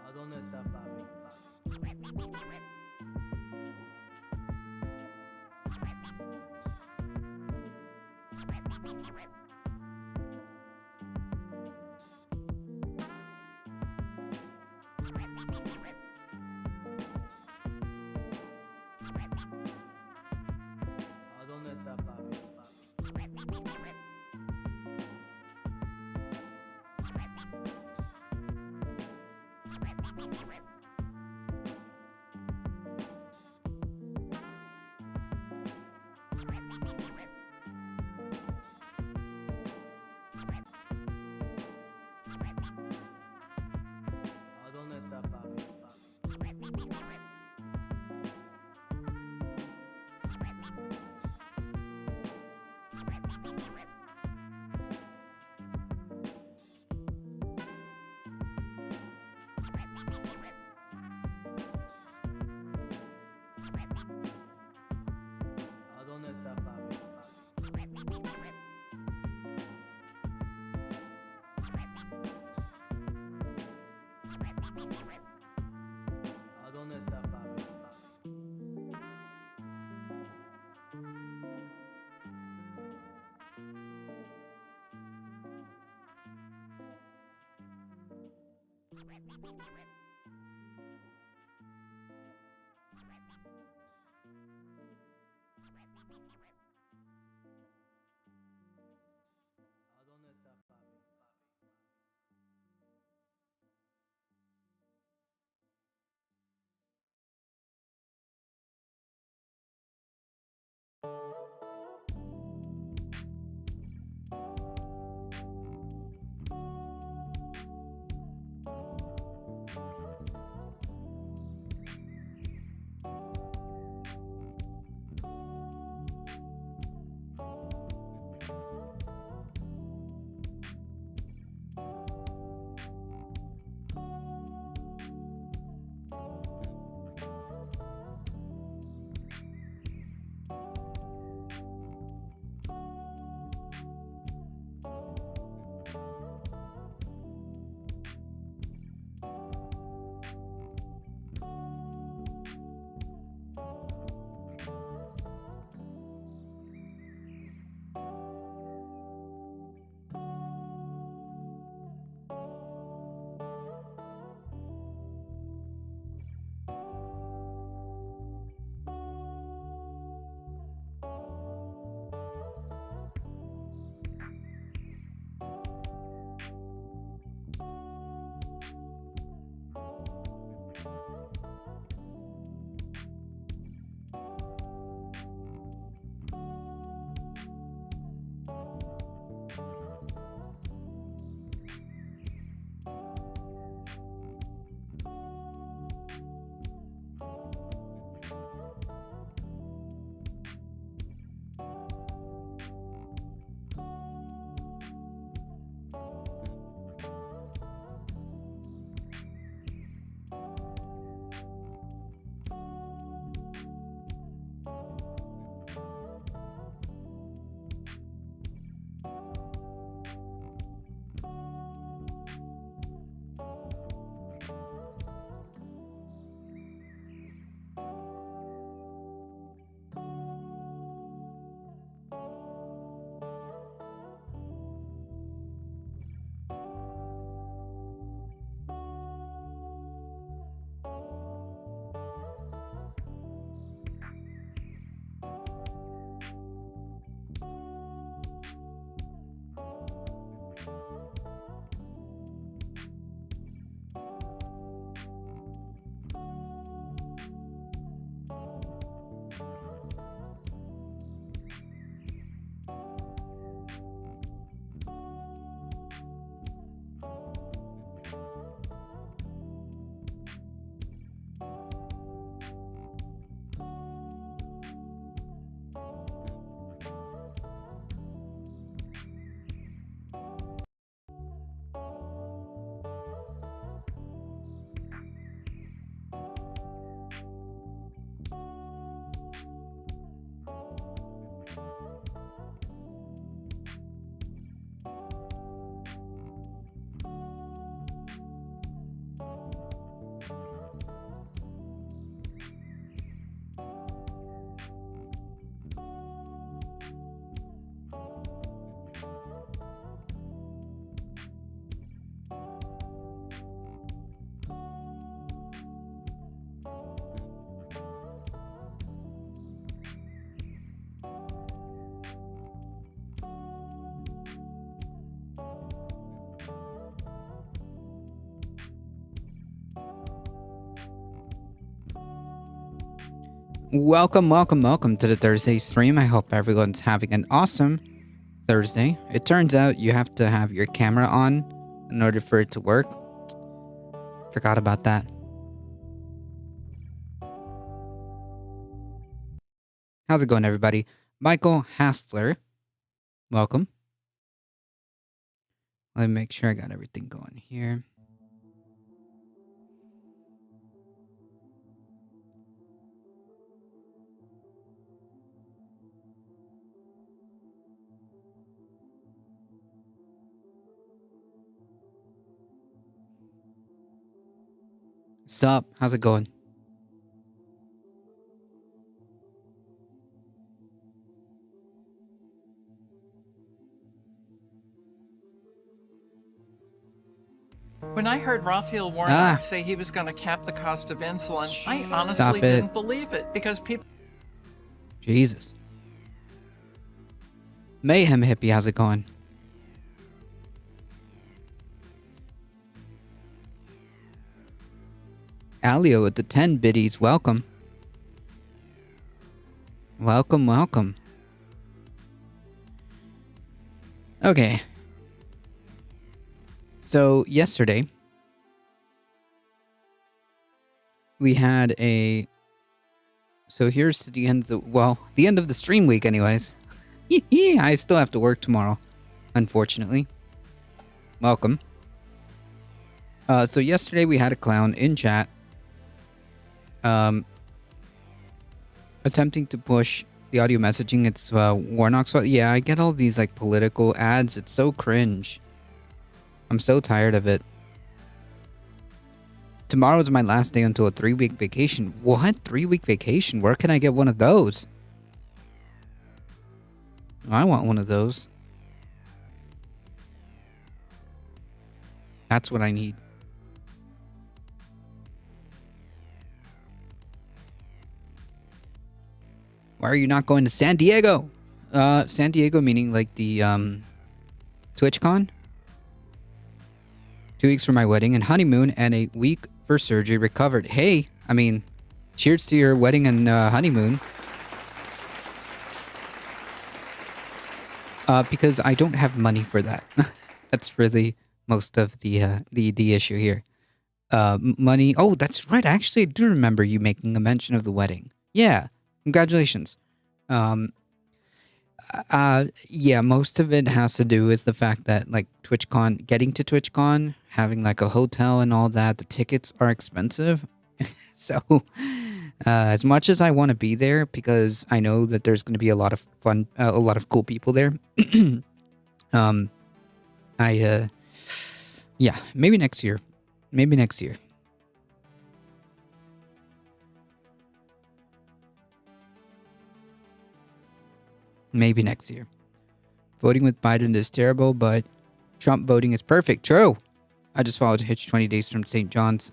¿A dónde está papi? ¿A dónde está papi? ¿A dónde está papi? ¿A dónde está papi? ¿A dónde está papi? ¿A dónde está papi? Welcome to the Thursday stream. I hope everyone's having an awesome Thursday. It turns out you have to have your camera on in order for it to work. Forgot about that. How's it going, everybody? Michael Hassler, welcome. Let me make sure I got everything going here. Sup? How's it going? When I heard Raphael Warnock say he was going to cap the cost of insulin, I honestly didn't believe it because people... Jesus. Mayhem Hippie, how's it going? Alio with the 10 biddies, welcome. Welcome. Okay. So, yesterday, we had a... So here's the end of the... Well, the end of the stream week anyways. I still have to work tomorrow, unfortunately. Welcome. So yesterday we had a clown in chat. Attempting to push the audio messaging. It's Warnock's fault. Yeah, I get all these like political ads. It's so cringe. I'm so tired of it. Tomorrow's my last day until a 3-week vacation. What? 3-week vacation? Where can I get one of those? I want one of those. That's what I need. Why are you not going to San Diego? San Diego meaning like the TwitchCon? 2 weeks for my wedding and honeymoon and a week for surgery recovered. Hey, I mean, cheers to your wedding and honeymoon. Because I don't have money for that. That's really most of the issue here. Money. Oh, that's right. Actually, I do remember you making a mention of the wedding. Yeah. Congratulations. Yeah, most of it has to do with the fact that like TwitchCon, getting to TwitchCon, having like a hotel and all that, the tickets are expensive. So, as much as I want to be there because I know that there's going to be a lot of fun, a lot of cool people there. Yeah, maybe next year. Maybe next year. Maybe next year. Voting with Biden is terrible, but Trump voting is perfect. True. I just followed Hitch 20 days from St. John's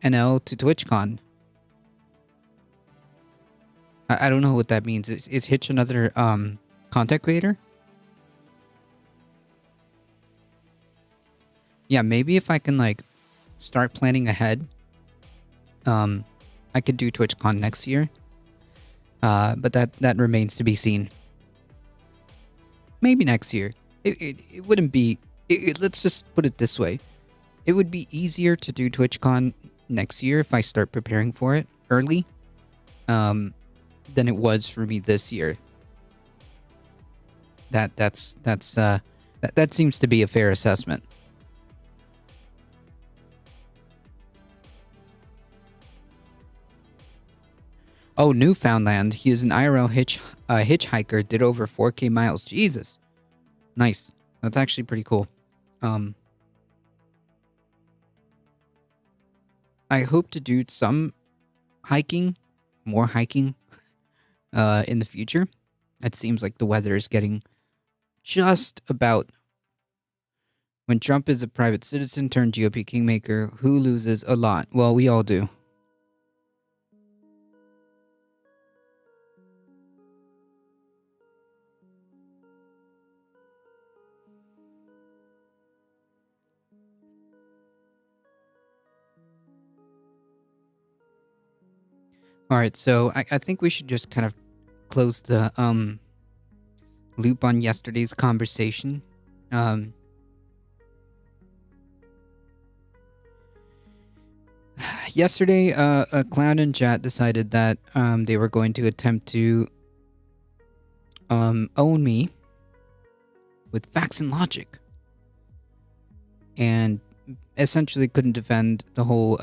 NL to TwitchCon. I don't know what that means. Is Hitch another content creator? Yeah, maybe if I can like start planning ahead, I could do TwitchCon next year. But that remains to be seen. Maybe next year. It wouldn't be... let's just put it this way. It would be easier to do TwitchCon next year if I start preparing for it early than it was for me this year. That seems to be a fair assessment. Oh, Newfoundland. He is an IRL hitchhiker. Did over 4K miles. Jesus. Nice. That's actually pretty cool. I hope to do some hiking, more hiking, in the future. It seems like the weather is getting just about... When Trump is a private citizen turned GOP kingmaker, who loses a lot? Well, we all do. All right, so I think we should just kind of close the loop on yesterday's conversation. Yesterday, a clown in chat decided that they were going to attempt to own me with facts and logic, and essentially couldn't defend the whole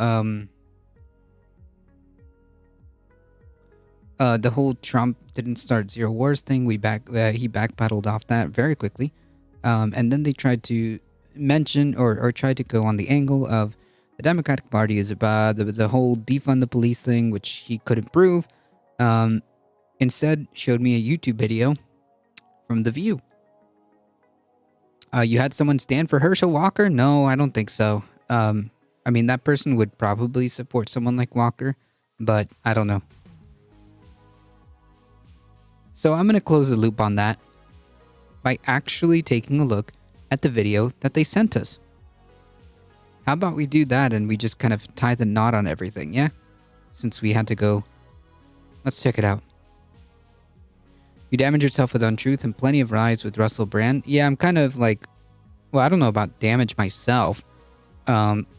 Trump didn't start Zero Wars thing. He backpedaled off that very quickly, and then they tried to mention or tried to go on the angle of the Democratic Party is about the whole defund the police thing, which he couldn't prove. Instead, showed me a YouTube video from The View. You had someone stand for Herschel Walker? No, I don't think so. I mean, that person would probably support someone like Walker, but I don't know. So I'm going to close the loop on that by actually taking a look at the video that they sent us. How about we do that and we just kind of tie the knot on everything, yeah? Since we had to go. Let's check it out. You damage yourself with untruth and plenty of rides with Russell Brand. Yeah, I'm kind of like, well, I don't know about damage myself.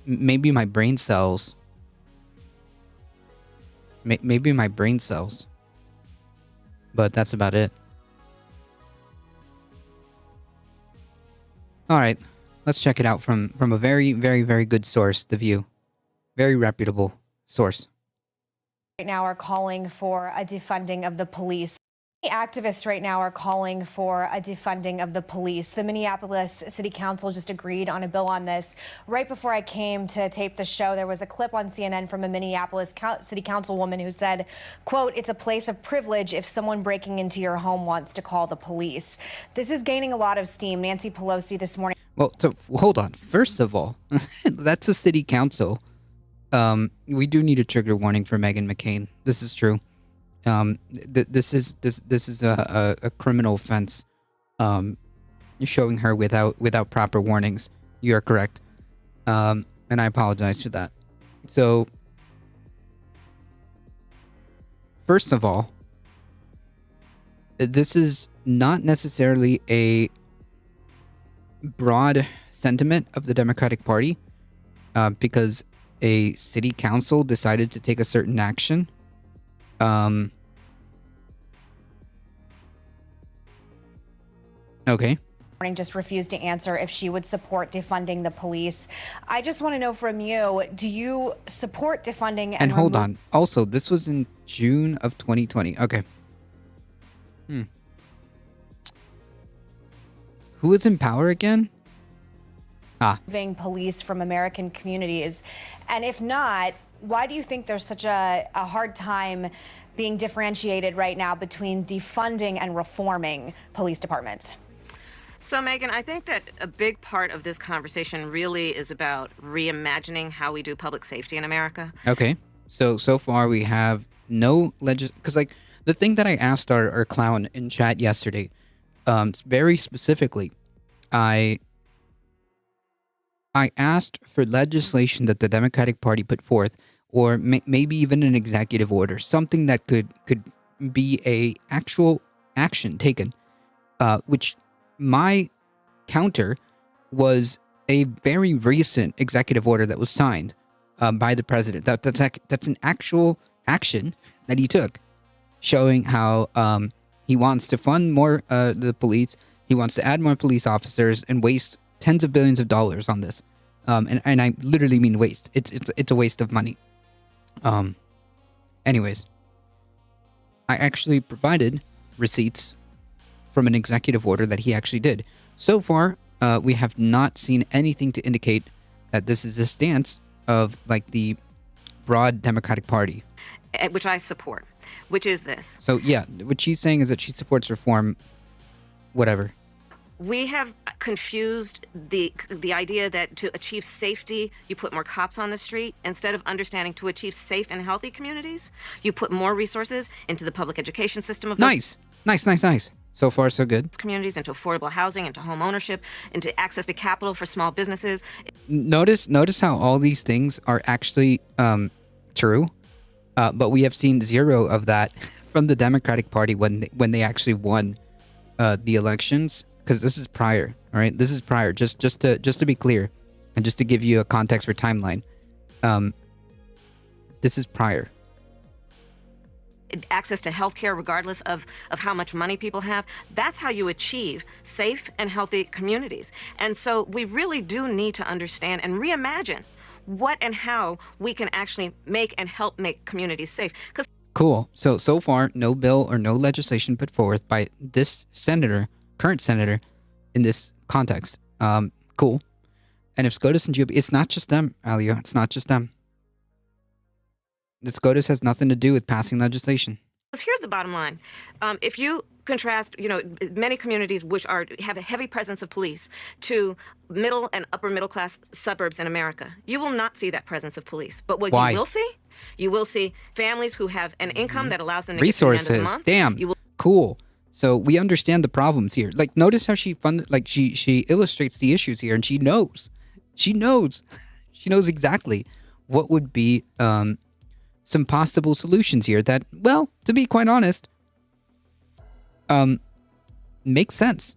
Maybe my brain cells. Maybe my brain cells. But that's about it. All right. Let's check it out from a very, very, very good source, The View. Very reputable source. Right now are calling for a defunding of the police. Activists right now are calling for a defunding of the police. The Minneapolis City Council just agreed on a bill on this. Right before I came to tape the show, there was a clip on CNN from a Minneapolis City Councilwoman who said, quote, "It's a place of privilege if someone breaking into your home wants to call the police." This is gaining a lot of steam. Nancy Pelosi this morning. Well, so hold on. First of all, that's a city council. We do need a trigger warning for Meghan McCain. This is true. This is a criminal offense. Showing her without proper warnings. You are correct. And I apologize for that. So, first of all, this is not necessarily a broad sentiment of the Democratic Party, because a city council decided to take a certain action. Okay. Just refused to answer if she would support defunding the police. I just want to know from you, do you support defunding? And hold on. Also, this was in June of 2020. Okay. Who is in power again? Removing police from American communities? And if not, why do you think there's such a hard time being differentiated right now between defunding and reforming police departments? So, Megan, I think that a big part of this conversation really is about reimagining how we do public safety in America. Okay. So far we have no because like the thing that I asked our clown in chat yesterday, very specifically, I asked for legislation that the Democratic Party put forth, or maybe even an executive order, something that could be a actual action taken, which my counter was a very recent executive order that was signed by the president. That's an actual action that he took, showing how he wants to fund more the police. He wants to add more police officers and waste tens of billions of dollars on this. And I literally mean waste. It's a waste of money. Anyways, I actually provided receipts from an executive order that he actually did. So far, we have not seen anything to indicate that this is a stance of like the broad Democratic Party. Which I support, which is this. So yeah, what she's saying is that she supports reform, whatever. We have confused the idea that to achieve safety, you put more cops on the street. Instead of understanding to achieve safe and healthy communities, you put more resources into the public education system of those Nice. So far, so good. Communities, into affordable housing, into home ownership, into access to capital for small businesses. Notice how all these things are actually true. But we have seen zero of that from the Democratic Party when they actually won the elections. Because this is prior, all right? This is prior. Just to be clear, and just to give you a context for timeline, this is prior. Access to health care regardless of how much money people have. That's how you achieve safe and healthy communities. And so we really do need to understand and reimagine what and how we can actually make and help make communities safe. Because Cool. So far, no bill or no legislation put forth by this senator, current senator, in this context. Cool. And if SCOTUS and GOP, it's not just them, Alio. It's not just them. The SCOTUS has nothing to do with passing legislation. here's the bottom line. If you contrast, many communities which have a heavy presence of police to middle and upper middle class suburbs in America, you will not see that presence of police. But what Why? you will see families who have an income that allows them to resources. get to the end of the month. Damn. You will Cool. So we understand the problems here. Like, notice how she illustrates the issues here, and she knows. She knows exactly what would be some possible solutions here that, well, to be quite honest, makes sense.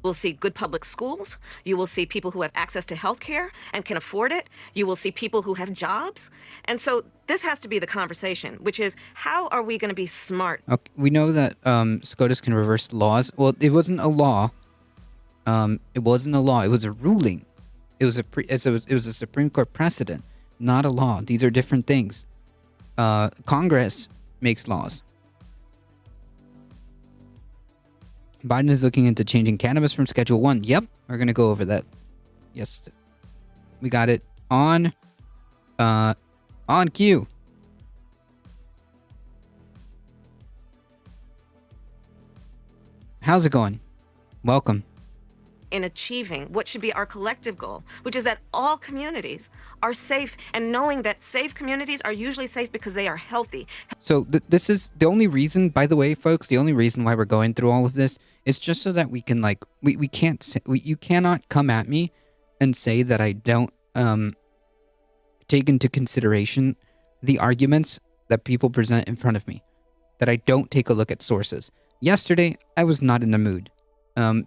will see good public schools. You will see people who have access to health care and can afford it. You will see people who have jobs. And so this has to be the conversation, which is, how are we going to be smart? Okay, we know that SCOTUS can reverse laws. Well, it wasn't a law. It wasn't a law. It was a ruling. It was a Supreme Court precedent, not a law. These are different things. Congress makes laws. Biden is looking into changing cannabis from Schedule 1. Yep, we're going to go over that. Yes, we got it on cue. How's it going? Welcome. In achieving what should be our collective goal, which is that all communities are safe, and knowing that safe communities are usually safe because they are healthy. So this is the only reason, by the way, folks, the only reason why we're going through all of this is just so that we can, like, we can't say, you cannot come at me and say that I don't take into consideration the arguments that people present in front of me, that I don't take a look at sources. Yesterday, I was not in the mood.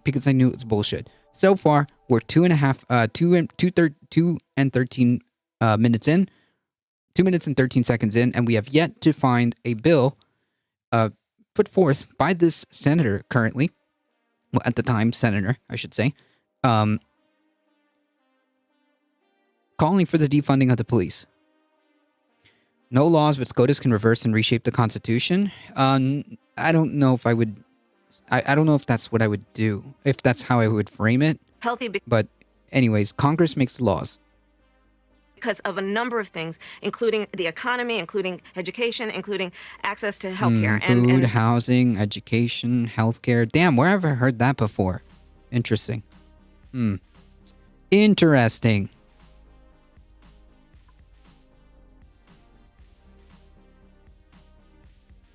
Because I knew it was bullshit. So far, we're 2 and 13 minutes in, 2 minutes and 13 seconds in, and we have yet to find a bill put forth by this senator currently, well, at the time, senator, I should say, calling for the defunding of the police. No laws, but SCOTUS can reverse and reshape the Constitution. I don't know if I would. I don't know if that's what I would do, if that's how I would frame it. Healthy But anyways, Congress makes the laws. because of a number of things, including the economy, including education, including access to healthcare. Food, housing, education, healthcare. Damn, where have I heard that before? Interesting. Interesting.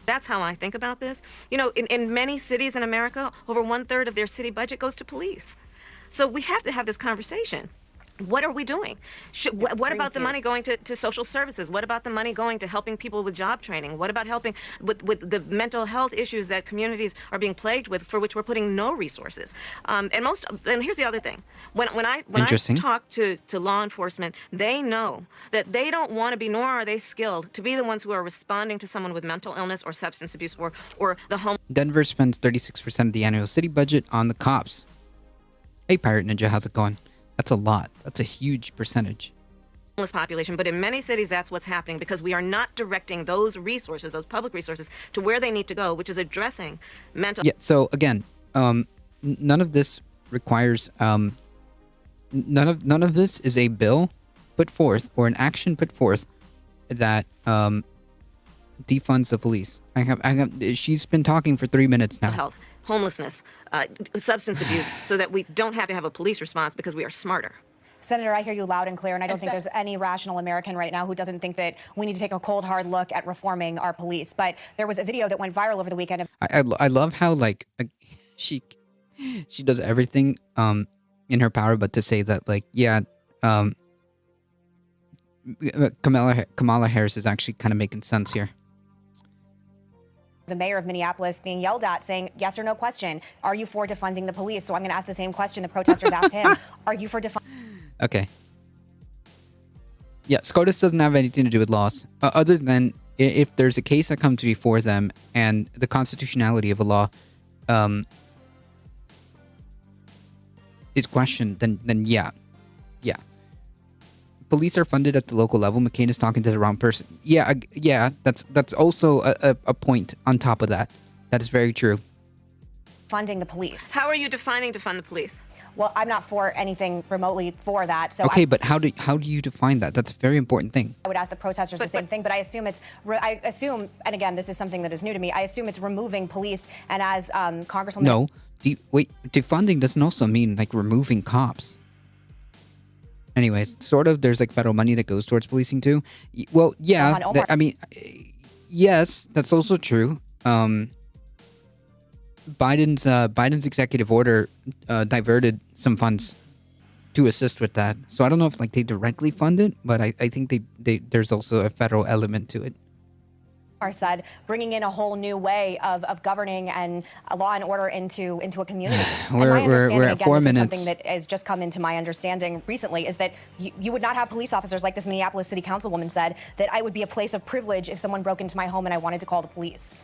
That's how I think about this. In many cities in America, over 1/3 of their city budget goes to police. So we have to have this conversation. What are we doing? What about the money going to social services? What about the money going to helping people with job training? What about helping with the mental health issues that communities are being plagued with, for which we're putting no resources? And here's the other thing. When I talk to law enforcement, they know that they don't want to be, nor are they skilled to be the ones who are responding to someone with mental illness or substance abuse or the home. Denver spends 36% of the annual city budget on the cops. Hey, Pirate Ninja, how's it going? That's a lot. That's a huge percentage. Homeless population, but in many cities that's what's happening, because we are not directing those resources, those public resources, to where they need to go, which is addressing mental. Yeah. So again, none of this requires none of this is a bill put forth or an action put forth that defunds the police. She's been talking for 3 minutes now. Health, homelessness, substance abuse, so that we don't have to have a police response because we are smarter. Senator, I hear you loud and clear, and I don't think there's any rational American right now who doesn't think that we need to take a cold, hard look at reforming our police. But there was a video that went viral over the weekend. I love how, like, she does everything in her power, but to say that, like, yeah, Kamala Harris is actually kind of making sense here. The mayor of Minneapolis being yelled at saying, yes or no question, are you for defunding the police? So I'm going to ask the same question the protesters asked him. Are you for defunding? Okay. Yeah, SCOTUS doesn't have anything to do with laws. Other than if there's a case that comes before them and the constitutionality of a law is questioned, then yeah. Yeah. Police are funded at the local level. McCain is talking to the wrong person. Yeah, that's also a point on top of that. That is very true. Funding the police. How are you defining defund the police? Well, I'm not for anything remotely for that. So okay, but how do you define that? That's a very important thing. I would ask the protesters the same thing, but I assume I assume, and again, this is something that is new to me. I assume it's removing police, and as Congresswoman. No, defunding doesn't also mean like removing cops. Anyways, sort of. There's like federal money that goes towards policing too. Well, yeah. I mean, yes, that's also true. Biden's executive order diverted some funds to assist with that. So I don't know if like they directly fund it, but I think there's also a federal element to it. Said bringing in a whole new way of governing and law and order into a community. we're at 4 minutes. Something that has just come into my understanding recently is that you would not have police officers like this Minneapolis City Councilwoman said, that I would be a place of privilege if someone broke into my home and I wanted to call the police.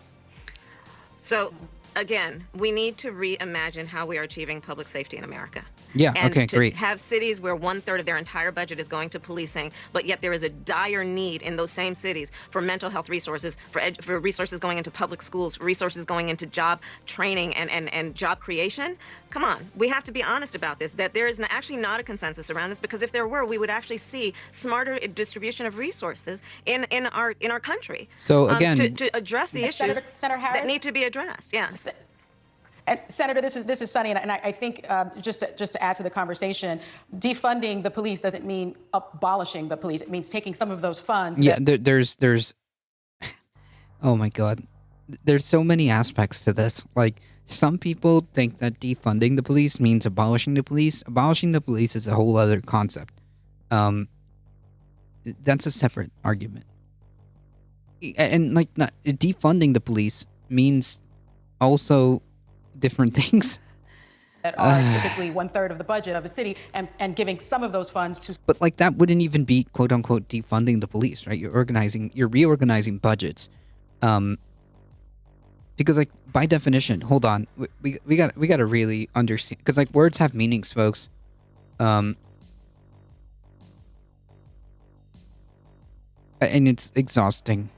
So again, we need to reimagine how we are achieving public safety in America. Yeah, and okay, to great. Have cities where 1/3 of their entire budget is going to policing, but yet there is a dire need in those same cities for mental health resources, for resources going into public schools, resources going into job training and job creation. Come on, we have to be honest about this, that there is actually not a consensus around this, because if there were, we would actually see smarter distribution of resources in our country. So again, to address the issues that need to be addressed. Yes. And Senator, this is Sunny, and I think just to add to the conversation, defunding the police doesn't mean abolishing the police. It means taking some of those funds. Yeah, there's oh my God, there's so many aspects to this. Like, some people think that defunding the police means abolishing the police. Abolishing the police is a whole other concept. That's a separate argument. And like, not defunding the police means also different things that are typically 1/3 of the budget of a city, and giving some of those funds to. But like, that wouldn't even be quote unquote defunding the police, right? You're reorganizing budgets, because like, by definition, hold on, we got to really understand, because like, words have meanings, folks. And it's exhausting.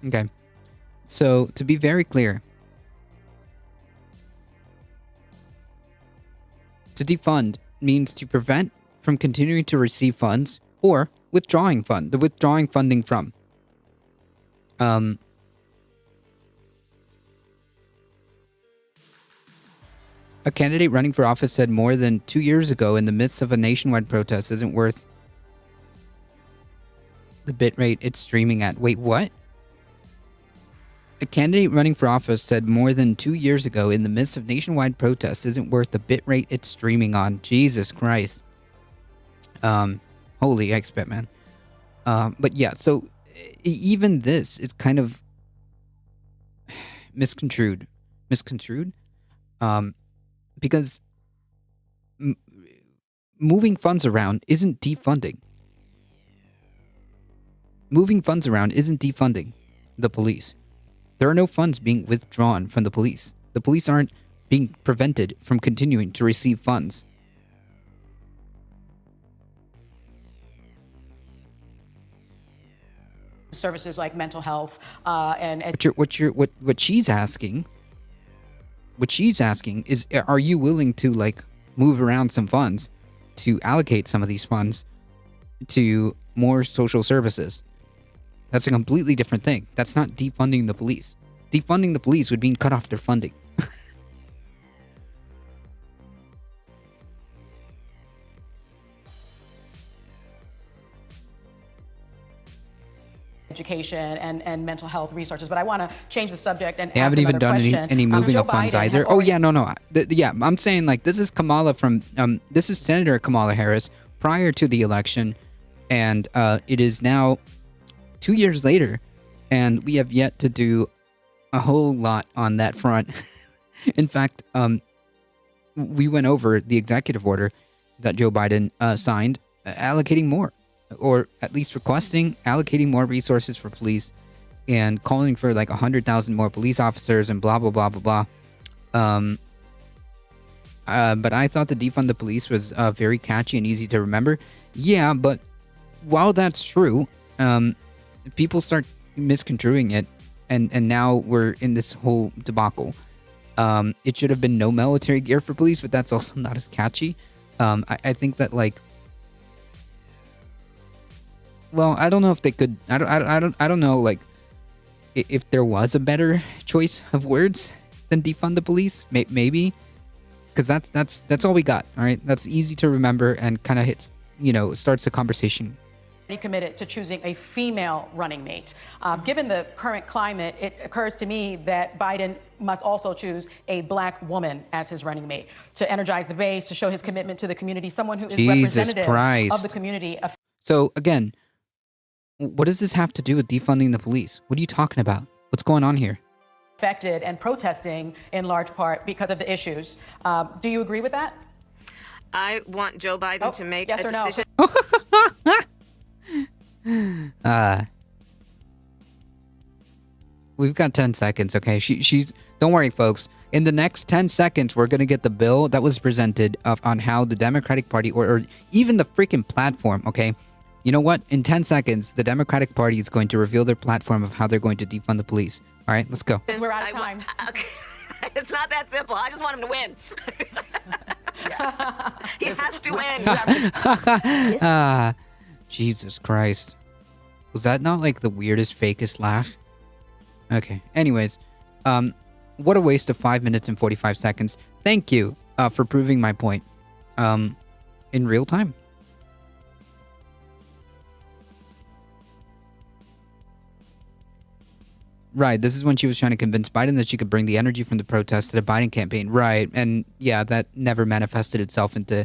Okay, so to be very clear, to defund means to prevent from continuing to receive funds or withdrawing funding from. A candidate running for office said more than 2 years ago, in the midst of a nationwide protest, isn't worth the bitrate it's streaming at. Wait, what? A candidate running for office said more than 2 years ago, in the midst of nationwide protests, isn't worth the bitrate it's streaming on. Jesus Christ. Holy expert, man. But yeah, so even this is kind of misconstrued. Because moving funds around isn't defunding. Moving funds around isn't defunding the police. There are no funds being withdrawn from the police. The police aren't being prevented from continuing to receive funds. Services like mental health and what she's asking is, are you willing to like move around some funds to allocate some of these funds to more social services. That's a completely different thing. That's not defunding the police. Defunding the police would mean cut off their funding. Education and mental health resources, but I want to change the subject and they haven't even done any moving Joe of funds Biden either. Oh yeah, no. Yeah, I'm saying like this is Kamala from this is Senator Kamala Harris prior to the election, and it is now 2 years later, and we have yet to do a whole lot on that front. In fact, we went over the executive order that Joe Biden signed, allocating more, or at least requesting allocating more resources for police and calling for like 100,000 more police officers and blah, blah, blah, blah, blah. But I thought the defund the police was very catchy and easy to remember. Yeah, but while that's true, people start misconstruing it, and now we're in this whole debacle. It should have been no military gear for police, but that's also not as catchy. I think that like, well, I don't know if they could. I don't know like if there was a better choice of words than defund the police. Maybe, because that's all we got. All right, that's easy to remember and kind of hits, starts the conversation. He committed to choosing a female running mate. Given the current climate, it occurs to me that Biden must also choose a black woman as his running mate to energize the base, to show his commitment to the community, someone who is representative of the community. So again, what does this have to do with defunding the police? What are you talking about? What's going on here? Affected and protesting in large part because of the issues. Do you agree with that? I want Joe Biden to make yes a or no? decision. We've got 10 seconds, okay? She's don't worry, folks. In the next 10 seconds, we're going to get the bill that was presented on how the Democratic Party or even the freaking platform, okay? You know what? In 10 seconds, the Democratic Party is going to reveal their platform of how they're going to defund the police. All right, let's go. We're out of time. Okay. It's not that simple. I just want him to win. He has to win. Jesus Christ. Was that not like the weirdest, fakest laugh? Okay. Anyways, what a waste of 5 minutes and 45 seconds. Thank you for proving my point in real time. Right, this is when she was trying to convince Biden that she could bring the energy from the protests to the Biden campaign. Right, and yeah, that never manifested itself into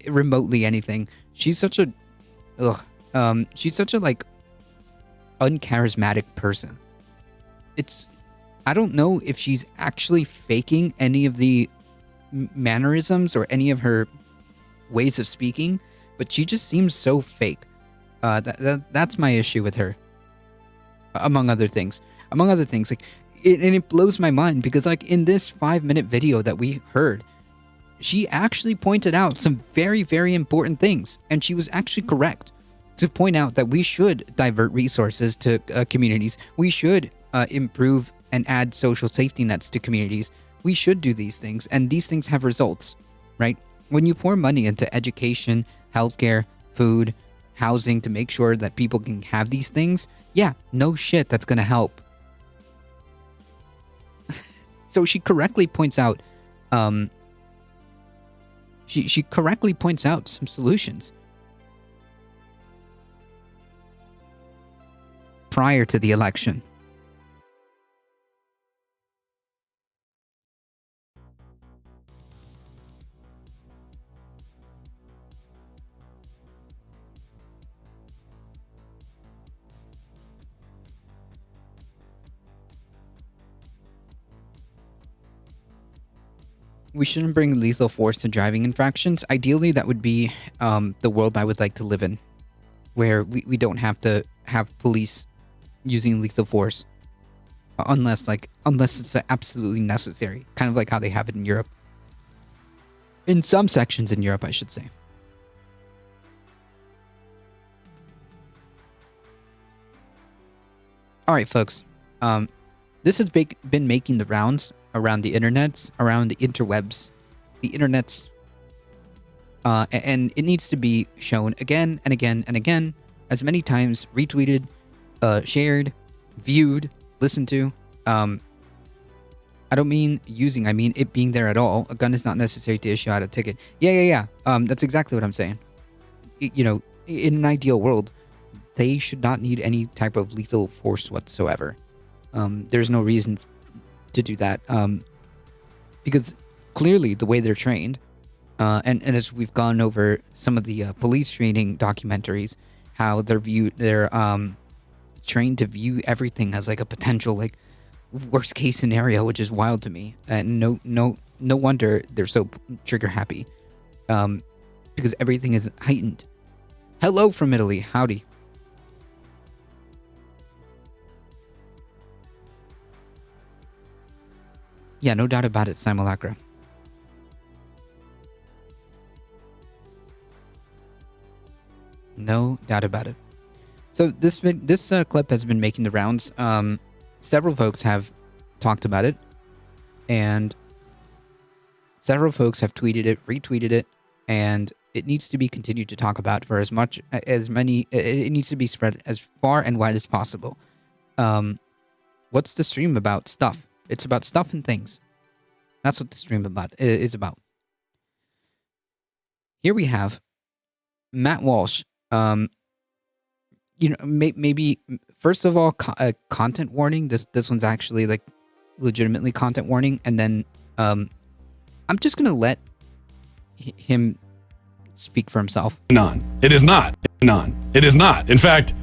remotely anything. She's such a, she's such a like uncharismatic person. I don't know if she's actually faking any of the mannerisms or any of her ways of speaking, but she just seems so fake. That's my issue with her, among other things. Like, it blows my mind because, like, in this 5-minute video that we heard, she actually pointed out some very, very important things, and she was actually correct to point out that we should divert resources to communities. We should improve and add social safety nets to communities. We should do these things, and these things have results, right? When you pour money into education, healthcare, food, housing to make sure that people can have these things, yeah, no shit, that's gonna help. So she correctly points out, she correctly points out some solutions prior to the election. We shouldn't bring lethal force to driving infractions. Ideally, that would be the world I would like to live in, where we don't have to have police using lethal force unless it's absolutely necessary, kind of like how they have it in Europe. In some sections in Europe, I should say. All right, folks. This has been making the rounds around the internets, around the interwebs, the internets. And it needs to be shown again and again and again, as many times, retweeted, shared, viewed, listened to. I don't mean using, I mean it being there at all. A gun is not necessary to issue out a ticket. Yeah. That's exactly what I'm saying. You know, in an ideal world, they should not need any type of lethal force whatsoever. There's no reason to do that. Because clearly the way they're trained, and as we've gone over some of the police training documentaries, how they're trained to view everything as like a potential like worst case scenario, which is wild to me. And no wonder they're so trigger happy, because everything is heightened. Hello from Italy, howdy. Yeah, no doubt about it, Simulacra. No doubt about it. So this clip has been making the rounds. Several folks have talked about it, and several folks have tweeted it, retweeted it, and it needs to be continued to talk about for as many. It needs to be spread as far and wide as possible. What's the stream about? Stuff. It's about stuff and things. That's what the stream is about. Here we have Matt Walsh. Maybe first of all, content warning. This one's actually like legitimately content warning, and then I'm just gonna let him speak for himself. It is not. It is not. In fact,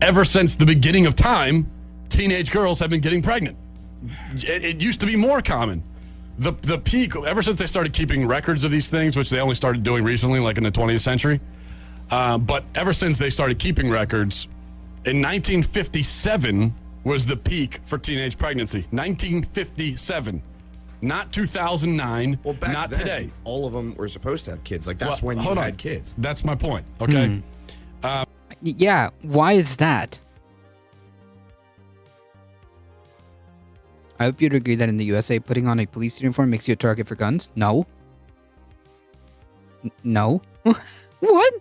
ever since the beginning of time, teenage girls have been getting pregnant. It used to be more common. The peak, ever since they started keeping records of these things, which they only started doing recently, like in the 20th century. But ever since they started keeping records, in 1957 was the peak for teenage pregnancy. 1957. Not 2009, well, back not then, today. All of them were supposed to have kids. Like, that's when you had kids. That's my point, okay? Yeah, why is that? I hope you'd agree that in the USA, putting on a police uniform makes you a target for guns. No. No. What?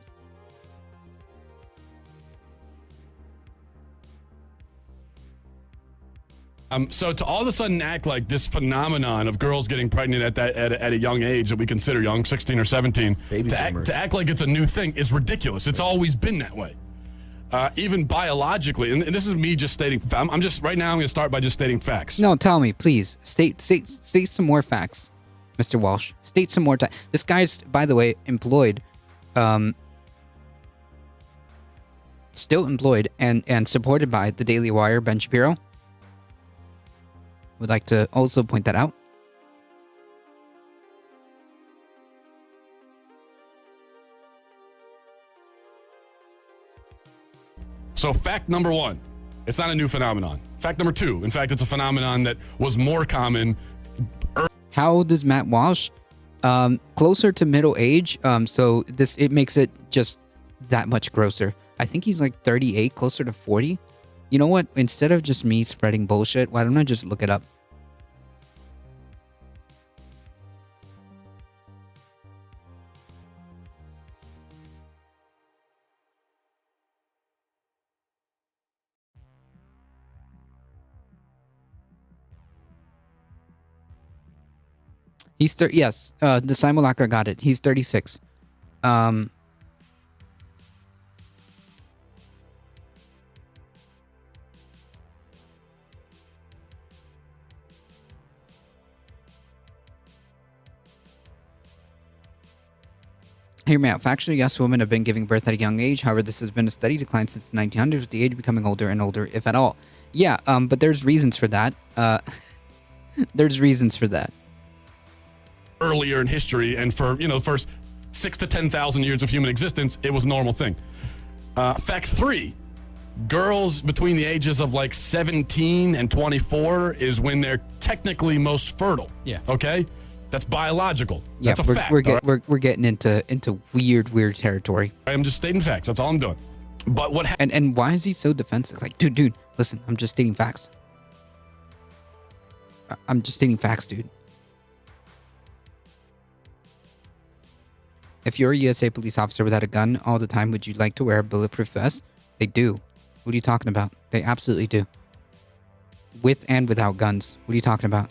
So to all of a sudden act like this phenomenon of girls getting pregnant at a young age that we consider young, 16 or 17, to act like it's a new thing is ridiculous. It's always been that way. Even biologically, and this is me just stating. I'm just right now. I'm going to start by just stating facts. No, tell me, please. State some more facts, Mr. Walsh. State some more. This guy's, by the way, employed, still employed, and supported by the Daily Wire, Ben Shapiro. Would like to also point that out. So fact number one, it's not a new phenomenon. Fact number two, in fact, it's a phenomenon that was more common. How old is Matt Walsh? Closer to middle age. So it makes it just that much grosser. I think he's like 38, closer to 40. You know what? Instead of just me spreading bullshit, why don't I just look it up? He's yes, the simulacra got it. He's 36. Hear me out. Factually, yes, women have been giving birth at a young age. However, this has been a steady decline since the 1900s, with the age becoming older and older, if at all. Yeah, but there's reasons for that. There's reasons for that. Earlier in history, and for the first 6,000 to 10,000 years of human existence, it was a normal thing. Fact three: girls between the ages of like 17 and 24 is when they're technically most fertile. Yeah. Okay, that's biological. Yeah, that's a fact. We're getting into weird territory. I'm just stating facts. That's all I'm doing. But what? And why is he so defensive? Like, dude, listen, I'm just stating facts. I'm just stating facts, dude. If you're a USA police officer without a gun all the time, would you like to wear a bulletproof vest? They do. What are you talking about? They absolutely do. With and without guns. What are you talking about?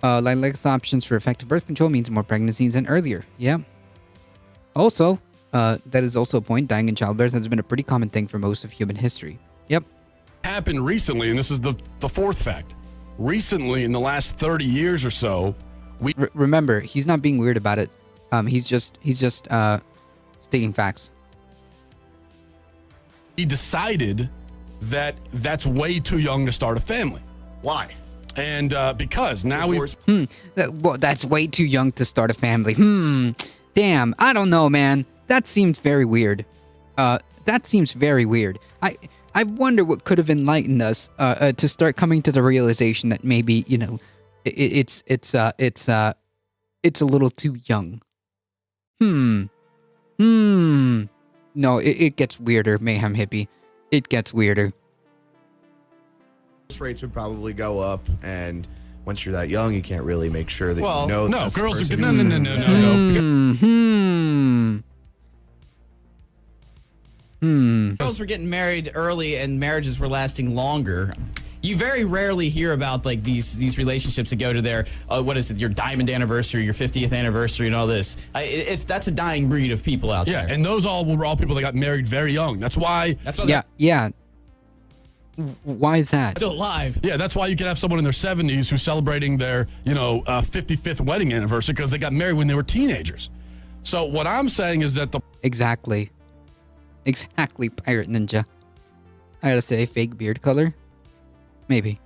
Less options for effective birth control means more pregnancies than earlier. Yeah. Also, that is also a point. Dying in childbirth has been a pretty common thing for most of human history. Yep. Happened recently, and this is the fourth fact. Recently, in the last 30 years or so, we remember, he's not being weird about it. He's just stating facts. He decided that that's way too young to start a family. Why? And because now we... Well, that's way too young to start a family. Damn, I don't know, man. That seems very weird. That seems very weird. I wonder what could have enlightened us to start coming to the realization that maybe, you know, it's a little too young. No, it gets weirder, Mayhem Hippie. It gets weirder. Rates would probably go up, and once you're that young, you can't really make sure that you know. No, that's the girls are person no. Girls were getting married early and marriages were lasting longer. You very rarely hear about like these relationships that go to their your diamond anniversary, your 50th anniversary, and all this. That's a dying breed of people out there. Yeah, and those were all people that got married very young. That's why. Yeah. Why is that? Still alive. Yeah, that's why you can have someone in their 70s who's celebrating their 55th wedding anniversary because they got married when they were teenagers. So what I'm saying is that Exactly, Pirate Ninja. I gotta say, fake beard color? Maybe.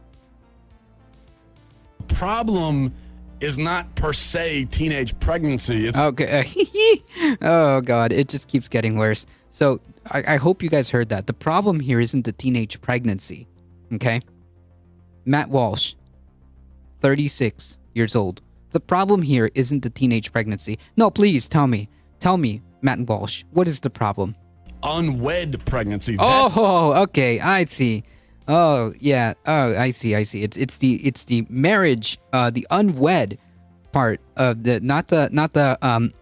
problem is not per se teenage pregnancy. It's okay. Oh, God. It just keeps getting worse. So I hope you guys heard that. The problem here isn't the teenage pregnancy. Okay? Matt Walsh, 36 years old. The problem here isn't the teenage pregnancy. No, please tell me. Tell me, Matt Walsh, what is the problem? Unwed pregnancy. Oh, okay. I see. Oh, yeah. Oh, I see. It's the marriage, the unwed part of the not the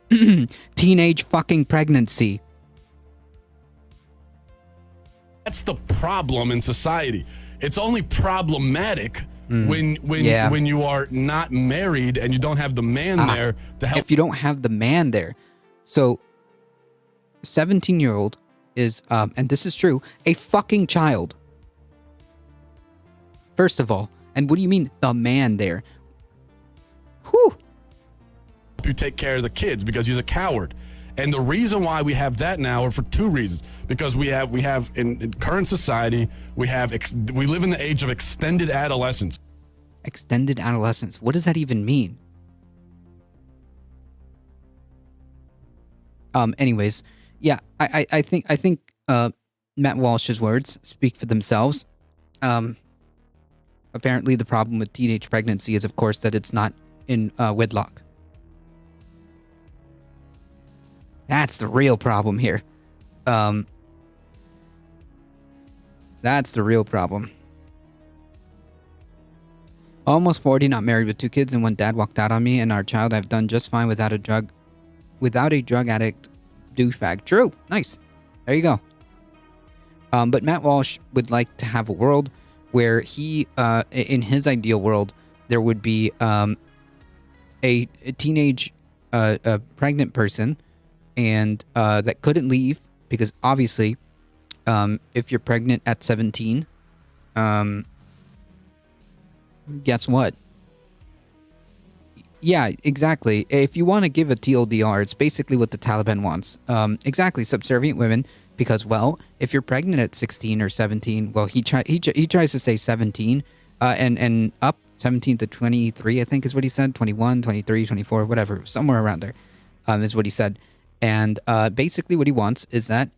teenage fucking pregnancy. That's the problem in society. It's only problematic when you are not married and you don't have the man there to help. If you don't have the man there. So 17-year-old is and this is true, a fucking child. First of all, and what do you mean the man there? Whew. You take care of the kids because he's a coward. And the reason why we have that now are for two reasons. Because we have in current society, we live in the age of extended adolescence. Extended adolescence. What does that even mean? Anyways, yeah, I think Matt Walsh's words speak for themselves. Apparently the problem with teenage pregnancy is, of course, that it's not in wedlock. That's the real problem here. That's the real problem. Almost 40, not married with 2 kids, and when dad walked out on me and our child, I've done just fine without a drug addict douchebag. True. Nice. There you go. But Matt Walsh would like to have a world where he, in his ideal world, there would be a teenage pregnant person and that couldn't leave because obviously if you're pregnant at 17, guess what? Yeah, exactly. If you want to give a TLDR, it's basically what the Taliban wants. Exactly, subservient women. Because, well, if you're pregnant at 16 or 17, well, he tries to say 17 and up, 17 to 23, I think is what he said. 21, 23, 24, whatever, somewhere around there is what he said. And basically what he wants is that,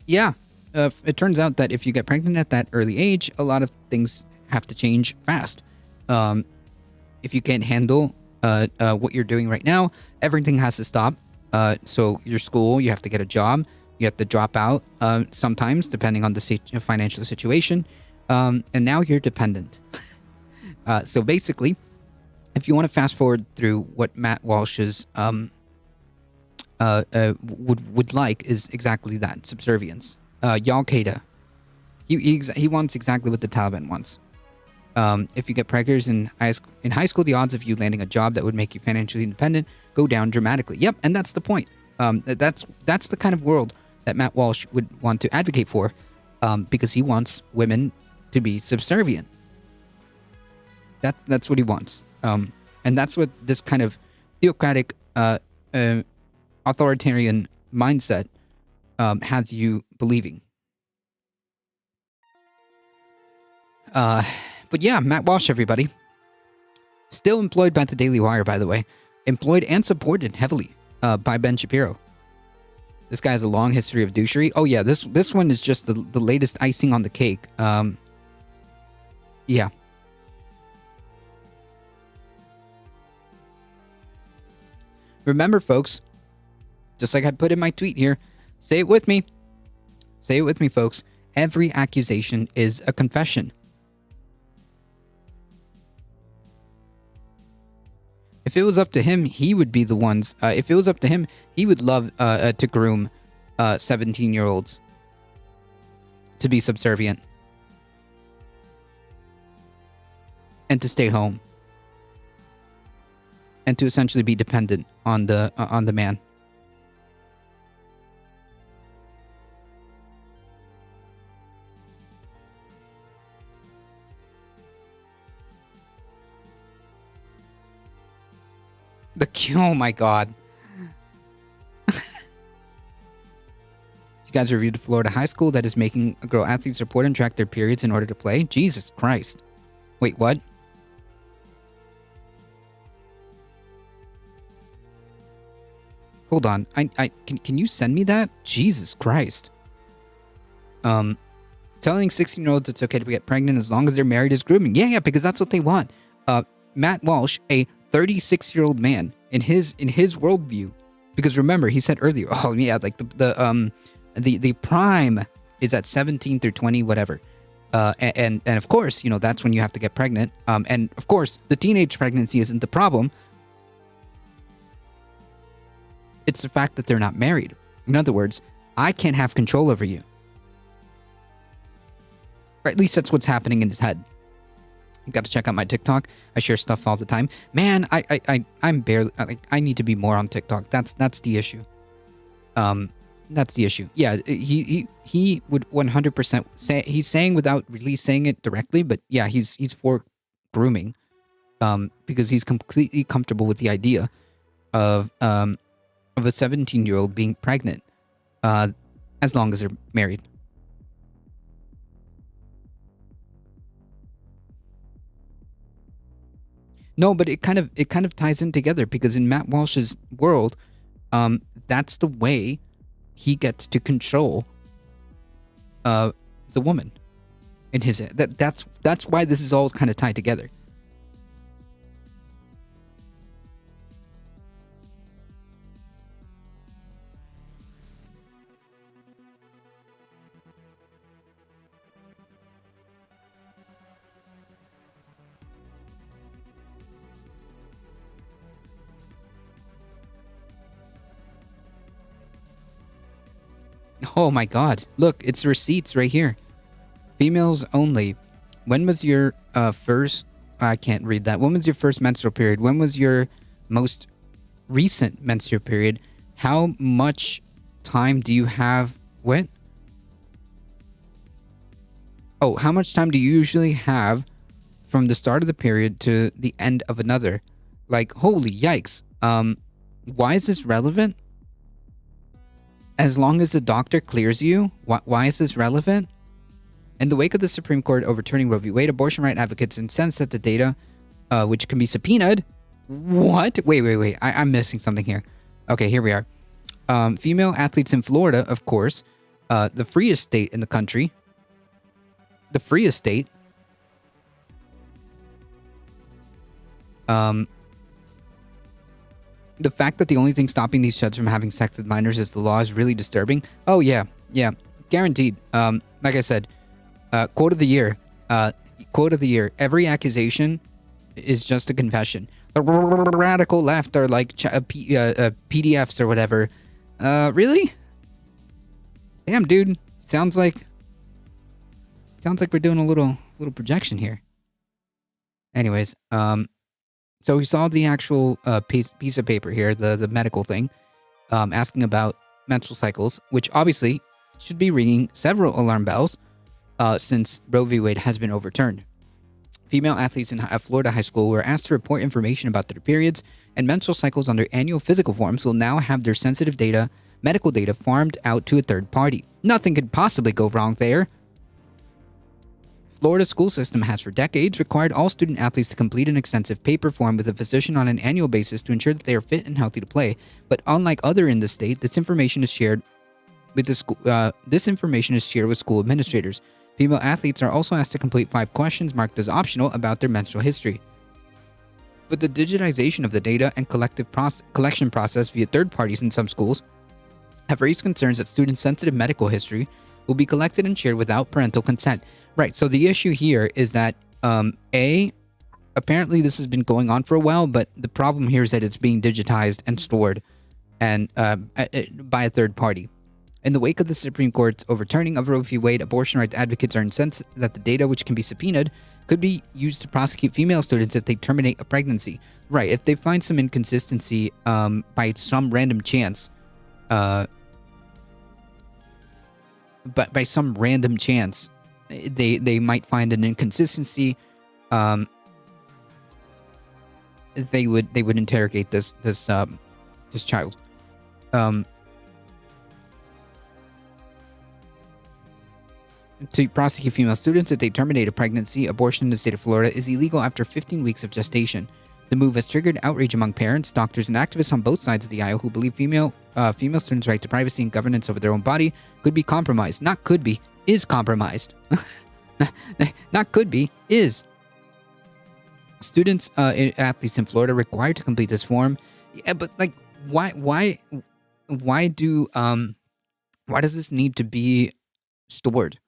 it turns out that if you get pregnant at that early age, a lot of things have to change fast. If you can't handle what you're doing right now, everything has to stop. So your school, you have to get a job. You have to drop out sometimes, depending on the financial situation. And now you're dependent. So basically, if you want to fast forward through what Matt Walsh's would like is exactly that, subservience. Al-Qaeda. He wants exactly what the Taliban wants. If you get preggers in high school, the odds of you landing a job that would make you financially independent go down dramatically. Yep, and that's the point. That's the kind of world that Matt Walsh would want to advocate for, because he wants women to be subservient. That's what he wants. And that's what this kind of theocratic, authoritarian mindset has you believing. But yeah, Matt Walsh, everybody. Still employed by the Daily Wire, by the way. Employed and supported heavily by Ben Shapiro. This guy has a long history of douchery. Oh yeah, this one is just the latest icing on the cake. Yeah. Remember, folks, just like I put in my tweet here, say it with me. Say it with me, folks. Every accusation is a confession. If it was up to him, he would be the ones. If it was up to him, he would love to groom 17-year-olds to be subservient and to stay home and to essentially be dependent on the man. Oh my god. You guys reviewed a Florida high school that is making girl athletes report and track their periods in order to play? Jesus Christ. Wait, what? Hold on. Can you send me that? Jesus Christ. Telling 16-year-olds it's okay to get pregnant as long as they're married is grooming. Yeah, because that's what they want. Matt Walsh, a 36-year-old man, in his worldview, because remember he said earlier, oh yeah, like the prime is at 17 through 20, whatever, and of course, you know, that's when you have to get pregnant, and of course the teenage pregnancy isn't the problem. It's the fact that they're not married. In other words, I can't have control over you, or at least that's what's happening in his head. You got to check out my TikTok. I share stuff all the time. Man, I'm barely. I need to be more on TikTok. That's the issue. That's the issue. Yeah, he would 100% say, he's saying without really saying it directly, but yeah, he's for grooming, because he's completely comfortable with the idea of a 17-year-old being pregnant, as long as they're married. No, but it kind of ties in together, because in Matt Walsh's world, that's the way he gets to control the woman in his head. That's why this is all kind of tied together. Oh my god. Look, it's receipts right here. Females only. When was your first... I can't read that. When was your first menstrual period? When was your most recent menstrual period? How much time do you have... What? Oh, how much time do you usually have from the start of the period to the end of another? Like, holy yikes. Why is this relevant? As long as the doctor clears you, why is this relevant? In the wake of the Supreme Court overturning Roe v. Wade, abortion right advocates incensed that the data, which can be subpoenaed. What? Wait. I'm missing something here. Okay, here we are. Female athletes in Florida, of course, the freest state in the country. The freest state. The fact that the only thing stopping these chuds from having sex with minors is the law is really disturbing. Oh, yeah, guaranteed. Like I said, quote of the year. Every accusation is just a confession. The radical left are like PDFs or whatever. Really? Damn, dude. Sounds like we're doing a little projection here. Anyways, so we saw the actual piece of paper here, the medical thing, asking about menstrual cycles, which obviously should be ringing several alarm bells since Roe v. Wade has been overturned. Female athletes in Florida high school were asked to report information about their periods and menstrual cycles on their annual physical forms will now have their sensitive data, medical data, farmed out to a third party. Nothing could possibly go wrong there. Florida's school system has for decades required all student athletes to complete an extensive paper form with a physician on an annual basis to ensure that they are fit and healthy to play. But unlike other in the state, this information is shared with school administrators. Female athletes are also asked to complete 5 questions marked as optional about their menstrual history. But the digitization of the data and collection process via third parties in some schools have raised concerns that students' sensitive medical history will be collected and shared without parental consent. Right, so the issue here is that, apparently this has been going on for a while, but the problem here is that it's being digitized and stored and by a third party. In the wake of the Supreme Court's overturning of Roe v. Wade, abortion rights advocates are incensed that the data which can be subpoenaed could be used to prosecute female students if they terminate a pregnancy. Right, if they find some inconsistency by some random chance, but by some random chance, they might find an inconsistency. They would interrogate this child. To prosecute female students if they terminate a pregnancy, abortion in the state of Florida is illegal after 15 weeks of gestation. The move has triggered outrage among parents, doctors, and activists on both sides of the aisle who believe female students' right to privacy and governance over their own body could be compromised. Not could be, is compromised. Not could be, is. Students, athletes in Florida required to complete this form. Yeah, but like, why does this need to be stored?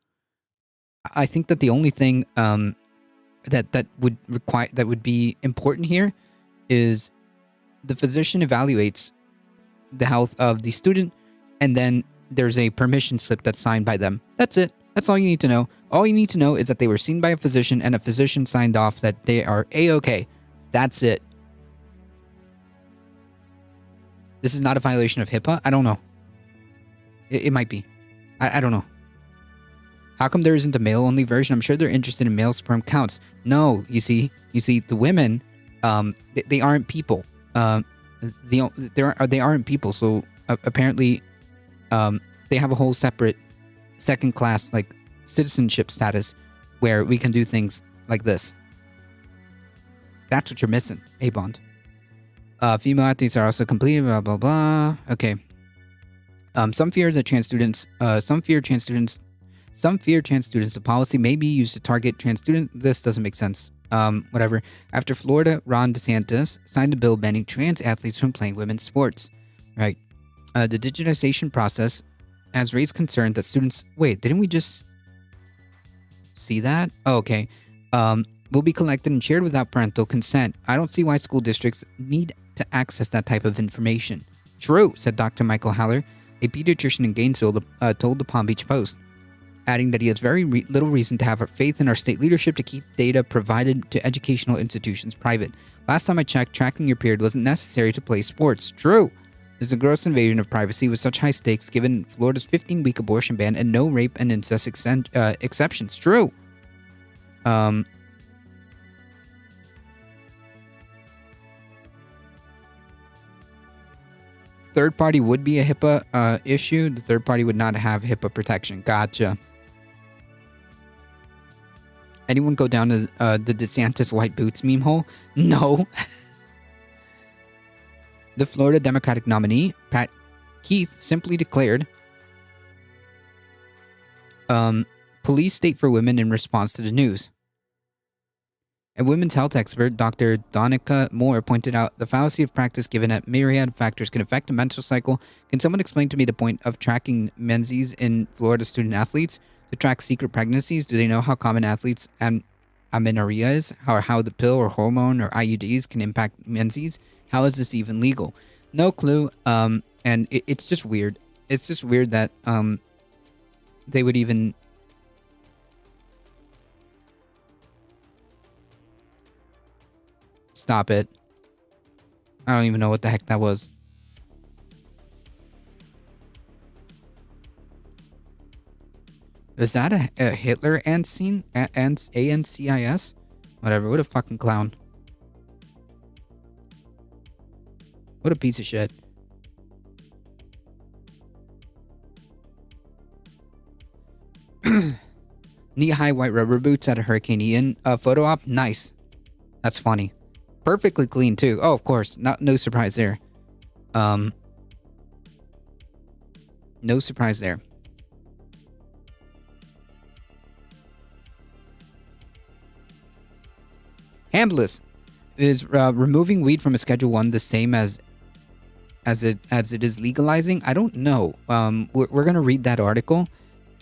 I think that the only thing that would be important here is the physician evaluates the health of the student, and then there's a permission slip that's signed by them. That's it. That's all you need to know. All you need to know is that they were seen by a physician and a physician signed off that they are A-OK. That's it. This is not a violation of HIPAA? I don't know. It might be. I don't know. How come there isn't a male-only version? I'm sure they're interested in male sperm counts. No, you see, the women, they aren't people. They aren't people. So apparently, they have a whole separate second-class like citizenship status where we can do things like this. That's what you're missing, A-Bond. Female athletes are also completed. Blah blah blah. Okay. Some fear trans students. The policy may be used to target trans students. This doesn't make sense. Whatever. After Florida, Ron DeSantis signed a bill banning trans athletes from playing women's sports. Right. The digitization process has raised concern that students... Wait, didn't we just see that? Oh, okay. Will be collected and shared without parental consent. I don't see why school districts need to access that type of information. True, said Dr. Michael Haller, a pediatrician in Gainesville, told the Palm Beach Post, adding that he has very little reason to have faith in our state leadership to keep data provided to educational institutions private. Last time I checked, tracking your period wasn't necessary to play sports. True. There's a gross invasion of privacy with such high stakes given Florida's 15-week abortion ban and no rape and incest exceptions. True. Third party would be a HIPAA issue. The third party would not have HIPAA protection. Gotcha. Anyone go down to the DeSantis white boots meme hole? No. The Florida Democratic nominee, Pat Keith, simply declared police state for women in response to the news. A women's health expert, Dr. Donica Moore, pointed out the fallacy of practice given that myriad factors can affect a menstrual cycle. Can someone explain to me the point of tracking menses in Florida student athletes? To track secret pregnancies? Do they know how common athletes and amenorrhea is, or how the pill or hormone or IUDs can impact menses. How is this even legal? No clue. And it's just weird. It's just weird that they would even stop it. I don't even know what the heck that was. Is that a Hitler ANSIS? ANCIS? Whatever. What a fucking clown. What a piece of shit. Knee-high white rubber boots at a Hurricane Ian photo op. Nice. That's funny. Perfectly clean too. Oh, of course. No surprise there. No surprise there. Hambless. Is removing weed from a Schedule 1 the same as it is legalizing? I don't know. We're gonna read that article.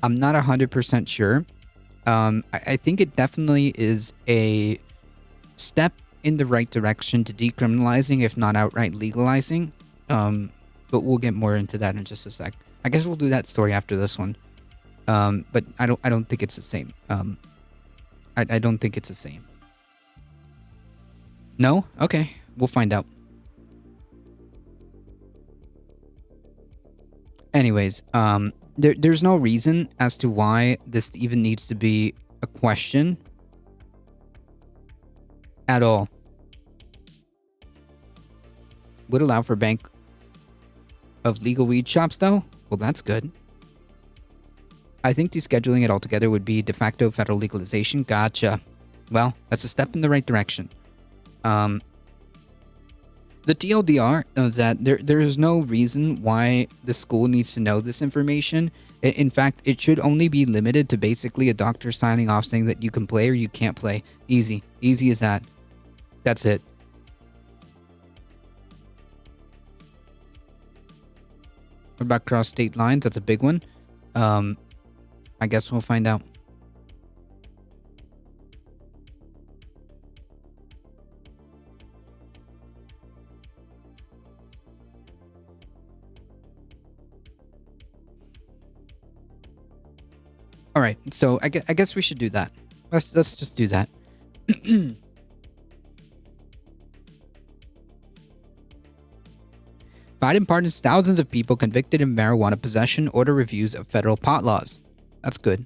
I'm not 100% sure. I think it definitely is a step in the right direction to decriminalizing, if not outright legalizing. But we'll get more into that in just a sec. I guess we'll do that story after this one. But I don't think it's the same. I don't think it's the same. No? Okay. We'll find out. Anyways, there's no reason as to why this even needs to be a question at all. Would allow for bank of legal weed shops, though? Well, that's good. I think descheduling it altogether would be de facto federal legalization. Gotcha. Well, that's a step in the right direction. The TLDR is that there is no reason why the school needs to know this information. In fact, it should only be limited to basically a doctor signing off saying that you can play or you can't play. Easy. Easy as that. That's it. What about cross state lines? That's a big one. I guess we'll find out. All right, so I guess we should do that. Let's just do that. Biden pardons thousands of people convicted in marijuana possession, order reviews of federal pot laws. That's good.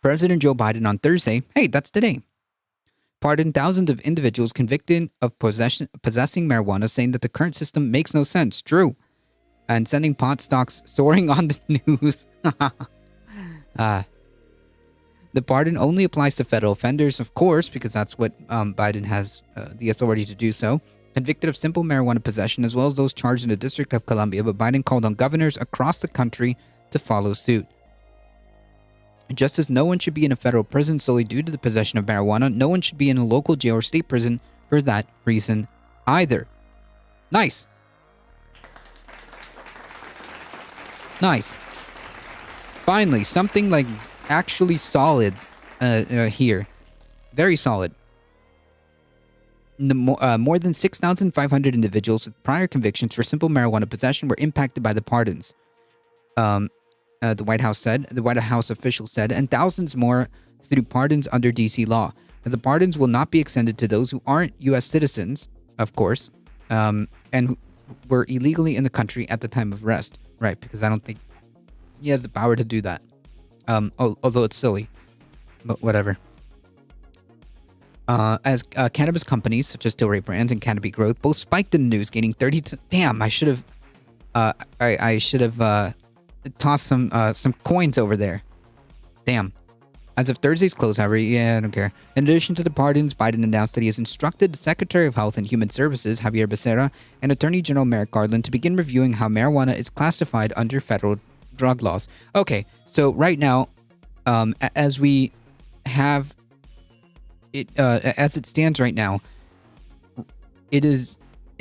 President Joe Biden on Thursday, hey, that's today, pardoned thousands of individuals convicted of possessing marijuana, saying that the current system makes no sense. True. And sending pot stocks soaring on the news. The pardon only applies to federal offenders, of course, because that's what Biden has the authority to do so. Convicted of simple marijuana possession, as well as those charged in the District of Columbia, but Biden called on governors across the country to follow suit. Just as no one should be in a federal prison solely due to the possession of marijuana, no one should be in a local jail or state prison for that reason either. Nice. Nice. Finally, something like actually solid here. Very solid. More than 6,500 individuals with prior convictions for simple marijuana possession were impacted by the pardons. The White House said, the White House official said, and thousands more through pardons under DC law. The pardons will not be extended to those who aren't U.S. citizens, of course, and who were illegally in the country at the time of arrest. Right, because I don't think he has the power to do that. Although it's silly, but whatever. As cannabis companies such as Tilray Brands and Canopy Growth both spiked in the news, gaining 30. Damn, I should have. I should have tossed some coins over there. Damn. As of Thursday's close, however, yeah, I don't care. In addition to the pardons, Biden announced that he has instructed the Secretary of Health and Human Services, Javier Becerra, and Attorney General Merrick Garland to begin reviewing how marijuana is classified under federal drug laws. Okay, so right now, as we have it, as it stands right now, it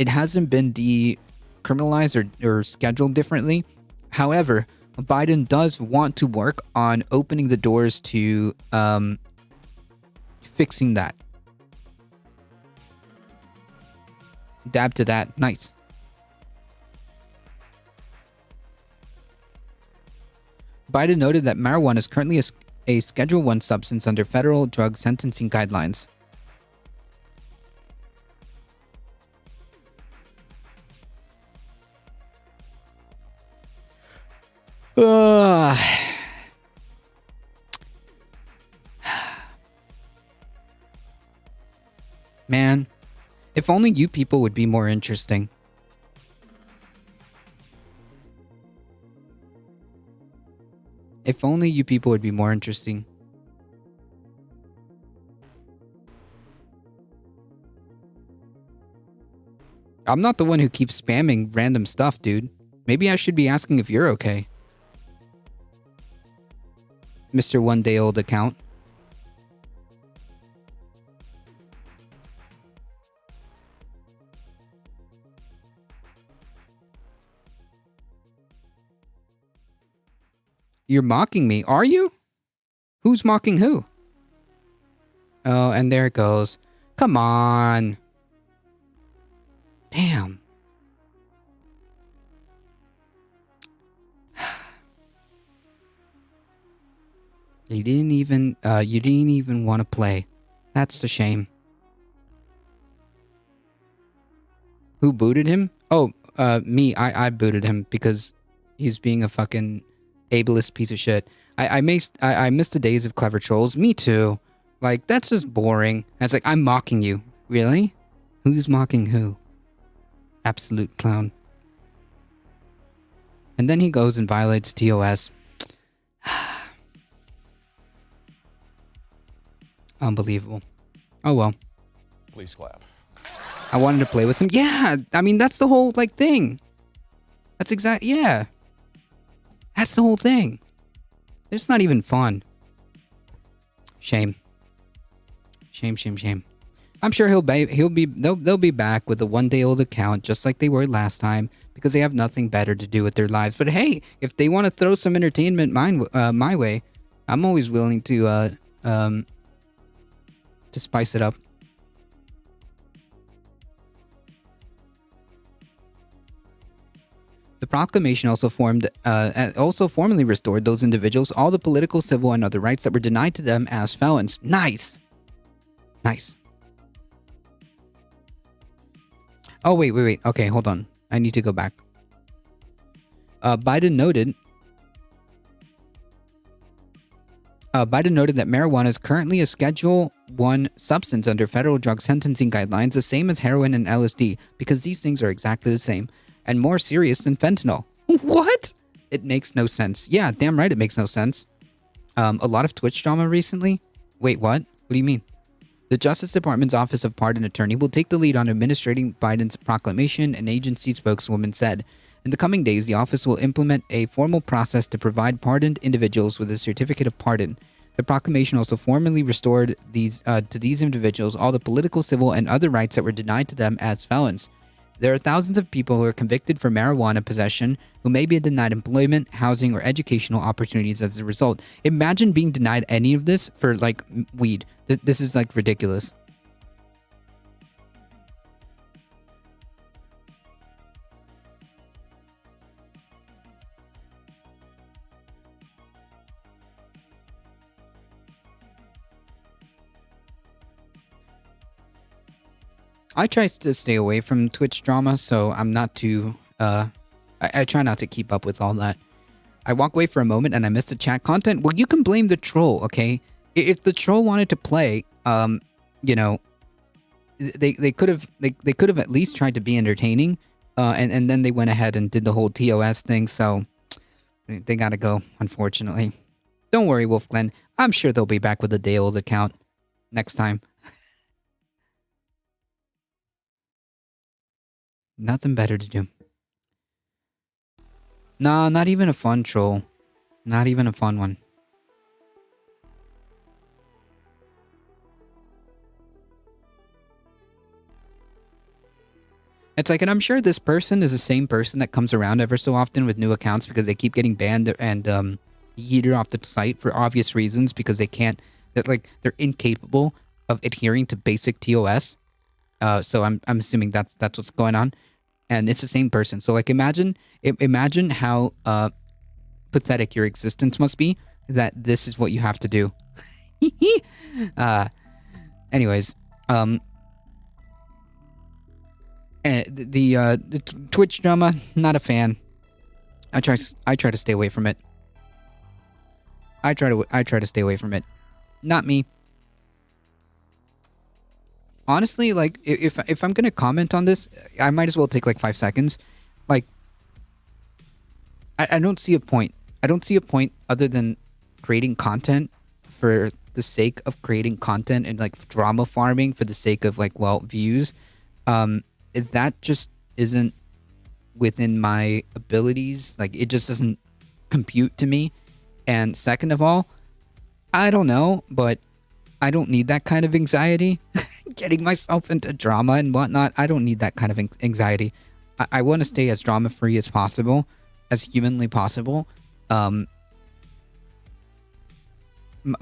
hasn't been decriminalized or scheduled differently. However, Biden does want to work on opening the doors to fixing that. Dab to that. Nice. Biden noted that marijuana is currently a Schedule 1 substance under federal drug sentencing guidelines. Man, if only you people would be more interesting. If only you people would be more interesting. I'm not the one who keeps spamming random stuff, dude. Maybe I should be asking if you're okay. Mr. One-Day-Old account. You're mocking me, are you? Who's mocking who? Oh, and there it goes. Come on. Damn. You didn't even want to play. That's the shame. Who booted him? Oh, me. I booted him because he's being a fucking ableist piece of shit. I miss the days of clever trolls. Me too. Like, that's just boring. I was like, I'm mocking you. Really? Who's mocking who? Absolute clown. And then he goes and violates TOS. Unbelievable. Oh well. Please clap. I wanted to play with him. Yeah, I mean, that's the whole, like, thing. That's yeah. That's the whole thing. It's not even fun. Shame. Shame. I'm sure they'll be back with a one-day-old account just like they were last time because they have nothing better to do with their lives. But hey, if they want to throw some entertainment my way, I'm always willing to spice it up. The proclamation also formally restored those individuals all the political, civil, and other rights that were denied to them as felons. Nice. Oh, wait. Okay, hold on. I need to go back. Biden noted that marijuana is currently a Schedule 1 substance under federal drug sentencing guidelines, the same as heroin and LSD, because these things are exactly the same, and more serious than fentanyl. What? It makes no sense. Yeah, damn right it makes no sense. A lot of Twitch drama recently? Wait, what? What do you mean? The Justice Department's Office of Pardon Attorney will take the lead on administering Biden's proclamation, an agency spokeswoman said. In the coming days, the office will implement a formal process to provide pardoned individuals with a certificate of pardon. The proclamation also formally restored to these individuals all the political, civil, and other rights that were denied to them as felons. There are thousands of people who are convicted for marijuana possession who may be denied employment, housing, or educational opportunities as a result. Imagine being denied any of this for, like, weed. This is, like, ridiculous. I try to stay away from Twitch drama, so I'm not too, I try not to keep up with all that. I walk away for a moment and I miss the chat content. Well, you can blame the troll, okay? If the troll wanted to play, you know, they could have at least tried to be entertaining, and then they went ahead and did the whole TOS thing, so they gotta go, unfortunately. Don't worry, Wolfglen. I'm sure they'll be back with a day-old account next time. Nothing better to do. Nah, not even a fun troll. Not even a fun one. It's like, and I'm sure this person is the same person that comes around ever so often with new accounts because they keep getting banned and yeeted off the site for obvious reasons because they can't, they're incapable of adhering to basic TOS. So I'm assuming that's what's going on, and it's the same person. So like imagine how pathetic your existence must be that this is what you have to do. Anyways, the Twitch drama, not a fan. I try to stay away from it. I try to stay away from it. Not me. Honestly, like if I'm gonna comment on this, I might as well take like 5 seconds. Like, I don't see a point. I don't see a point other than creating content for the sake of creating content and like drama farming for the sake of like, well, views. That just isn't within my abilities. Like, it just doesn't compute to me. And second of all, I don't know, but I don't need that kind of anxiety. Getting myself into drama and whatnot, I don't need that kind of anxiety. I want to stay as drama free as possible, as humanly possible. My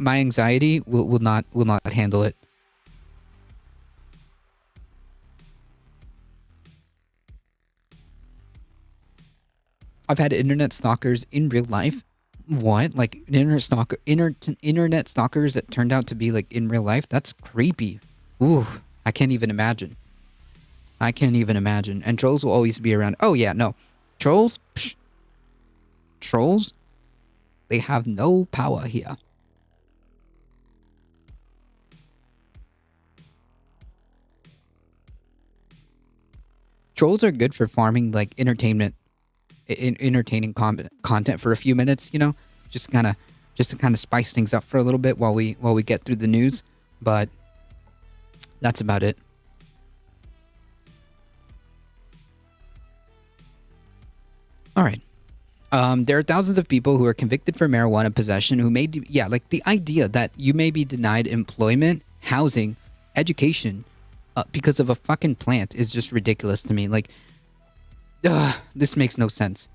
anxiety will not handle it. I've had internet stalkers in real life. What? Like internet stalkers that turned out to be like in real life? That's creepy. Ooh, I can't even imagine. And trolls will always be around. Oh yeah, no. Trolls? Psh. Trolls? They have no power here. Trolls are good for farming like entertainment. Entertaining content for a few minutes, you know, just to kind of spice things up for a little bit while we get through the news, but that's about it. All right. There are thousands of people who are convicted for marijuana possession who may like the idea that you may be denied employment, housing, education because of a fucking plant is just ridiculous to me. Like, this makes no sense.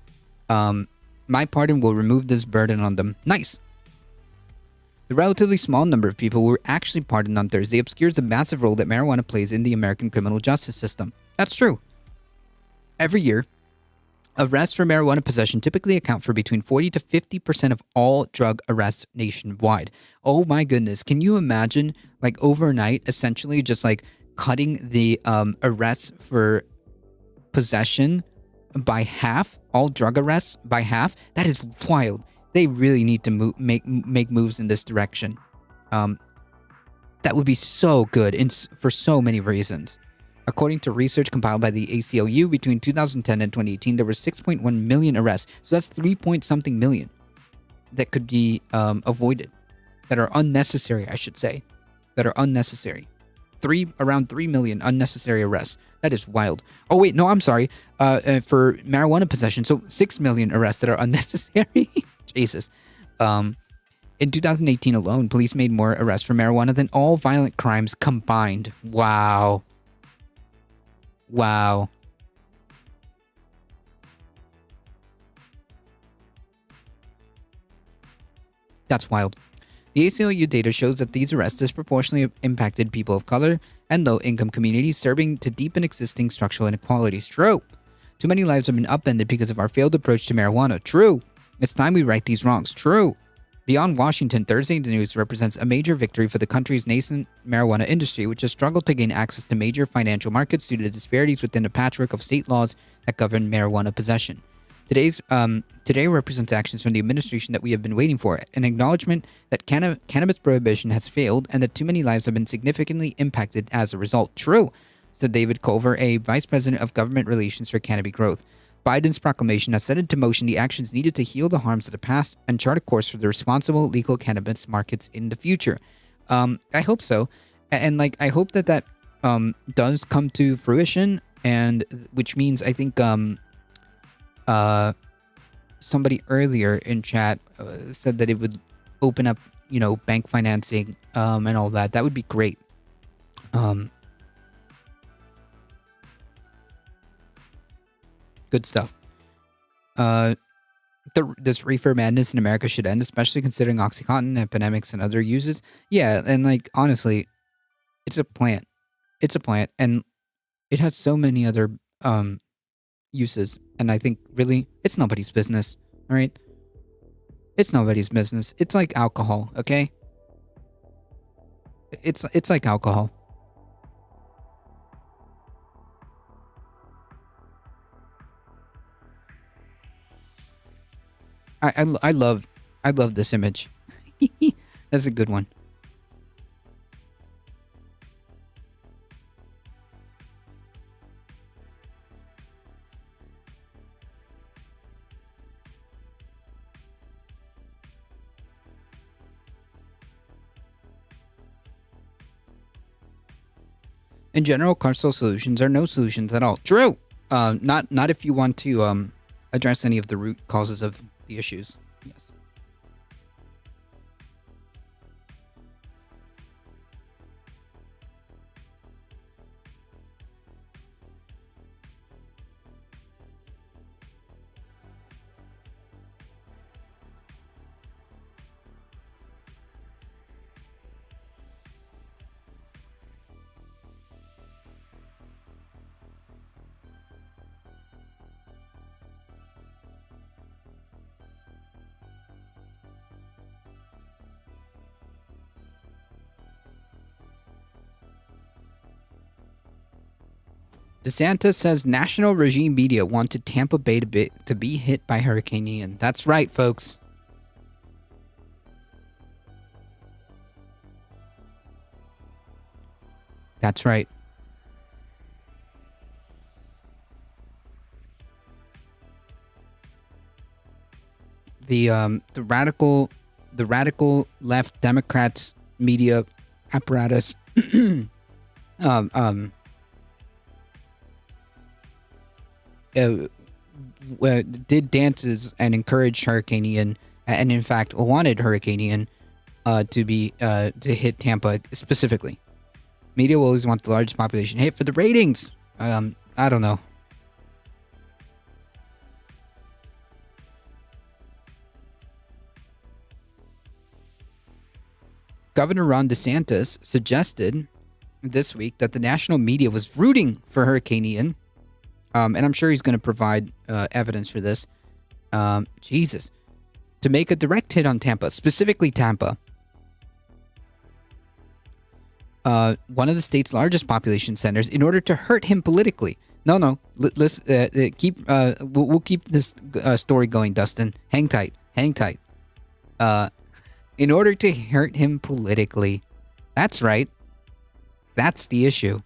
My pardon will remove this burden on them. Nice. The relatively small number of people who were actually pardoned on Thursday obscures the massive role that marijuana plays in the American criminal justice system. That's true. Every year, arrests for marijuana possession typically account for between 40 to 50% of all drug arrests nationwide. Oh my goodness. Can you imagine, like, overnight, essentially just like cutting the arrests for possession by half, all drug arrests by half? That is wild. They really need to make moves in this direction. That would be so good for so many reasons. According to research compiled by the ACLU between 2010 and 2018, there were 6.1 million arrests. So that's 3-point-something million that could be avoided, that are unnecessary, I should say, that are unnecessary. Around 3 million unnecessary arrests. That is wild. Oh wait, no, I'm sorry. For marijuana possession, so 6 million arrests that are unnecessary. Jesus. In 2018 alone, police made more arrests for marijuana than all violent crimes combined. Wow. Wow. That's wild. The ACLU data shows that these arrests disproportionately impacted people of color and low-income communities, serving to deepen existing structural inequalities. True. Too many lives have been upended because of our failed approach to marijuana. True. It's time we right these wrongs. True. Beyond Washington, Thursday news represents a major victory for the country's nascent marijuana industry, which has struggled to gain access to major financial markets due to disparities within a patchwork of state laws that govern marijuana possession. Today represents actions from the administration that we have been waiting for, an acknowledgement that cannabis prohibition has failed and that too many lives have been significantly impacted as a result. True, said David Culver, a vice president of government relations for Canopy Growth. Biden's proclamation has set into motion the actions needed to heal the harms of the past and chart a course for the responsible legal cannabis markets in the future. I hope so, and like I hope that does come to fruition, and which means I think somebody earlier in chat said that it would open up, you know, bank financing and all that. That would be great. Good stuff. This reefer madness in America should end, especially considering OxyContin, epidemics, and other uses. Yeah, and like honestly, it's a plant. It's a plant, and it has so many other uses. And I think really, it's nobody's business. All right, it's nobody's business. It's like alcohol. Okay, it's like alcohol. I love this image. That's a good one. In general, carceral solutions are no solutions at all. True. Not if you want to address any of the root causes of the issues. Yes. DeSantis says national regime media wanted Tampa Bay to be hit by Hurricane Ian. That's right, folks. That's right. The radical left Democrats media apparatus did dances and encouraged Hurricane Ian, and in fact wanted Hurricane Ian to hit Tampa specifically. Media will always want the largest population hit for the ratings. I don't know. Governor Ron DeSantis suggested this week that the national media was rooting for Hurricane Ian. And I'm sure he's going to provide evidence for this. Jesus. To make a direct hit on Tampa, specifically Tampa. One of the state's largest population centers, in order to hurt him politically. No. Let's keep. We'll keep this story going, Dustin. Hang tight. In order to hurt him politically. That's right. That's the issue.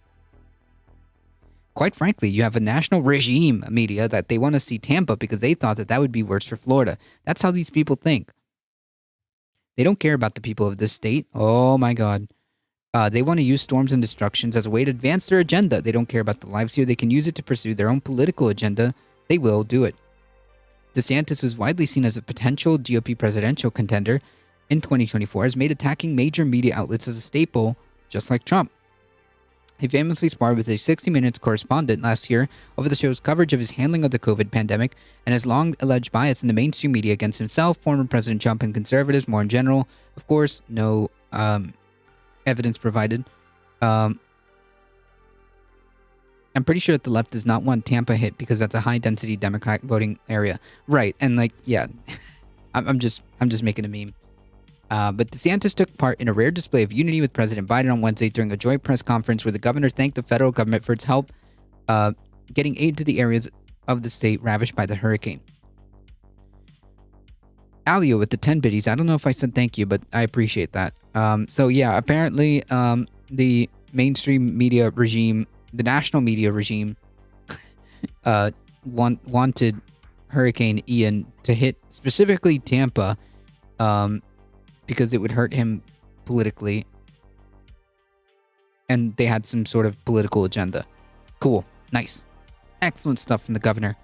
Quite frankly, you have a national regime media that they want to see Tampa because they thought that would be worse for Florida. That's how these people think. They don't care about the people of this state. Oh my God. They want to use storms and destructions as a way to advance their agenda. They don't care about the lives here. They can use it to pursue their own political agenda. They will do it. DeSantis was widely seen as a potential GOP presidential contender in 2024, has made attacking major media outlets as a staple, just like Trump. He famously sparred with a 60 Minutes correspondent last year over the show's coverage of his handling of the COVID pandemic and has long alleged bias in the mainstream media against himself, former President Trump, and conservatives more in general. Of course, no evidence provided. I'm pretty sure that the left does not want Tampa hit because that's a high-density Democrat voting area. Right, and like, yeah, I'm just making a meme. But DeSantis took part in a rare display of unity with President Biden on Wednesday during a joint press conference where the governor thanked the federal government for its help getting aid to the areas of the state ravaged by the hurricane. Alio with the 10 biddies. I don't know if I said thank you, but I appreciate that. So yeah, apparently the mainstream media regime, the national media regime, wanted Hurricane Ian to hit specifically Tampa, because it would hurt him politically. And they had some sort of political agenda. Cool. Nice. Excellent stuff from the governor.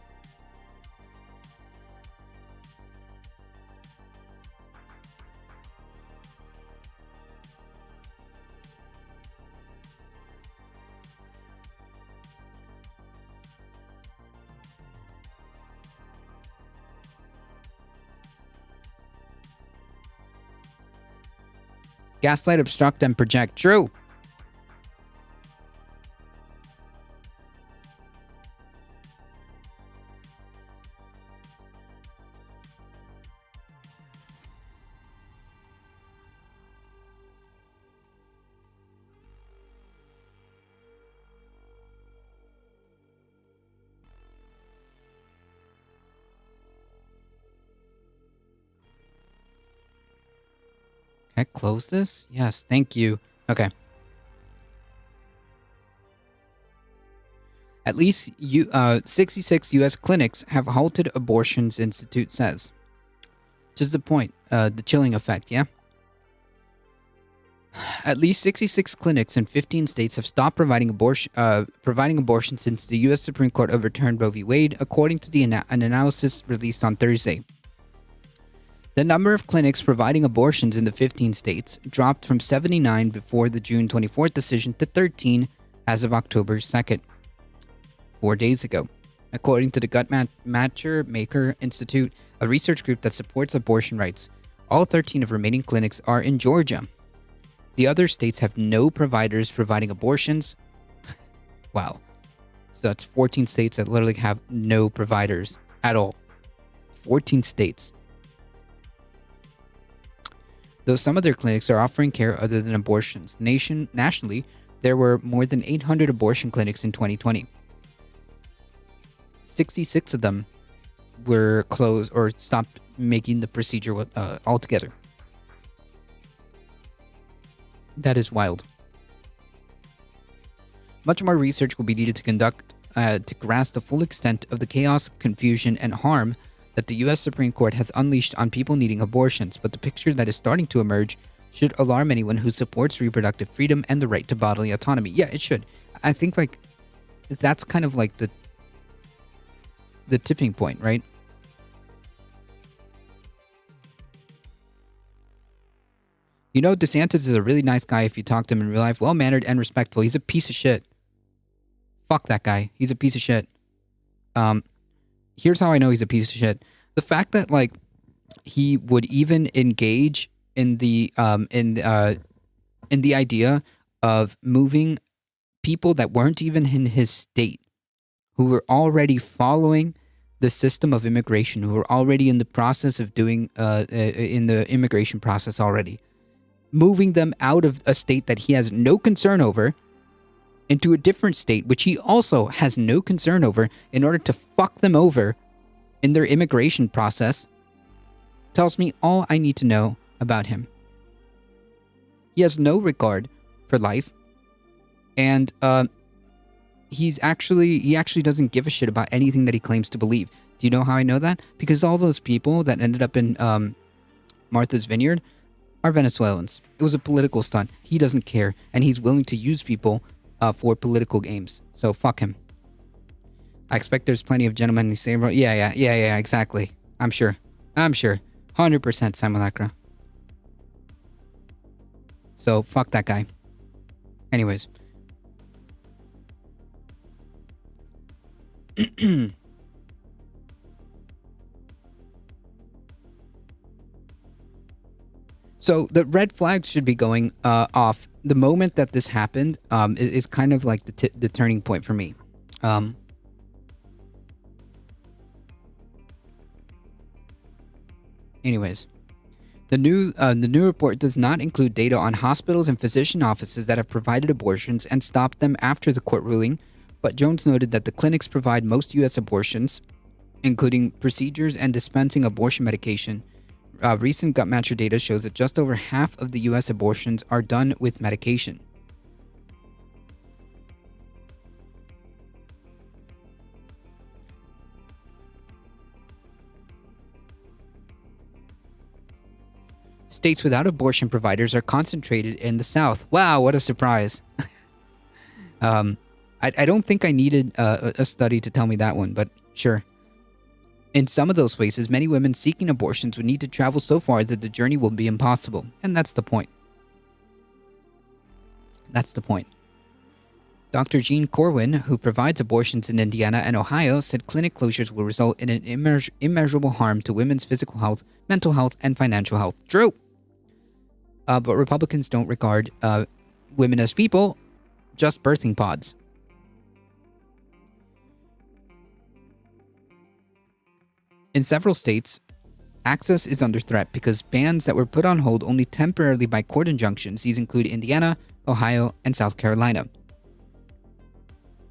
Gaslight, obstruct, and project. True. Can I close this? Yes, thank you. Okay. At least 66 U.S. clinics have halted abortions, Institute says. Just the point, the chilling effect, yeah? At least 66 clinics in 15 states have stopped providing abortion since the U.S. Supreme Court overturned Roe v. Wade, according to an analysis released on Thursday. The number of clinics providing abortions in the 15 states dropped from 79 before the June 24th decision to 13 as of October 2nd, 4 days ago, according to the Guttmacher Institute, a research group that supports abortion rights. All 13 of remaining clinics are in Georgia. The other states have no providers providing abortions. Wow. So that's 14 states that literally have no providers at all. 14 states. Though some of their clinics are offering care other than abortions. Nationally, there were more than 800 abortion clinics in 2020. 66 of them were closed or stopped making the procedure altogether. That is wild. Much more research will be needed to conduct to grasp the full extent of the chaos, confusion, and harm that the U.S. Supreme Court has unleashed on people needing abortions, but the picture that is starting to emerge should alarm anyone who supports reproductive freedom and the right to bodily autonomy. Yeah, it should. I think, like, that's kind of like the tipping point, right? You know, DeSantis is a really nice guy if you talk to him in real life. Well-mannered and respectful. He's a piece of shit. Fuck that guy. He's a piece of shit. Here's how I know he's a piece of shit. The fact that, like, he would even engage in the idea of moving people that weren't even in his state, who were already following the system of immigration, who were already in the process of doing in the immigration process already, moving them out of a state that he has no concern over into a different state, which he also has no concern over, in order to fuck them over in their immigration process, tells me all I need to know about him. He has no regard for life, and he actually doesn't give a shit about anything that he claims to believe. Do you know how I know that? Because all those people that ended up in Martha's Vineyard are Venezuelans. It was a political stunt. He doesn't care, and he's willing to use people for political games. So fuck him. I expect there's plenty of gentlemen in the same row. Yeah, exactly. I'm sure. 100% simulacra. So fuck that guy. Anyways. So the red flags should be going off the moment that this happened. Is kind of like the turning point for me. Anyways, the new report does not include data on hospitals and physician offices that have provided abortions and stopped them after the court ruling, but Jones noted that the clinics provide most U.S. abortions, including procedures and dispensing abortion medication. Recent Guttmacher data shows that just over half of the U.S. abortions are done with medication. States without abortion providers are concentrated in the South. Wow, what a surprise. I don't think I needed a study to tell me that one, but sure. In some of those places, many women seeking abortions would need to travel so far that the journey will be impossible. And that's the point. Dr. Jean Corwin, who provides abortions in Indiana and Ohio, said clinic closures will result in an immeasurable harm to women's physical health, mental health, and financial health. True. but Republicans don't regard women as people, just birthing pods. In several states, access is under threat because bans that were put on hold only temporarily by court injunctions. These include Indiana, Ohio, and South Carolina.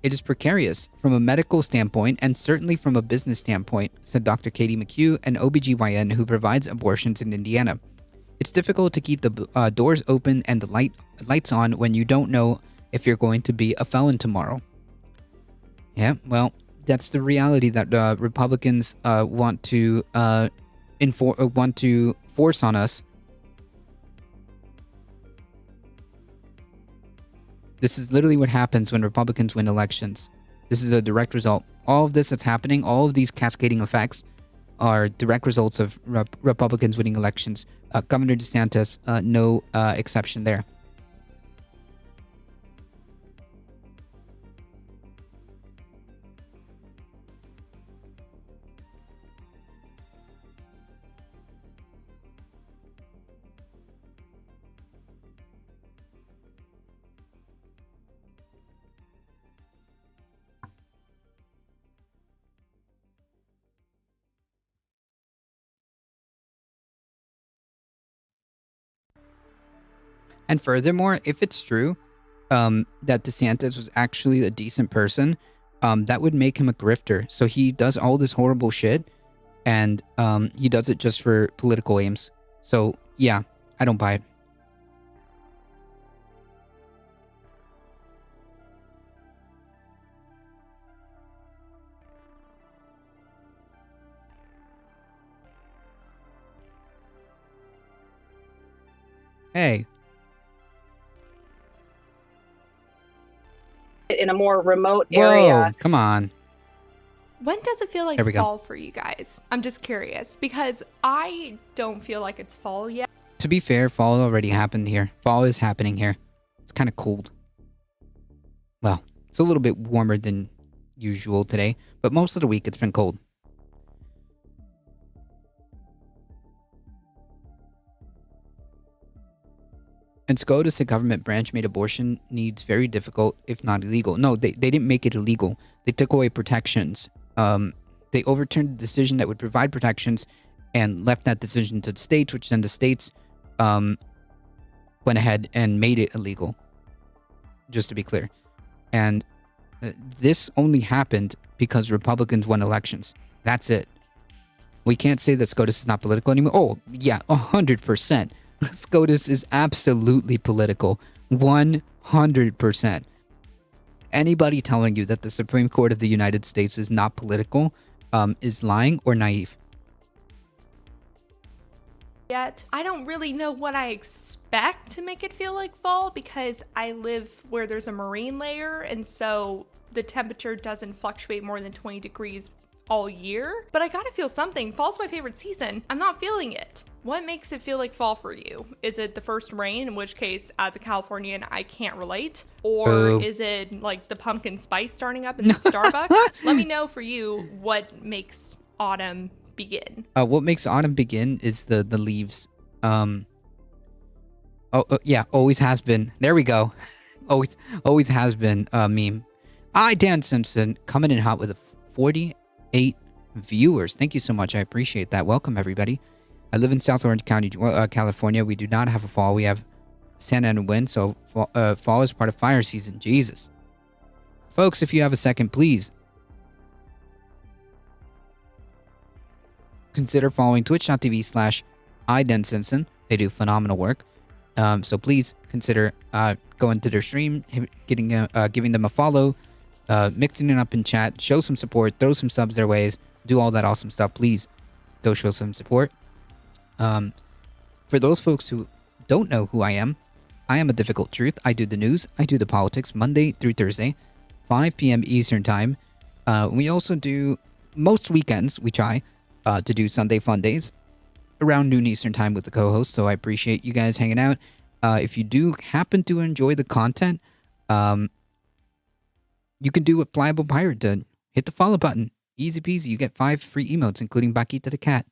It is precarious from a medical standpoint and certainly from a business standpoint, said Dr. Katie McHugh, an OBGYN who provides abortions in Indiana. It's difficult to keep the doors open and the lights on when you don't know if you're going to be a felon tomorrow. Yeah, well, that's the reality that Republicans want to force on us. This is literally what happens when Republicans win elections. This is a direct result. All of this that's happening, all of these cascading effects, are direct results of Republicans winning elections. Governor DeSantis, no exception there. And furthermore, if it's true that DeSantis was actually a decent person, that would make him a grifter. So he does all this horrible shit, and he does it just for political aims. So yeah, I don't buy it. Hey. In a more remote Whoa, area. come on. When does it feel like There we go. fall for you guys? I'm just curious because I don't feel like it's fall yet. To be fair, fall already happened here. Fall is happening here. It's kind of cold. Well, it's a little bit warmer than usual today, but most of the week it's been cold. And SCOTUS, a government branch, made abortion needs very difficult, if not illegal. No, they didn't make it illegal. They took away protections. They overturned the decision that would provide protections and left that decision to the states, which then the states went ahead and made it illegal. Just to be clear. And this only happened because Republicans won elections. That's it. We can't say that SCOTUS is not political anymore. Oh, yeah, 100%. SCOTUS is absolutely political. 100%. Anybody telling you that the Supreme Court of the United States is not political is lying or naive. Yet I don't really know what I expect to make it feel like fall because I live where there's a marine layer, and so the temperature doesn't fluctuate more than 20 degrees all year. But I gotta feel something. Fall's my favorite season. I'm not feeling it. What makes it feel like fall for you? Is it the first rain, in which case, as a Californian, I can't relate? Or is it like the pumpkin spice starting up in the Starbucks? Let me know for you what makes autumn begin. What makes autumn begin is the leaves. Yeah, always has been. There we go. always has been a meme. Dan Simpson coming in hot with 48 viewers. Thank you so much. I appreciate that. Welcome, everybody. I live in South Orange County, California. We do not have a fall. We have Santa and wind, so fall is part of fire season. Jesus. Folks, if you have a second, please consider following twitch.tv/iDenSinson. They do phenomenal work. So please consider going to their stream, giving them a follow, mixing it up in chat, show some support, throw some subs their ways, do all that awesome stuff. Please go show some support. For those folks who don't know who I am a Difficult Truth. I do the news, I do the politics Monday through Thursday, 5 p.m. Eastern Time. We also do, most weekends, we try to do Sunday Fun Days around noon Eastern Time with the co-host, so I appreciate you guys hanging out. If you do happen to enjoy the content, you can do what Pliable Pirate did. Hit the follow button. Easy peasy. You get 5 free emotes, including Bakita the cat.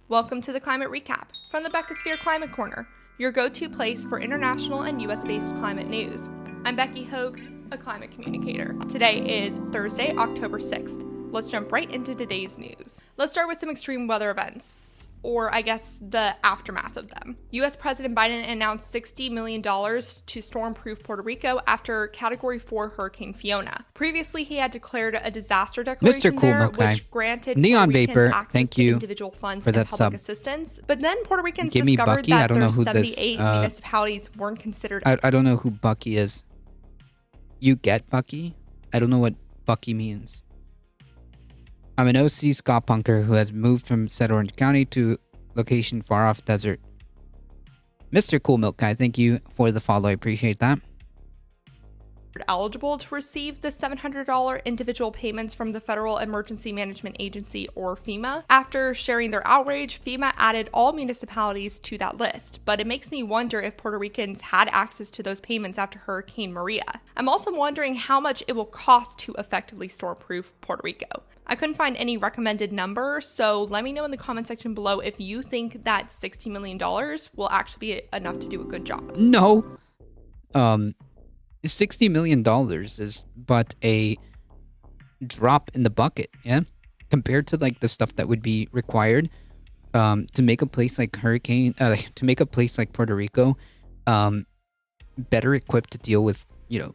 Welcome to the Climate Recap from the Beckosphere Climate Corner, your go-to place for international and US-based climate news. I'm Becky Hogue, a climate communicator. Today is Thursday, October 6th. Let's jump right into today's news. Let's start with some extreme weather events, or I guess the aftermath of them. US President Biden announced $60 million to storm-proof Puerto Rico after Category 4 Hurricane Fiona. Previously, he had declared a disaster declaration Mr. Cool there, Milk Guy. which granted Neon Puerto Ricans Vapor, access thank to you individual funds for and that public sub. assistance. But then Puerto Ricans Give me discovered Bucky. that I don't know their who this, 78 municipalities weren't considered. I don't know who Bucky is. You get Bucky? I don't know what Bucky means. I'm an OC ska punker who has moved from Said Orange County to location far off desert. Mr. Cool Milk Guy, thank you for the follow. I appreciate that. Eligible to receive the $700 individual payments from the Federal Emergency Management Agency, or FEMA. After sharing their outrage, FEMA added all municipalities to that list, but it makes me wonder if Puerto Ricans had access to those payments after Hurricane Maria. I'm also wondering how much it will cost to effectively storm-proof Puerto Rico. I couldn't find any recommended number, so let me know in the comment section below if you think that $60 million will actually be enough to do a good job. No. $60 million is but a drop in the bucket, yeah? Compared to like the stuff that would be required to make a place like to make a place like Puerto Rico better equipped to deal with, you know,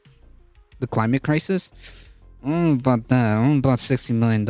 the climate crisis. About that. About $60 million.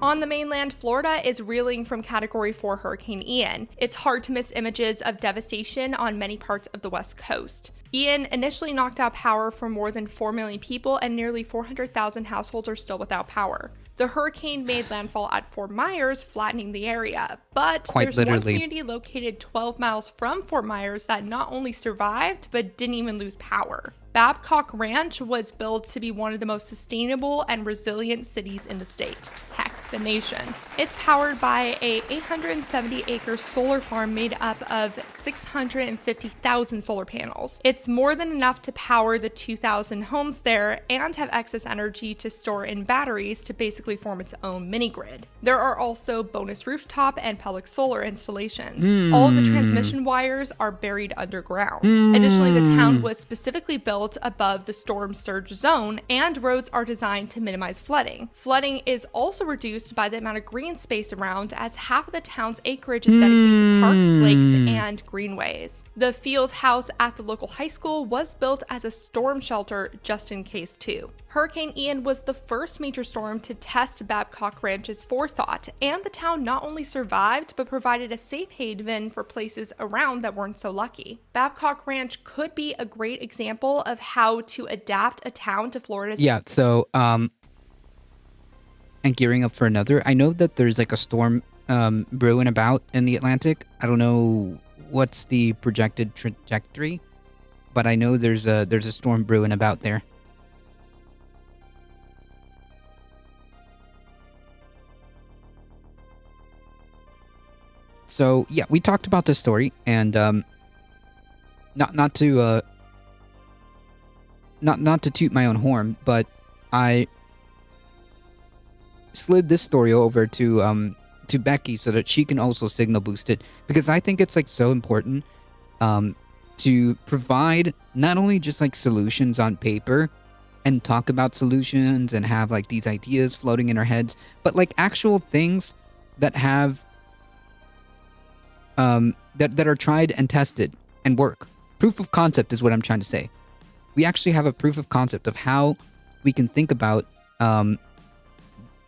On the mainland, Florida is reeling from Category 4 Hurricane Ian. It's hard to miss images of devastation on many parts of the West Coast. Ian initially knocked out power for more than 4 million people, and nearly 400,000 households are still without power. The hurricane made landfall at Fort Myers, flattening the area. But there's one community located 12 miles from Fort Myers that not only survived, but didn't even lose power. Babcock Ranch was built to be one of the most sustainable and resilient cities in the state. Heck, the nation. It's powered by a 870-acre solar farm made up of 650,000 solar panels. It's more than enough to power the 2,000 homes there and have excess energy to store in batteries to basically form its own mini-grid. There are also bonus rooftop and public solar installations. All the transmission wires are buried underground. Additionally, the town was specifically built above the storm surge zone, and roads are designed to minimize flooding. Flooding is also reduced by the amount of green space around, as half of the town's acreage is dedicated to parks, lakes, and greenways. The field house at the local high school was built as a storm shelter just in case too. Hurricane Ian was the first major storm to test Babcock Ranch's forethought, and the town not only survived, but provided a safe haven for places around that weren't so lucky. Babcock Ranch could be a great example of how to adapt a town to Florida's... Yeah, so, and gearing up for another. I know that there's like a storm brewing about in the Atlantic. I don't know what's the projected trajectory, but I know there's a storm brewing about there. So yeah, we talked about this story, and not to toot my own horn, but I slid this story over to Becky so that she can also signal boost it, because I think it's like so important to provide not only just like solutions on paper and talk about solutions and have like these ideas floating in our heads, but like actual things that have that are tried and tested and work. Proof of concept is what I'm trying to say. We actually have a proof of concept of how we can think about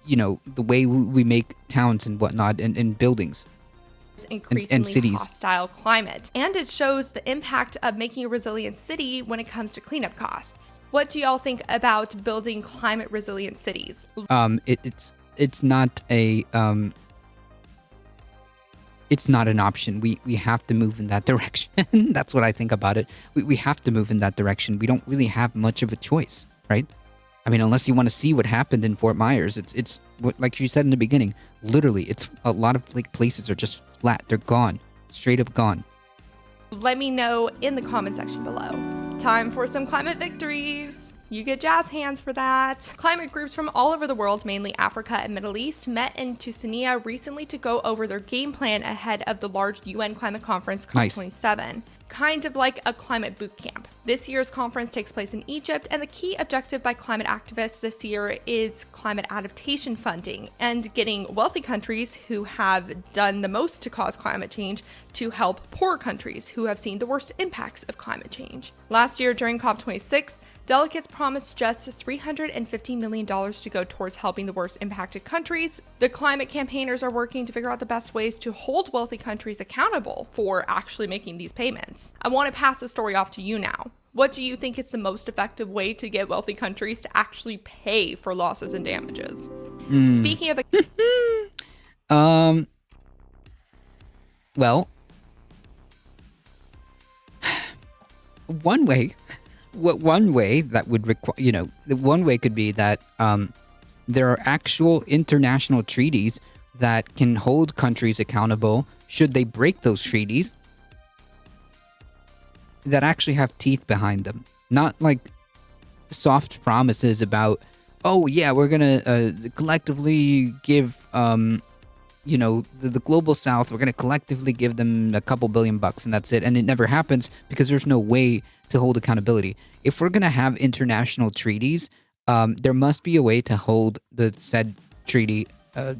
you know, the way we make towns and whatnot and buildings increasingly and cities. Hostile climate, and it shows the impact of making a resilient city when it comes to cleanup costs. What do y'all think about building climate resilient cities? It's not a it's not an option. We have to move in that direction. That's what I think about it. We have to move in that direction. We don't really have much of a choice, right? I mean, unless you want to see what happened in Fort Myers, it's like you said in the beginning, literally, it's a lot of like places are just flat. They're gone, straight up gone. Let me know in the comment section below. Time for some climate victories. You get jazz hands for that. Climate groups from all over the world, mainly Africa and Middle East, met in Tanzania recently to go over their game plan ahead of the large UN climate conference COP27. Kind of like a climate boot camp. This year's conference takes place in Egypt, and the key objective by climate activists this year is climate adaptation funding and getting wealthy countries who have done the most to cause climate change to help poorer countries who have seen the worst impacts of climate change. Last year during COP26, delegates promised just $350 million to go towards helping the worst impacted countries. The climate campaigners are working to figure out the best ways to hold wealthy countries accountable for actually making these payments. I want to pass the story off to you now. What do you think is the most effective way to get wealthy countries to actually pay for losses and damages? Speaking of well, one way that would require, one way could be that there are actual international treaties that can hold countries accountable should they break those treaties, that actually have teeth behind them. Not like soft promises about, oh yeah, we're gonna collectively give the global south, we're gonna collectively give them a couple $1 billion and that's it, and it never happens because there's no way to hold accountability. If we're gonna have international treaties, there must be a way to hold the said treaty, there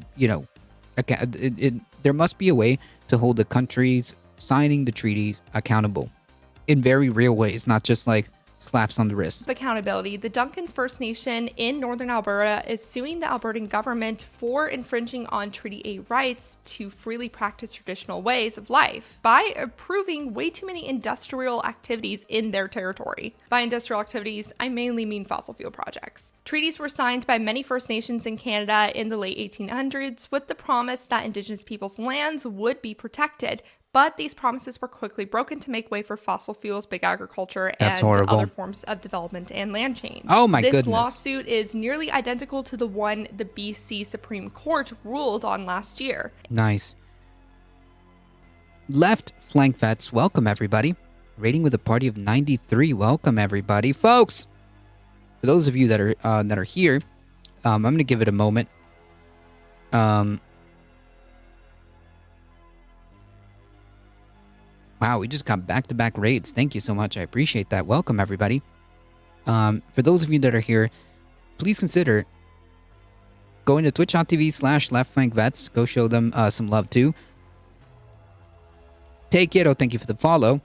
must be a way to hold the countries signing the treaty accountable in very real ways, not just like slaps on the wrist. Accountability, the Duncans First Nation in northern Alberta is suing the Albertan government for infringing on Treaty A rights to freely practice traditional ways of life by approving way too many industrial activities in their territory. By industrial activities, I mainly mean fossil fuel projects. Treaties were signed by many First Nations in Canada in the late 1800s with the promise that Indigenous peoples' lands would be protected. But these promises were quickly broken to make way for fossil fuels, big agriculture, and other forms of development and land change. Oh my goodness. This lawsuit is nearly identical to the one the BC Supreme Court ruled on last year. Nice. Left Flank Vets, welcome everybody. Rating with a party of 93, welcome everybody. Folks, for those of you that are here, I'm going to give it a moment. Wow, we just got back-to-back raids. Thank you so much. I appreciate that. Welcome, everybody. For those of you that are here, please consider going to twitch.tv/leftflankvets. Go show them some love, too. Take it. Oh, thank you for the follow.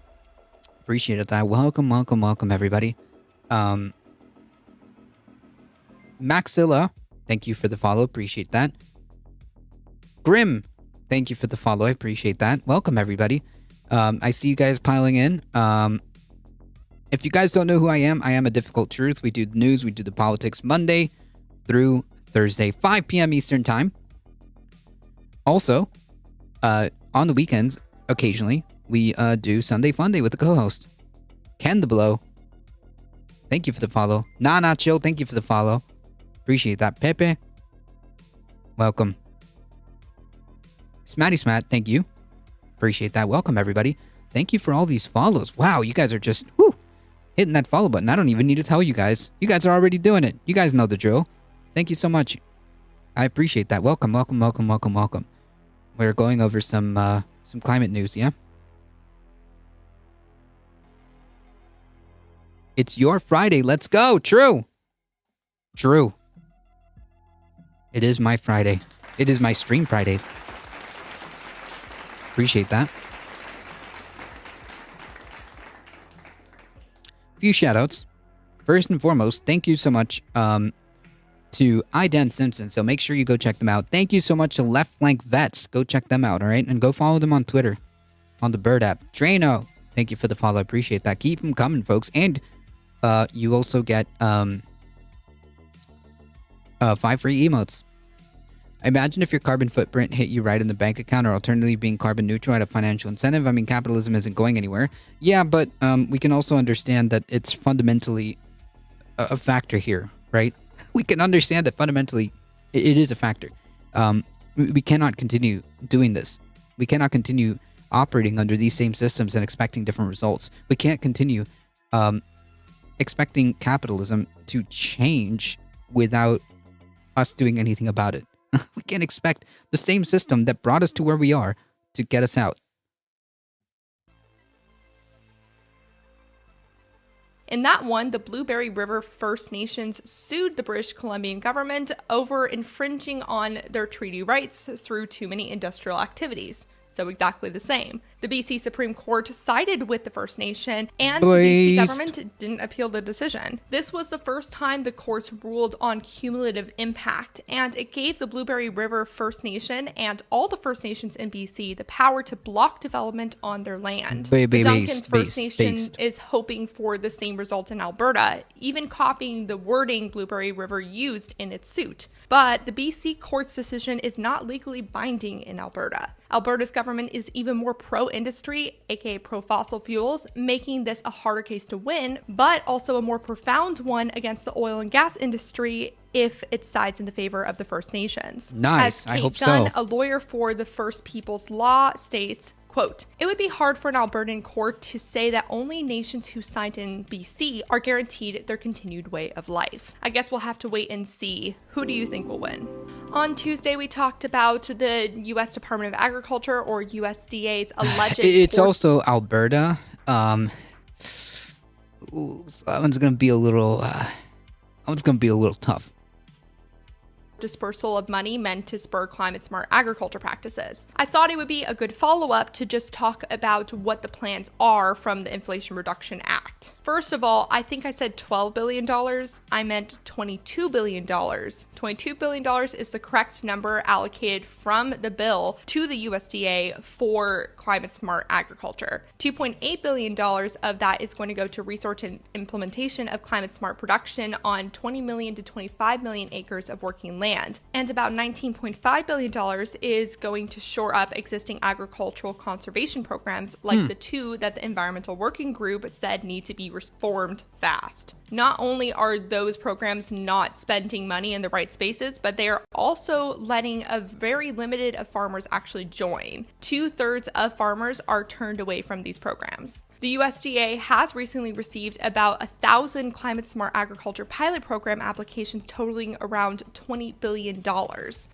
Appreciate that. Welcome, everybody. Maxilla, thank you for the follow. Appreciate that. Grim, thank you for the follow. I appreciate that. Welcome, everybody. I see you guys piling in. If you guys don't know who I am a Difficult Truth. We do the news, we do the politics Monday through Thursday, 5 p.m. Eastern Time. Also, on the weekends, occasionally, we do Sunday Funday with the co-host, Ken the Blow. Thank you for the follow. Nah, chill. Thank you for the follow. Appreciate that. Pepe, welcome. Smatty Smat, thank you. Appreciate that. Welcome, everybody. Thank you for all these follows. Wow, you guys are just hitting that follow button. I don't even need to tell you guys. You guys are already doing it. You guys know the drill. Thank you so much. I appreciate that. Welcome. We're going over some climate news, yeah? It's your Friday. Let's go. True. It is my Friday. It is my stream Friday. Appreciate that. Few shoutouts. First and foremost, thank you so much to iDan Simpson. So make sure you go check them out. Thank you so much to Left Flank Vets. Go check them out, all right? And go follow them on Twitter, on the Bird app. Drano, thank you for the follow. I appreciate that. Keep them coming, folks. And you also get 5 free emotes. Imagine if your carbon footprint hit you right in the bank account, or alternatively being carbon neutral at a financial incentive. I mean, capitalism isn't going anywhere. Yeah, but we can also understand that it's fundamentally a factor here, right? We can understand that fundamentally it is a factor. We cannot continue doing this. We cannot continue operating under these same systems and expecting different results. We can't continue expecting capitalism to change without us doing anything about it. We can't expect the same system that brought us to where we are to get us out. In that one, the Blueberry River First Nations sued the British Columbian government over infringing on their treaty rights through too many industrial activities. So exactly the same. The BC Supreme Court sided with the First Nation, and the BC government didn't appeal the decision. This was the first time the courts ruled on cumulative impact, and it gave the Blueberry River First Nation and all the First Nations in BC the power to block development on their land. The Duncan's First Nation is hoping for the same result in Alberta, even copying the wording Blueberry River used in its suit. But the BC court's decision is not legally binding in Alberta. Alberta's government is even more pro-industry, aka pro-fossil fuels, making this a harder case to win, but also a more profound one against the oil and gas industry if it sides in the favor of the First Nations. Nice, As Kate I hope Dunn, so. a lawyer for the First Peoples Law, states, quote, "It would be hard for an Albertan court to say that only nations who signed in BC are guaranteed their continued way of life. I guess we'll have to wait and see. Who do you think will win?" On Tuesday, we talked about the U.S. Department of Agriculture, or USDA's alleged... It's also Alberta. So that one's gonna be a little. Tough. dispersal of money meant to spur climate-smart agriculture practices. I thought it would be a good follow-up to just talk about what the plans are from the Inflation Reduction Act. First of all, I think I said $12 billion. I meant $22 billion. $22 billion is the correct number allocated from the bill to the USDA for climate-smart agriculture. $2.8 billion of that is going to go to research and implementation of climate-smart production on 20 million to 25 million acres of working land. And about $19.5 billion is going to shore up existing agricultural conservation programs like the two that the Environmental Working Group said need to be reformed fast. Not only are those programs not spending money in the right spaces, but they are also letting a very limited of farmers actually join. 2/3 of farmers are turned away from these programs. The USDA has recently received about 1,000 climate smart agriculture pilot program applications totaling around $20 billion.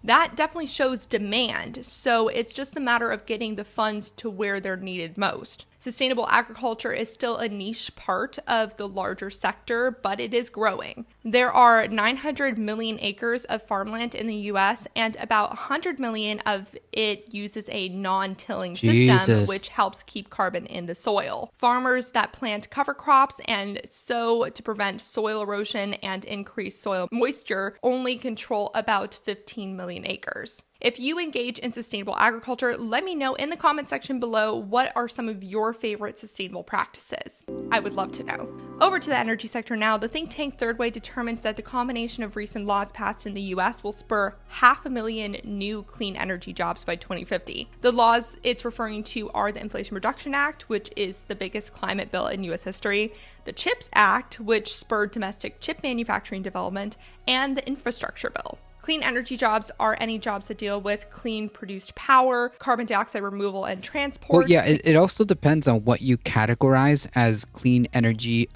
That definitely shows demand, so it's just a matter of getting the funds to where they're needed most. Sustainable agriculture is still a niche part of the larger sector, but it is growing. There are 900 million acres of farmland in the US, and about 100 million of it uses a non-tilling system, which helps keep carbon in the soil. Farmers that plant cover crops and sow to prevent soil erosion and increase soil moisture only control about 15 million acres. If you engage in sustainable agriculture, let me know in the comment section below what are some of your favorite sustainable practices. I would love to know. Over to the energy sector now. The think tank Third Way determines that the combination of recent laws passed in the US will spur 500,000 new clean energy jobs by 2050. The laws it's referring to are the Inflation Reduction Act, which is the biggest climate bill in US history, the CHIPS Act, which spurred domestic chip manufacturing development, and the Infrastructure Bill. Clean energy jobs are any jobs that deal with clean produced power, carbon dioxide removal, and transport. Well, yeah, it also depends on what you categorize as clean energy,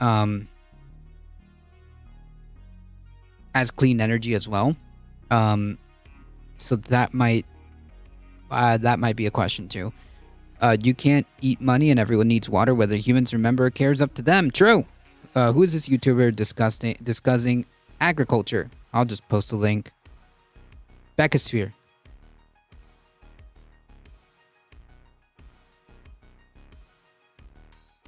as well. So that might be a question too. You can't eat money, and everyone needs water, whether humans remember or care is up to them. True. Who is this YouTuber discussing agriculture? I'll just post a link. Beckosphere.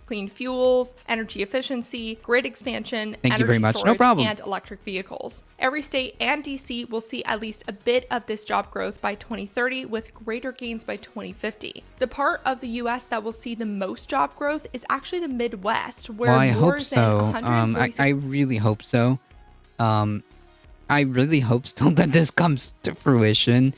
Clean fuels, energy efficiency, grid expansion, Thank you very much. storage, No problem. and electric vehicles. Every state and DC will see at least a bit of this job growth by 2030, with greater gains by 2050. The part of the US that will see the most job growth is actually the Midwest, where Well, I more hope than so. 146 I really hope so. I really hope still that this comes to fruition.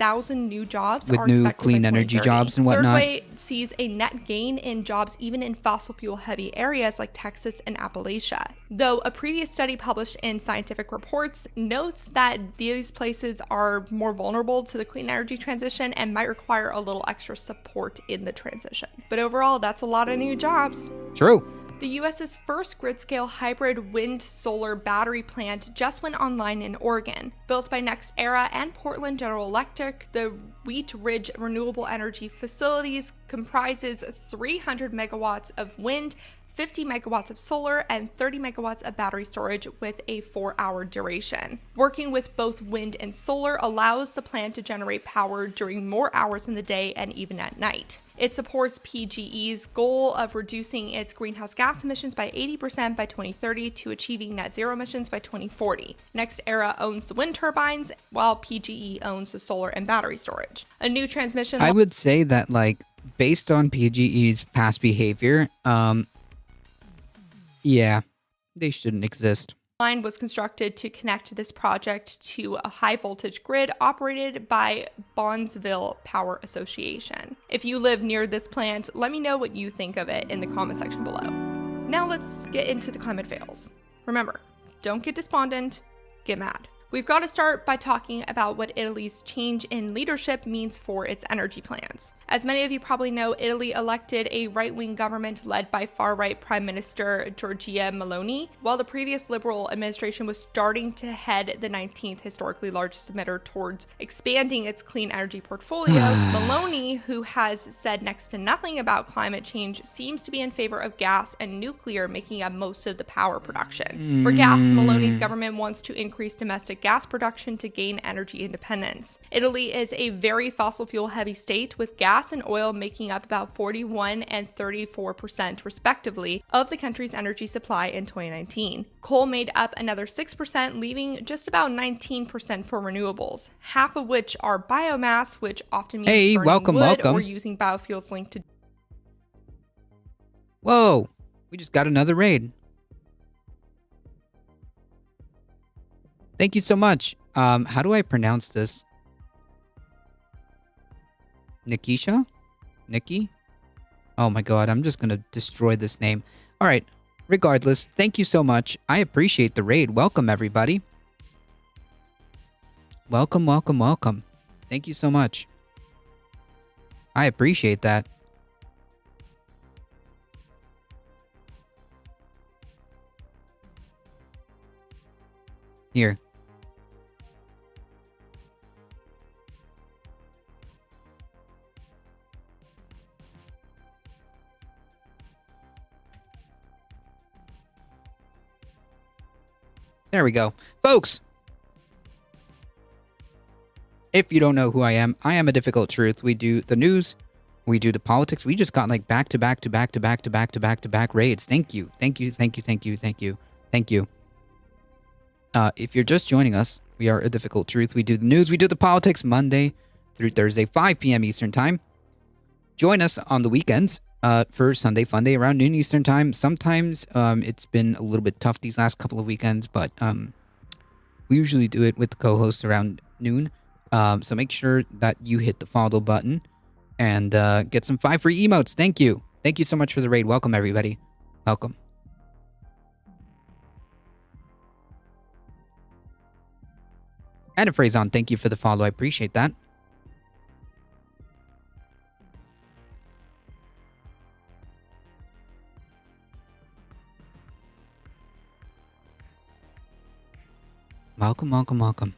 100,000 new jobs with are new expected clean by energy 2030. jobs and whatnot. Third Way sees a net gain in jobs even in fossil fuel heavy areas like Texas and Appalachia. Though a previous study published in Scientific Reports notes that these places are more vulnerable to the clean energy transition and might require a little extra support in the transition. But overall, that's a lot of new jobs. True. The U.S.'s first grid-scale hybrid wind-solar battery plant just went online in Oregon. Built by NextEra and Portland General Electric, the Wheat Ridge Renewable Energy Facilities comprises 300 megawatts of wind, 50 megawatts of solar, and 30 megawatts of battery storage with a 4-hour duration. Working with both wind and solar allows the plant to generate power during more hours in the day and even at night. It supports PGE's goal of reducing its greenhouse gas emissions by 80% by 2030 to achieving net zero emissions by 2040. NextEra owns the wind turbines, while PGE owns the solar and battery storage. A new transmission... I would say that, like, based on PGE's past behavior, yeah, they shouldn't exist. Line was constructed to connect this project to a high voltage grid operated by Bondsville Power Association. If you live near this plant, let me know what you think of it in the comment section below. Now let's get into the climate fails. Remember, don't get despondent, get mad. We've got to start by talking about what Italy's change in leadership means for its energy plans. As many of you probably know, Italy elected a right-wing government led by far-right Prime Minister Giorgia Meloni. While the previous Liberal administration was starting to head the 19th historically largest emitter towards expanding its clean energy portfolio, Meloni, who has said next to nothing about climate change, seems to be in favor of gas and nuclear making up most of the power production. For gas, Meloni's government wants to increase domestic gas production to gain energy independence. Italy is a very fossil fuel heavy state, with gas and oil making up about 41% and 34% respectively of the country's energy supply in 2019. Coal made up another 6%, leaving just about 19% for renewables, half of which are biomass, which often means burning wood or using biofuels linked to... Whoa, we just got another raid. Thank you so much. How do I pronounce this? Nikisha? Nikki? Oh my god, I'm just gonna destroy this name. Alright, regardless, thank you so much. I appreciate the raid. Welcome, everybody. Welcome, welcome, welcome. Thank you so much. I appreciate that. Here. There we go. Folks, if you don't know who I am a Difficult Truth. We do the news, we do the politics. We just got like back to back raids. Thank you. Thank you. Thank you. Thank you. Thank you. Thank you. If you're just joining us, we are A Difficult Truth. We do the news, we do the politics Monday through Thursday, 5 p.m. Eastern Time. Join us on the weekends for Sunday Funday around noon Eastern Time. Sometimes it's been a little bit tough these last couple of weekends, but we usually do it with the co-hosts around noon. So make sure that you hit the follow button and get some 5 free emotes. Thank you. Thank you so much for the raid. Welcome, everybody. Welcome. And a phrase on, thank you for the follow. I appreciate that. Welcome, welcome, welcome.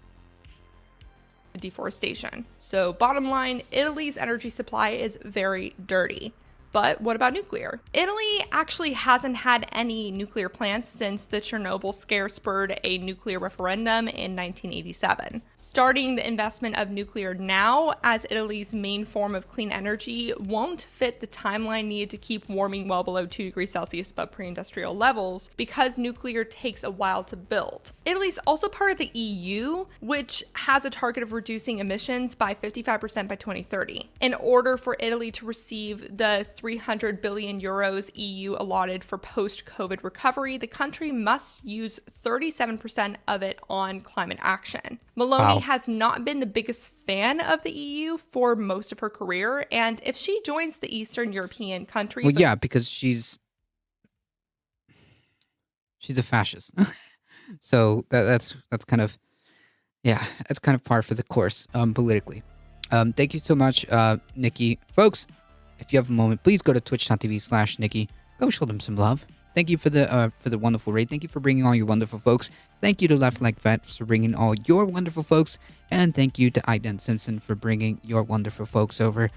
Deforestation. So bottom line, Italy's energy supply is very dirty. But what about nuclear? Italy actually hasn't had any nuclear plants since the Chernobyl scare spurred a nuclear referendum in 1987. Starting the investment of nuclear now as Italy's main form of clean energy won't fit the timeline needed to keep warming well below 2 degrees Celsius above pre-industrial levels because nuclear takes a while to build. Italy's also part of the EU, which has a target of reducing emissions by 55% by 2030. In order for Italy to receive the 300 billion euros EU allotted for post-COVID recovery, the country must use 37% of it on climate action. Meloni Meloni has not been the biggest fan of the EU for most of her career, and if she joins the Eastern European countries, Well, yeah, because she's a fascist. So that's kind of, yeah, that's kind of par for the course politically. Thank you so much, Nikki. Folks, if you have a moment, please go to twitch.tv/Nikki. Go show them some love. Thank you for the wonderful raid. Thank you for bringing all your wonderful folks. Thank you to Left Like Vets for bringing all your wonderful folks. And thank you to Iden Simpson for bringing your wonderful folks over.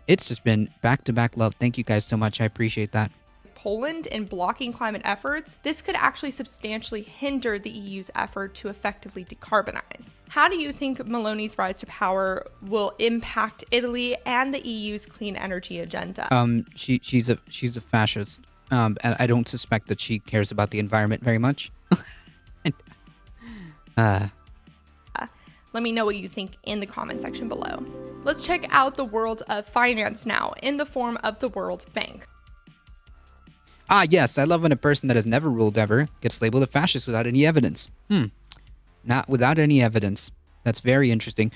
It's just been back-to-back love. Thank you guys so much. I appreciate that. Poland in blocking climate efforts, this could actually substantially hinder the EU's effort to effectively decarbonize. How do you think Meloni's rise to power will impact Italy and the EU's clean energy agenda? She's a fascist. And I don't suspect that she cares about the environment very much. Let me know what you think in the comment section below. Let's check out the world of finance now in the form of the World Bank. Ah, yes, I love when a person that has never ruled ever gets labeled a fascist without any evidence. Not without any evidence. That's very interesting.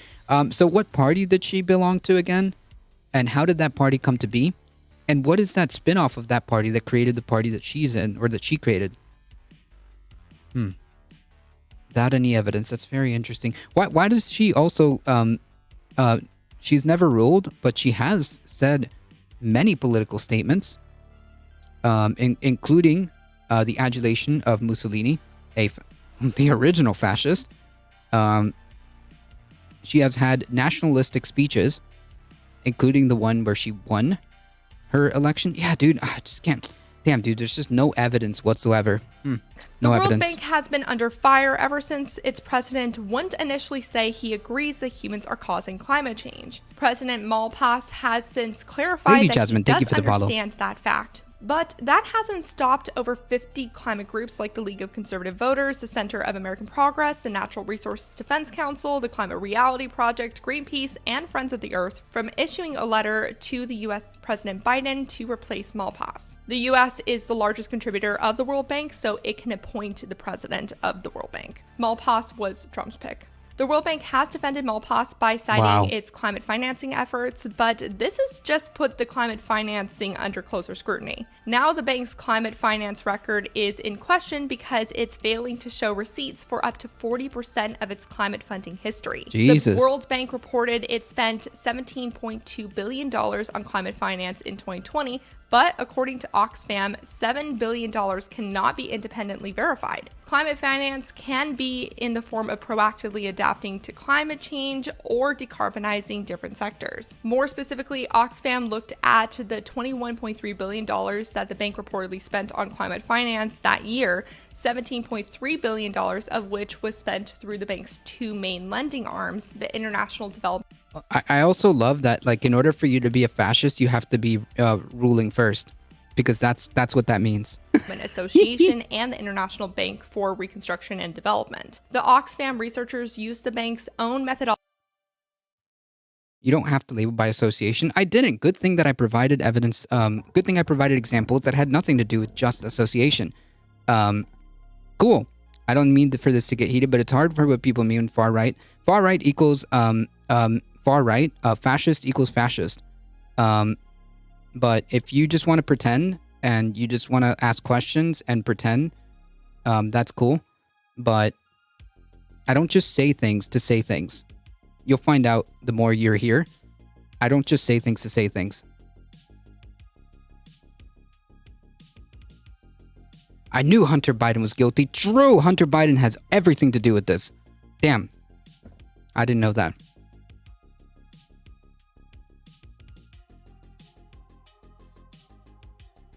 So what party did she belong to again? And how did that party come to be? And what is that spin-off of that party that created the party that she's in, or that she created? Without any evidence. That's very interesting. Why does she also... she's never ruled, but she has said many political statements. Including the adulation of Mussolini, the original fascist. She has had nationalistic speeches, including the one where she won her election. Yeah, dude, I just can't. Damn, dude, there's just no evidence whatsoever. No the evidence. World Bank has been under fire ever since its president wouldn't initially say he agrees that humans are causing climate change. President Malpass has since clarified Lady that Jasmine, he thank you does for the follow. understand that fact. But that hasn't stopped over 50 climate groups like the League of Conservative Voters, the Center of American Progress, the Natural Resources Defense Council, the Climate Reality Project, Greenpeace, and Friends of the Earth from issuing a letter to the U.S. President Biden to replace Malpass. The U.S. is the largest contributor of the World Bank, so it can appoint the president of the World Bank. Malpass was Trump's pick. The World Bank has defended Malpass by citing its climate financing efforts, but this has just put the climate financing under closer scrutiny. Now the bank's climate finance record is in question because it's failing to show receipts for up to 40% of its climate funding history. Jesus. The World Bank reported it spent $17.2 billion on climate finance in 2020, but according to Oxfam, $7 billion cannot be independently verified. Climate finance can be in the form of proactively adapting to climate change or decarbonizing different sectors. More specifically, Oxfam looked at the $21.3 billion that the bank reportedly spent on climate finance that year, $17.3 billion of which was spent through the bank's two main lending arms, the International Development. I also love that, like, in order for you to be a fascist, you have to be ruling first, because that's what that means. Association and the International Bank for Reconstruction and Development. The Oxfam researchers used the bank's own methodology. You don't have to label by association. I didn't. Good thing that I provided evidence. Good thing I provided examples that had nothing to do with just association. Cool. I don't mean for this to get heated, but it's hard for what people mean far right. Far right equals far right. Fascist equals fascist. But if you just want to pretend and you just want to ask questions and pretend, that's cool. But I don't just say things to say things. You'll find out the more you're here. I don't just say things to say things. I knew Hunter Biden was guilty. True, Hunter Biden has everything to do with this. Damn. I didn't know that.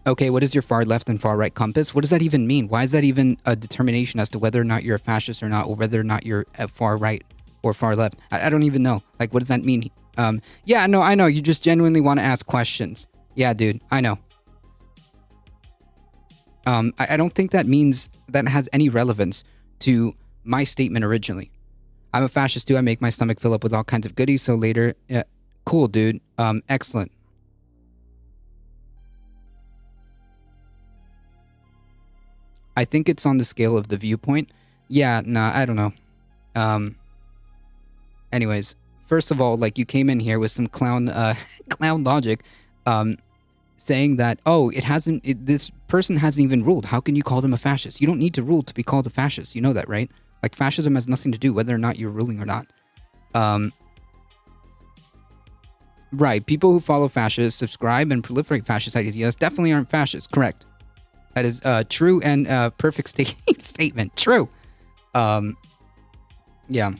Okay, what is your far left and far right compass? What does that even mean? Why is that even a determination as to whether or not you're a fascist or not, or whether or not you're far right or far left? I don't even know. Like, what does that mean? Yeah, no, I know. You just genuinely want to ask questions. Yeah, dude, I know. I don't think that means that has any relevance to my statement originally. I'm a fascist too. I make my stomach fill up with all kinds of goodies. So later, yeah, cool, dude. Excellent. I think it's on the scale of the viewpoint. Yeah, nah, I don't know. Anyways, first of all, like you came in here with some clown logic, saying that, oh, this person hasn't even ruled. How can you call them a fascist? You don't need to rule to be called a fascist. You know that, right? Like, fascism has nothing to do whether or not you're ruling or not. Right, people who follow fascists, subscribe, and proliferate fascist ideas definitely aren't fascists. Correct. That is true and perfect statement. True. Yeah.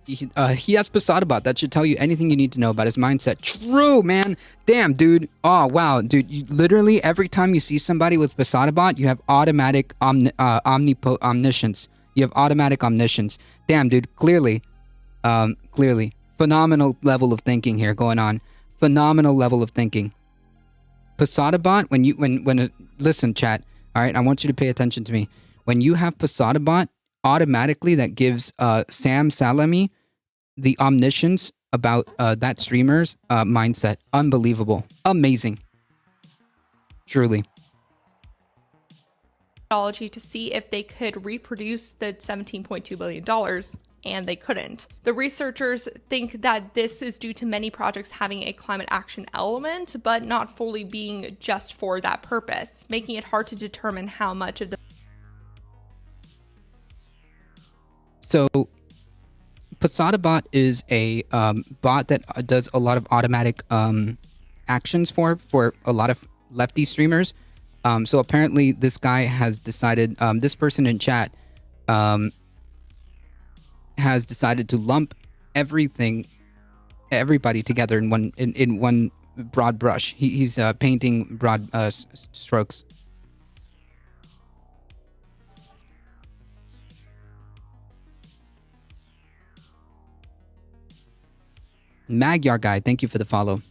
He has Posadabot. That should tell you anything you need to know about his mindset. True, man. Damn, dude. Oh, wow, dude. You literally, every time you see somebody with Posadabot, you have automatic omniscience. You have automatic omniscience. Damn, dude. Clearly. Phenomenal level of thinking here going on. Phenomenal level of thinking. Posadabot, listen, chat. All right, I want you to pay attention to me. When you have Posadabot, automatically that gives Sam Salami the omniscience about that streamer's mindset. Unbelievable. Amazing. Truly. To see if they could reproduce the $17.2 billion, and they couldn't. The researchers think that this is due to many projects having a climate action element, but not fully being just for that purpose, making it hard to determine how much of the So, Posadabot is a bot that does a lot of automatic actions for a lot of lefty streamers. So apparently, this guy has decided. This person in chat has decided to lump everybody together in one broad brush. He's painting broad strokes. Magyar guy, thank you for the follow.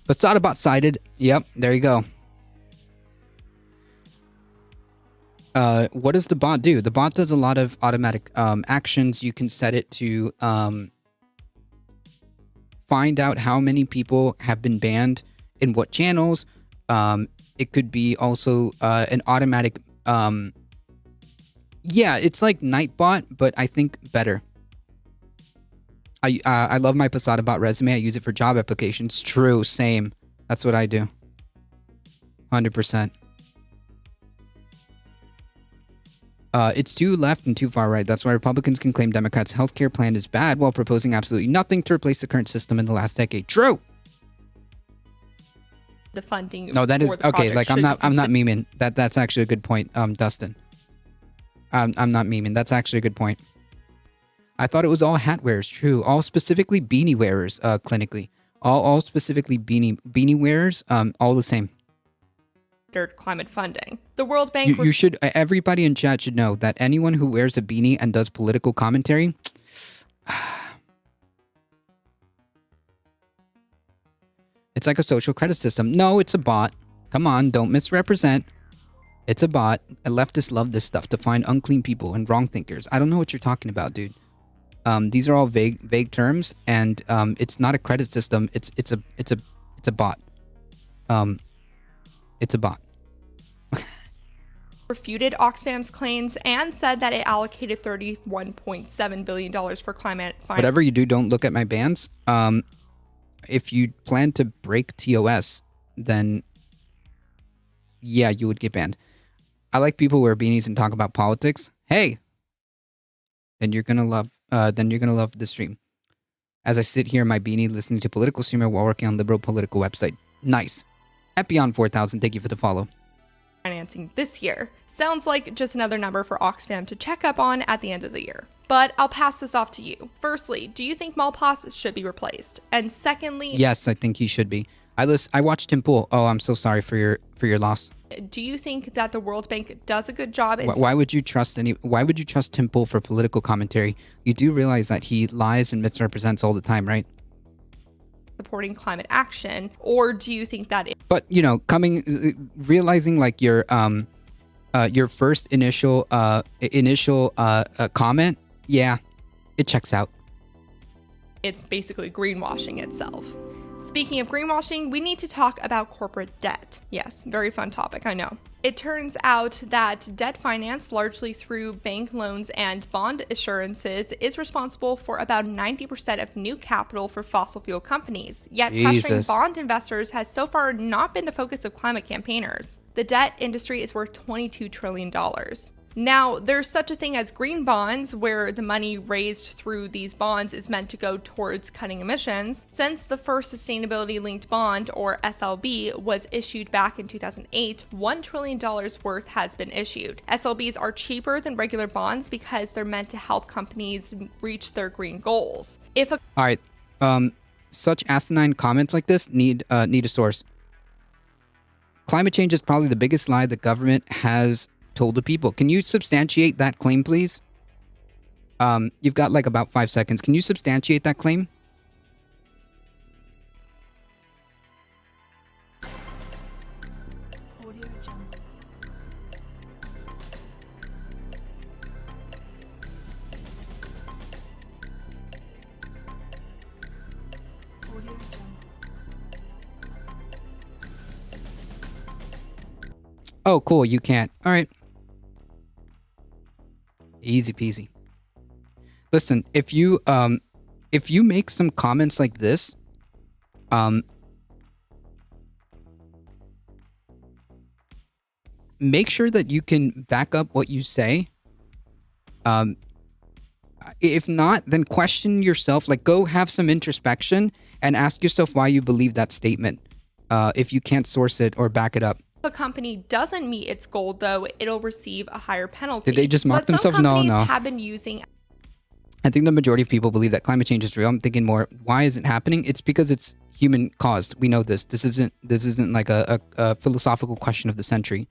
Posadabot sided. Yep, there you go. What does the bot do? The bot does a lot of automatic actions. You can set it to find out how many people have been banned in what channels. It could be also an automatic... yeah, it's like Nightbot, but I think better. I love my Posadabot resume. I use it for job applications. True, same. That's what I do. 100%. It's too left and too far right. That's why Republicans can claim Democrats' healthcare plan is bad while proposing absolutely nothing to replace the current system in the last decade. True. The funding. No, that is for the okay. project Like should I'm not be memeing. That's actually a good point, Dustin. I'm not memeing. That's actually a good point. I thought it was all hat wearers. True. All specifically beanie wearers, clinically. All specifically beanie wearers, all the same. considered climate funding. The World Bank... You should... Everybody in chat should know that anyone who wears a beanie and does political commentary... It's like a social credit system. No, it's a bot. Come on, don't misrepresent. It's a bot. Leftists love this stuff to find unclean people and wrong thinkers. I don't know what you're talking about, dude. These are all vague terms, and it's not a credit system. It's a bot. It's a bot. Refuted Oxfam's claims and said that it allocated $31.7 billion for climate finance. Whatever you do, don't look at my bans. If you plan to break TOS, then yeah, you would get banned. I like people who wear beanies and talk about politics. Hey, then you're gonna love the stream. As I sit here in my beanie listening to political streamer while working on liberal political website. Nice. Epion 4000, thank you for the follow. Financing this year. Sounds like just another number for Oxfam to check up on at the end of the year. But I'll pass this off to you. Firstly, do you think Malpass should be replaced? And secondly... Yes, I think he should be. I watched Tim Pool. Oh, I'm so sorry for your loss. Do you think that the World Bank does a good job in... Why would you trust Tim Pool for political commentary? You do realize that he lies and misrepresents all the time, right? supporting climate action, or do you think that But you know, realizing like your first initial comment, yeah, it checks out. it's basically greenwashing itself? Speaking of greenwashing, we need to talk about corporate debt. Yes, very fun topic, I know. It turns out that debt finance, largely through bank loans and bond assurances, is responsible for about 90% of new capital for fossil fuel companies. Yet pressuring bond investors has so far not been the focus of climate campaigners. The debt industry is worth $22 trillion. Now, there's such a thing as green bonds, where the money raised through these bonds is meant to go towards cutting emissions. Since the first sustainability-linked bond, or SLB, was issued back in 2008, $1 trillion worth has been issued. SLBs are cheaper than regular bonds because they're meant to help companies reach their green goals. All right, such asinine comments like this need a source. Climate change is probably the biggest lie the government has told the people. Can you substantiate that claim, please? You've got like about 5 seconds. Can you substantiate that claim? Oh, cool. You can't. All right. Easy peasy. Listen, if you make some comments like this, make sure that you can back up what you say. If not, then question yourself. Like, go have some introspection and ask yourself why you believe that statement. If you can't source it or back it up. If a company doesn't meet its goal, though, it'll receive a higher penalty. Did they just mock themselves? Some companies No. have been using. I think the majority of people believe that climate change is real. I'm thinking more, why is it happening? It's because it's human caused. We know this. This isn't like a philosophical question of the century.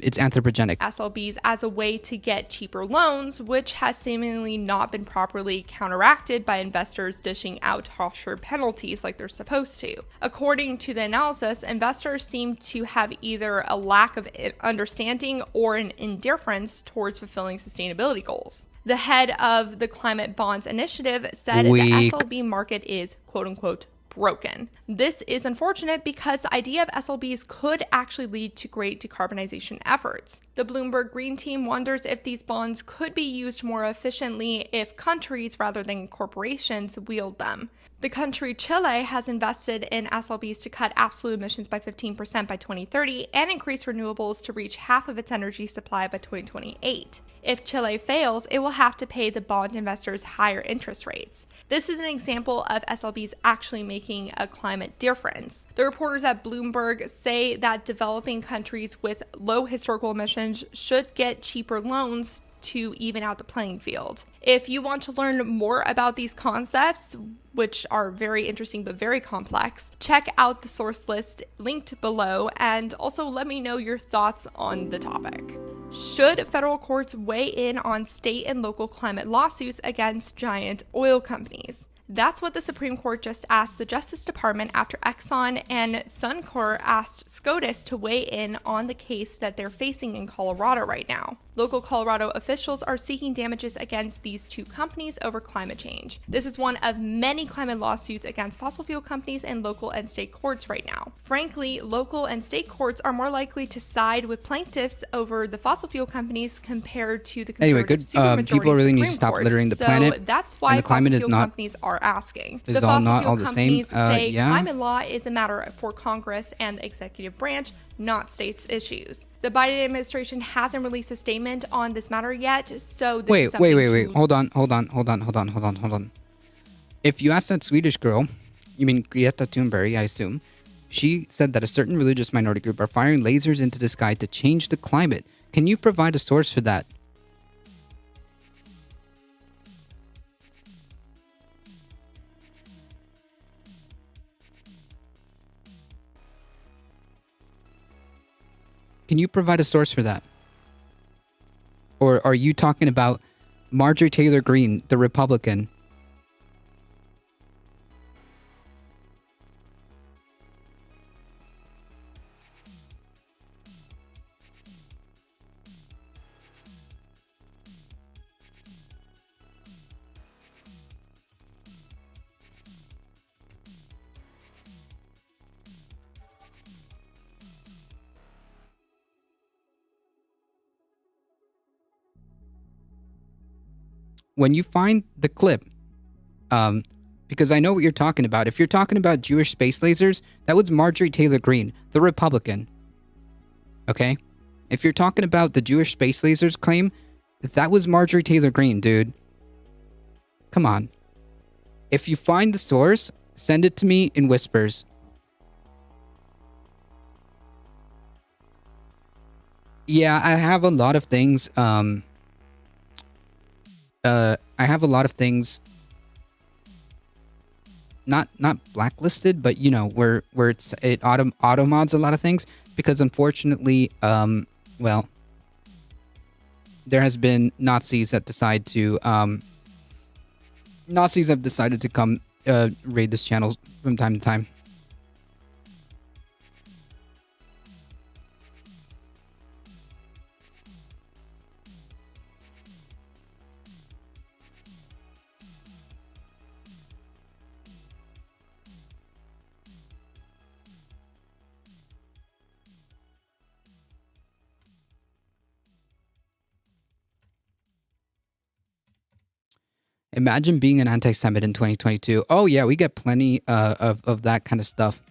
It's anthropogenic. SLBs as a way to get cheaper loans, which has seemingly not been properly counteracted by investors dishing out harsher penalties like they're supposed to. According to the analysis, investors seem to have either a lack of understanding or an indifference towards fulfilling sustainability goals. The head of the Climate Bonds Initiative said the SLB market is, quote unquote, broken. This is unfortunate because the idea of SLBs could actually lead to great decarbonization efforts. The Bloomberg Green Team wonders if these bonds could be used more efficiently if countries rather than corporations wield them. The country Chile has invested in SLBs to cut absolute emissions by 15% by 2030 and increase renewables to reach half of its energy supply by 2028. If Chile fails, it will have to pay the bond investors higher interest rates. This is an example of SLBs actually making a climate difference. The reporters at Bloomberg say that developing countries with low historical emissions should get cheaper loans to even out the playing field. If you want to learn more about these concepts, which are very interesting but very complex, check out the source list linked below, and also let me know your thoughts on the topic. Should federal courts weigh in on state and local climate lawsuits against giant oil companies? That's what the Supreme Court just asked the Justice Department after Exxon and Suncor asked SCOTUS to weigh in on the case that they're facing in Colorado right now. Local Colorado officials are seeking damages against these two companies over climate change. This is one of many climate lawsuits against fossil fuel companies in local and state courts right now. Frankly, local and state courts are more likely to side with plaintiffs over the fossil fuel companies compared to the conservative supermajority people really need to Supreme stop Court. littering the So planet. that's why and the climate fossil is fuel not companies are asking. is The all fossil not fuel all the companies same. say Yeah. climate law is a matter for Congress and the executive branch, not states' issues. The Biden administration hasn't released a statement on this matter yet, so this is something Wait. to- Hold on. If you ask that Swedish girl, you mean Greta Thunberg, I assume, she said that a certain religious minority group are firing lasers into the sky to change the climate. Can you provide a source for that? Can you provide a source for that? Or are you talking about Marjorie Taylor Greene, the Republican? when you find the clip, because I know what you're talking about. If you're talking about Jewish space lasers, that was Marjorie Taylor Greene, the Republican. Okay? If you're talking about the Jewish space lasers claim, that was Marjorie Taylor Greene, dude. Come on. If you find the source, send it to me in whispers. Yeah, I have a lot of things. I have a lot of things. Not blacklisted, but you know where it auto mods a lot of things because unfortunately, well, there has been Nazis that decide to Nazis have decided to come raid this channel from time to time. Imagine being an anti-Semite in 2022. Oh yeah, we get plenty of that kind of stuff.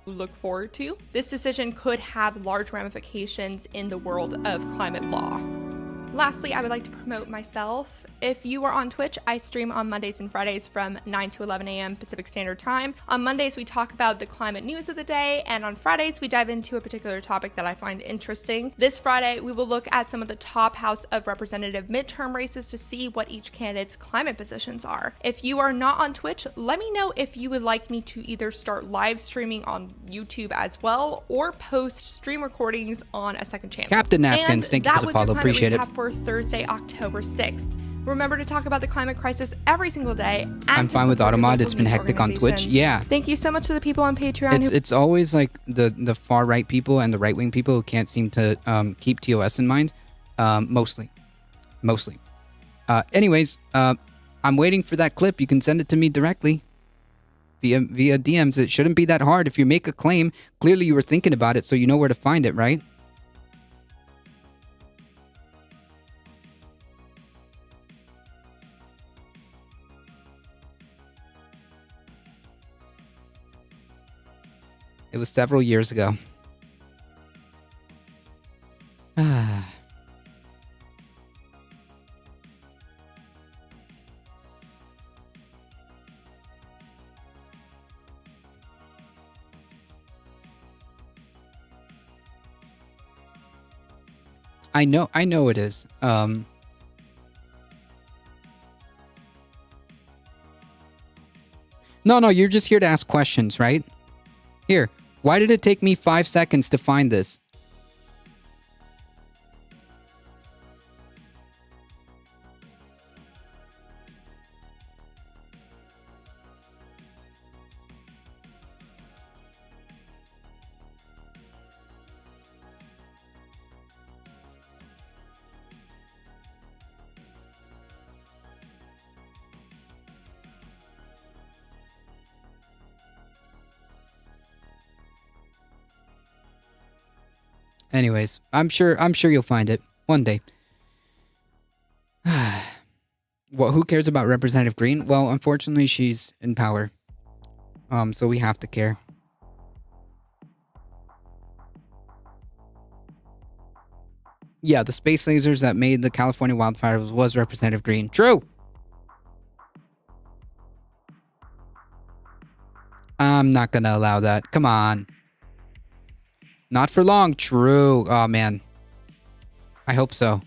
Look forward to. This decision could have large ramifications in the world of climate law. Lastly, I would like to promote myself. If you are on Twitch, I stream on Mondays and Fridays from 9 to 11 a.m. Pacific Standard Time. On Mondays, we talk about the climate news of the day, and on Fridays, we dive into a particular topic that I find interesting. This Friday, we will look at some of the top House of Representative midterm races to see what each candidate's climate positions are. If you are not on Twitch, let me know if you would like me to either start live streaming on YouTube as well, or post stream recordings on a second channel. Captain Napkins, thank you for the follow. Appreciate it. For Thursday, October 6th. Remember to talk about the climate crisis every single day. And I'm fine with Automod. It's been hectic on Twitch. Yeah. Thank you so much to the people on Patreon. It's always like the far right people and the right wing people who can't seem to keep TOS in mind. Mostly. Anyways, I'm waiting for that clip. You can send it to me directly via DMs. It shouldn't be that hard. If you make a claim, clearly you were thinking about it, so you know where to find it, right? It was several years ago. I know it is. No, you're just here to ask questions, right? Here, why did it take me 5 seconds to find this? Anyways, I'm sure you'll find it one day. Well, who cares about Representative Greene? Well, unfortunately, she's in power. So we have to care. Yeah, the space lasers that made the California wildfires was Representative Greene. True. I'm not gonna allow that. Come on. Not for long. True. Oh, man. I hope so.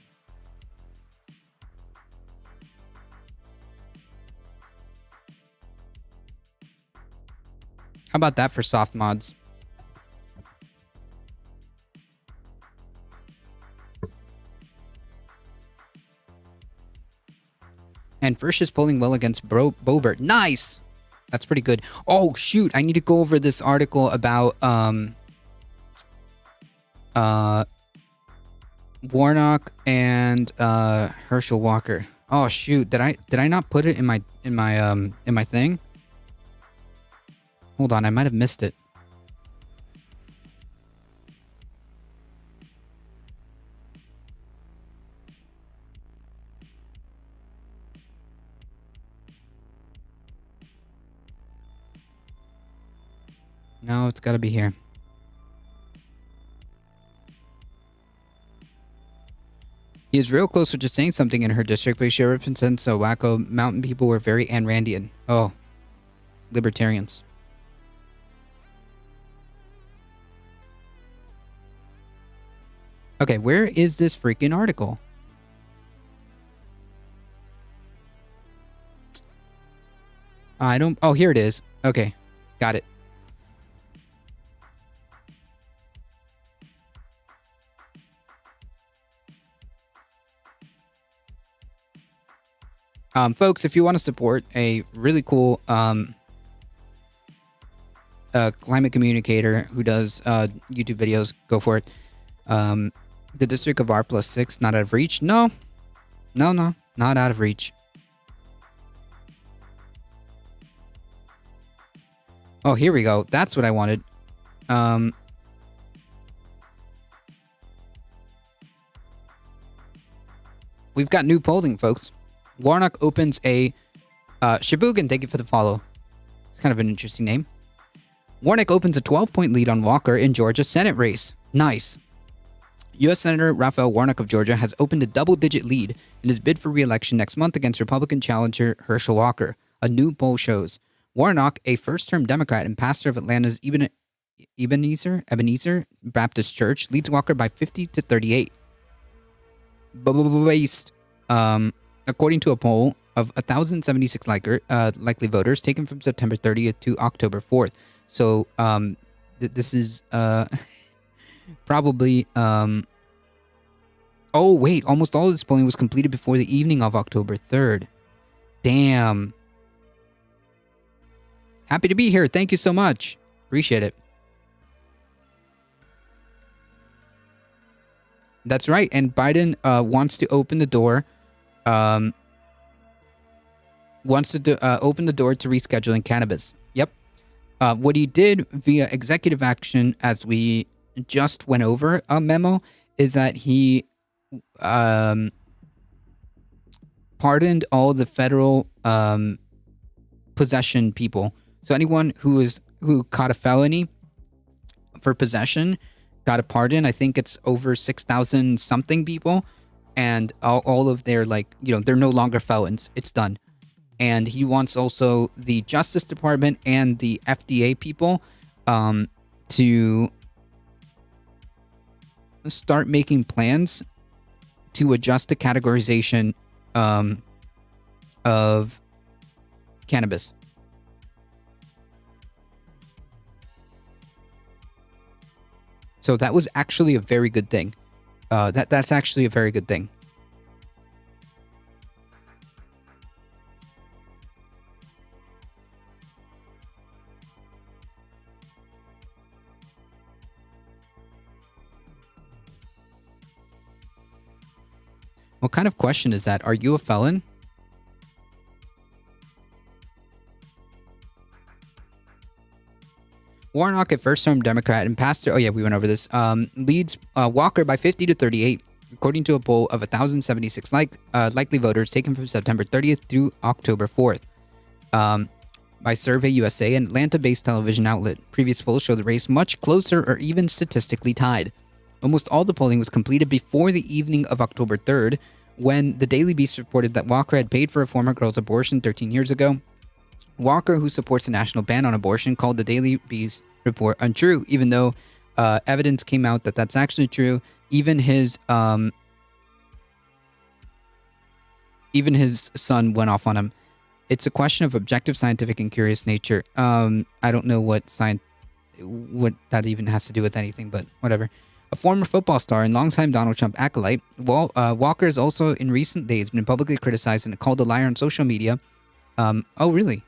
How about that for soft mods? And Frisch is polling well against Boebert. Nice! That's pretty good. Oh, shoot. I need to go over this article about, Warnock and Herschel Walker. Oh shoot, did I not put it in my thing? Hold on, I might have missed it. No, it's got to be here. He is real close to just saying something in her district, but she represents so wacko mountain people were very Ayn Randian. Oh, libertarians. Okay, where is this freaking article? I don't... Oh, here it is. Okay, got it. Folks, if you want to support a really cool climate communicator who does YouTube videos, go for it. The District of R+6, not out of reach? No, not out of reach. Oh, here we go. That's what I wanted. We've got new polling, folks. Warnock opens a... Shibugan, thank you for the follow. It's kind of an interesting name. Warnock opens a 12-point lead on Walker in Georgia Senate race. Nice. U.S. Senator Raphael Warnock of Georgia has opened a double-digit lead in his bid for re-election next month against Republican challenger Herschel Walker, a new poll shows. Warnock, a first-term Democrat and pastor of Atlanta's Ebenezer Baptist Church, leads Walker by 50 to 38. Based, according to a poll of 1,076 likely voters taken from September 30th to October 4th. So, this is probably... Oh, wait, almost all of this polling was completed before the evening of October 3rd. Damn. Happy to be here. Thank you so much. Appreciate it. That's right. And Biden wants to open the door. Open the door to rescheduling cannabis. Yep. What he did via executive action, as we just went over a memo, is that he pardoned all the federal possession people. So anyone who caught a felony for possession got a pardon. I think it's over 6,000 something people, and all of their they're no longer felons. It's done. And he wants also the Justice Department and the FDA people to start making plans to adjust the categorization of cannabis. So that was actually a very good thing. That's actually a very good thing. What kind of question is that? Are you a felon? Warnock, a first-term Democrat and pastor... Oh, yeah, we went over this. Leads Walker by 50 to 38, according to a poll of 1,076 likely voters taken from September 30th through October 4th. By Survey USA, an Atlanta-based television outlet. Previous polls show the race much closer or even statistically tied. Almost all the polling was completed before the evening of October 3rd, when the Daily Beast reported that Walker had paid for a former girl's abortion 13 years ago. Walker, who supports a national ban on abortion, called the Daily Beast report untrue, even though evidence came out that that's actually true. Even his son went off on him. It's a question of objective, scientific, and curious nature. I don't know what that even has to do with anything, but whatever. A former football star and longtime Donald Trump acolyte, Walker has also in recent days been publicly criticized and called a liar on social media. Oh, really?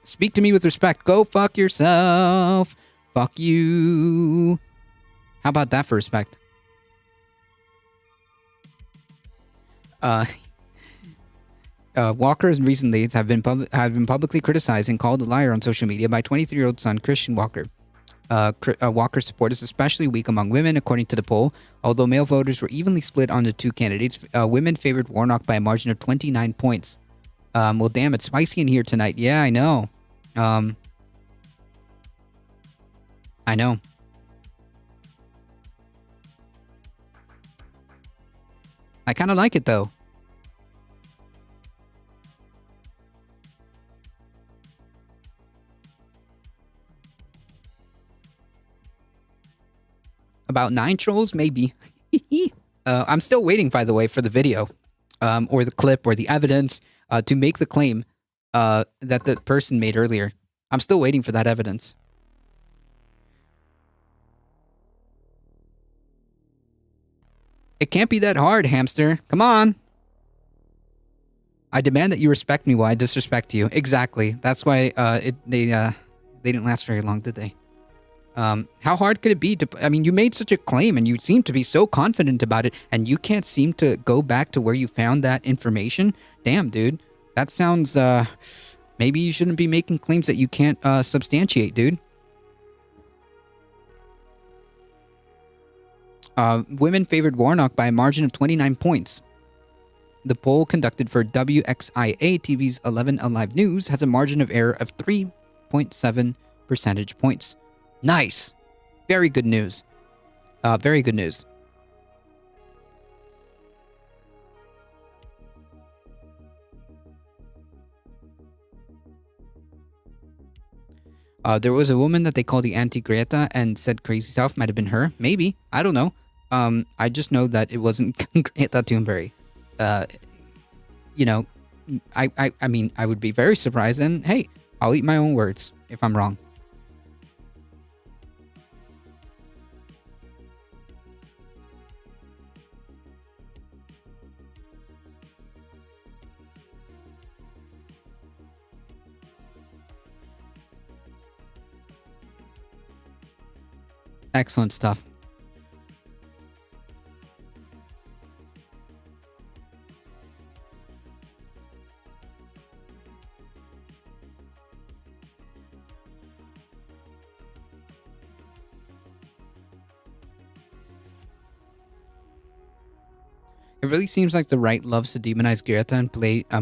Speak to me with respect. Go fuck yourself. Fuck you. How about that for respect? Walker in recent days have been publicly criticized and called a liar on social media by 23-year-old son Christian Walker. Walker's support is especially weak among women, according to the poll. Although male voters were evenly split on the two candidates, women favored Warnock by a margin of 29 points. Well, damn, it's spicy in here tonight. Yeah, I know. I know. I kind of like it, though. About 9 trolls, maybe. I'm still waiting, by the way, for the video, or the clip, or the evidence, to make the claim that the person made earlier. I'm still waiting for that evidence. It can't be that hard, hamster. Come on. I demand that you respect me while I disrespect you. Exactly. That's why they didn't last very long, did they? How hard could it be to... I mean, you made such a claim and you seem to be so confident about it and you can't seem to go back to where you found that information? Damn, dude. That sounds, maybe you shouldn't be making claims that you can't, substantiate, dude. Women favored Warnock by a margin of 29 points. The poll conducted for WXIA TV's 11 Alive News has a margin of error of 3.7 percentage points. Nice. Very good news. Very good news. There was a woman that they called the Anti-Greta and said crazy stuff. Might have been her. Maybe. I don't know. I just know that it wasn't Greta Thunberg. You know, I mean, I would be very surprised, and hey, I'll eat my own words if I'm wrong. Excellent stuff. It really seems like the right loves to demonize Greta and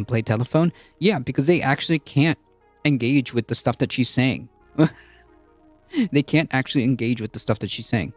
play telephone. Yeah, because they actually can't engage with the stuff that she's saying. They can't actually engage with the stuff that she's saying.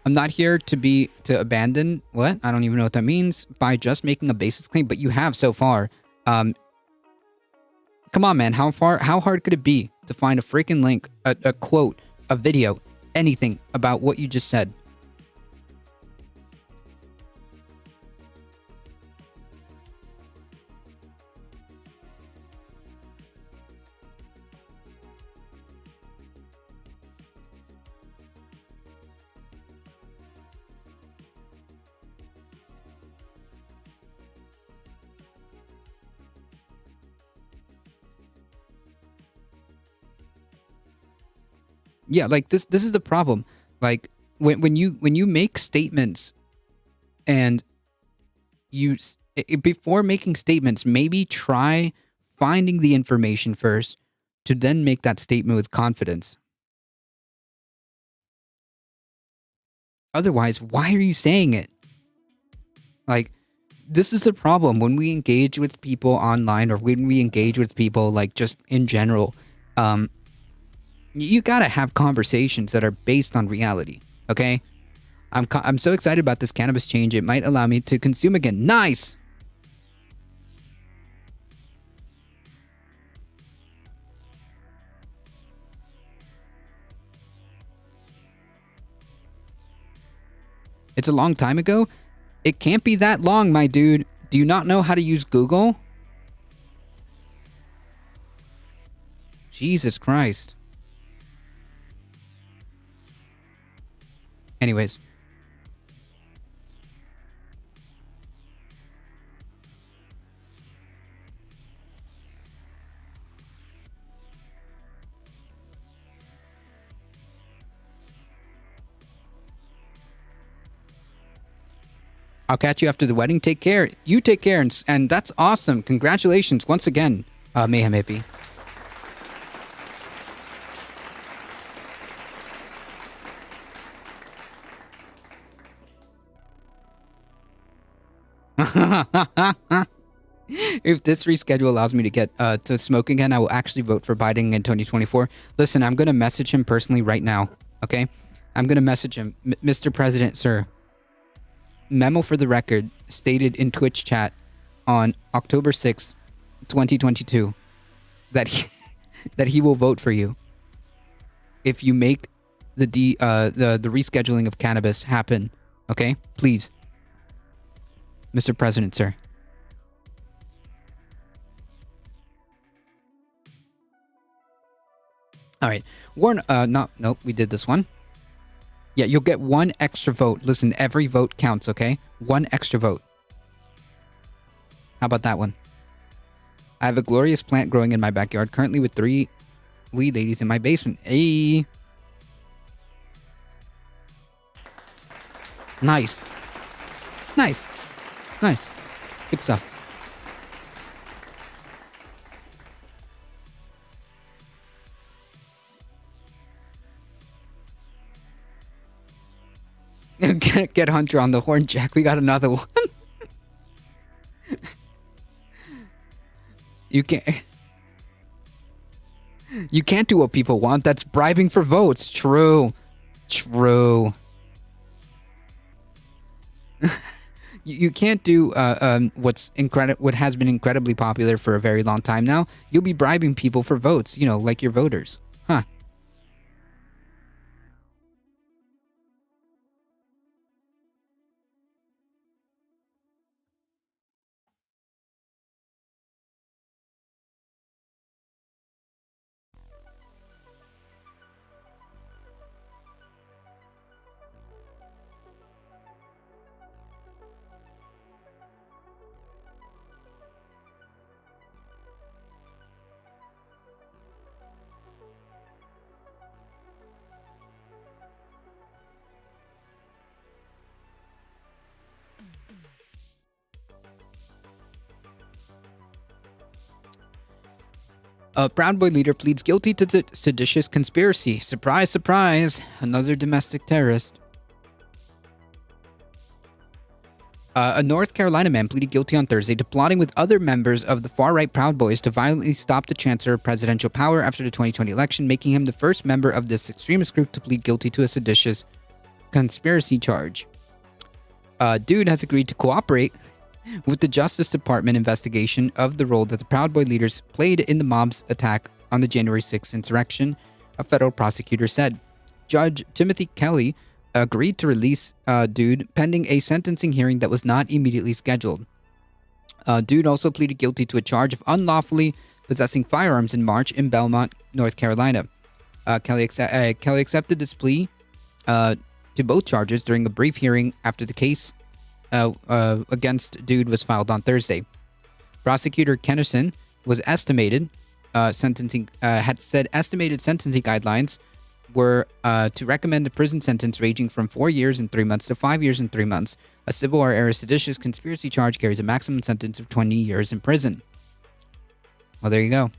I'm not here to abandon what? I don't even know what that means by just making a basis claim, but you have so far. Come on, man. How hard could it be to find a freaking link, a quote, a video, anything about what you just said? Yeah, like this is the problem. Like when you make statements and before making statements, maybe try finding the information first to then make that statement with confidence. Otherwise, why are you saying it? Like, this is the problem when we engage with people online or when we engage with people like just in general. You gotta have conversations that are based on reality, okay? I'm so excited about this cannabis change. It might allow me to consume again. Nice! It's a long time ago? It can't be that long, my dude. Do you not know how to use Google? Jesus Christ. Anyways. I'll catch you after the wedding. Take care. You take care. And that's awesome. Congratulations once again, Mayhem Hippie. If this reschedule allows me to get to smoke again, I will actually vote for Biden in 2024. Listen, I'm going to message him personally right now, okay? I'm going to message him. Mr. President, sir, memo for the record stated in Twitch chat on October 6th, 2022, that he will vote for you if you make the rescheduling of cannabis happen, okay? Please. Mr. President, sir. All right. Warren, nope, we did this one. Yeah, you'll get one extra vote. Listen, every vote counts, okay? One extra vote. How about that one? I have a glorious plant growing in my backyard, currently with 3 weed ladies in my basement. Hey. Nice. Nice. Nice. Good stuff. Get Hunter on the horn, Jack. We got another one. You can't do what people want. That's bribing for votes. True. True. You can't do what has been incredibly popular for a very long time now. You'll be bribing people for votes, like your voters. Huh. A Proud Boy leader pleads guilty to seditious conspiracy. Surprise, surprise. Another domestic terrorist. A North Carolina man pleaded guilty on Thursday to plotting with other members of the far-right Proud Boys to violently stop the Chancellor of presidential power after the 2020 election, making him the first member of this extremist group to plead guilty to a seditious conspiracy charge. Dude has agreed to cooperate with the Justice Department investigation of the role that the Proud Boy leaders played in the mob's attack on the January 6th insurrection, a federal prosecutor said. Judge Timothy Kelly agreed to release Dude pending a sentencing hearing that was not immediately scheduled. Dude also pleaded guilty to a charge of unlawfully possessing firearms in March in Belmont, North Carolina. Kelly accepted this plea to both charges during a brief hearing after the case against Dude was filed on Thursday. Prosecutor Kennerson was estimated sentencing guidelines were to recommend a prison sentence ranging from 4 years and 3 months to 5 years and 3 months. A civil or seditious conspiracy charge carries a maximum sentence of 20 years in prison. Well, there you go.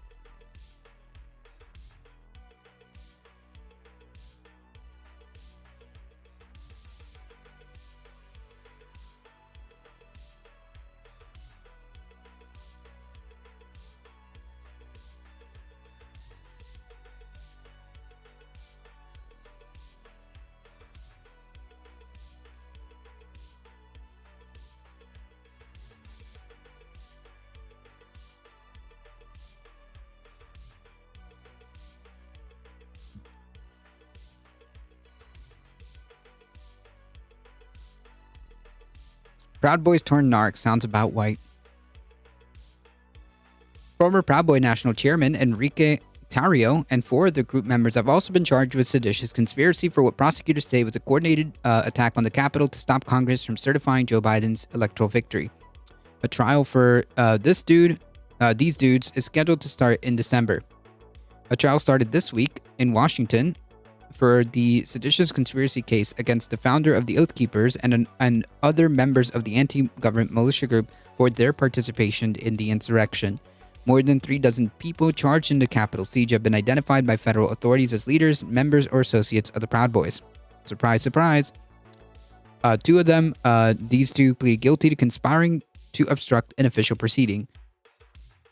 Proud Boys turned narc sounds about white. Former Proud Boy National Chairman Enrique Tarrio and 4 of the group members have also been charged with seditious conspiracy for what prosecutors say was a coordinated attack on the Capitol to stop Congress from certifying Joe Biden's electoral victory. A trial for these dudes is scheduled to start in December. A trial started this week in Washington for the seditious conspiracy case against the founder of the Oath Keepers and other members of the anti-government militia group for their participation in the insurrection. More than 36 people charged in the Capitol siege have been identified by federal authorities as leaders, members, or associates of the Proud Boys. Surprise, surprise. Two of them, these two plead guilty to conspiring to obstruct an official proceeding.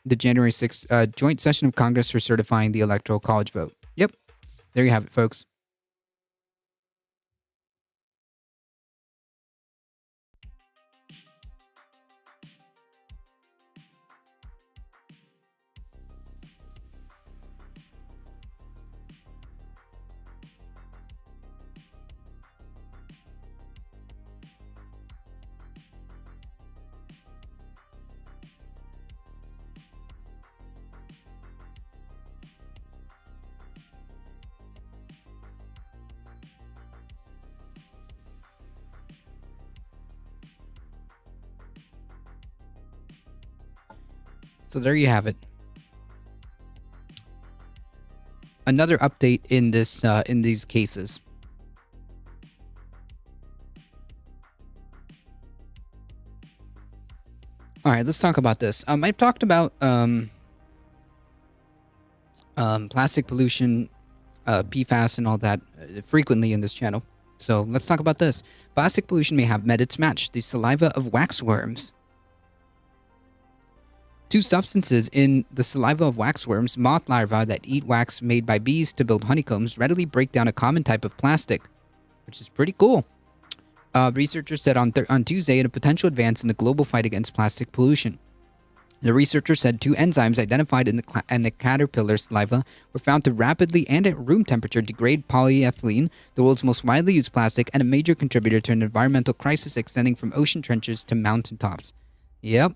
The January 6th joint session of Congress for certifying the Electoral College vote. Yep. There you have it, folks. So there you have it. Another update in this in these cases. All right, let's talk about this. I've talked about plastic pollution, PFAS, and all that frequently in this channel. So let's talk about this. Plastic pollution may have met its match: the saliva of waxworms. Two substances in the saliva of waxworms, moth larvae that eat wax made by bees to build honeycombs, readily break down a common type of plastic, which is pretty cool. Researchers said on Tuesday in a potential advance in the global fight against plastic pollution. The researchers said two enzymes identified in the caterpillar saliva were found to rapidly and at room temperature degrade polyethylene, the world's most widely used plastic and a major contributor to an environmental crisis extending from ocean trenches to mountaintops. Yep.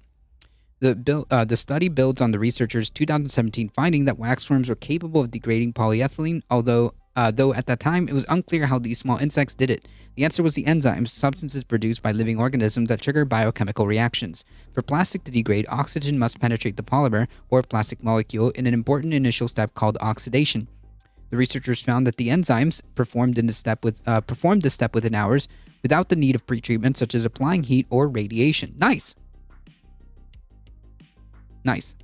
The study builds on the researchers' 2017 finding that waxworms were capable of degrading polyethylene, though at that time it was unclear how these small insects did it. The answer was the enzymes, substances produced by living organisms that trigger biochemical reactions. For plastic to degrade, oxygen must penetrate the polymer, or plastic molecule, in an important initial step called oxidation. The researchers found that the enzymes performed this step within hours without the need of pretreatment such as applying heat or radiation. Nice! Nice.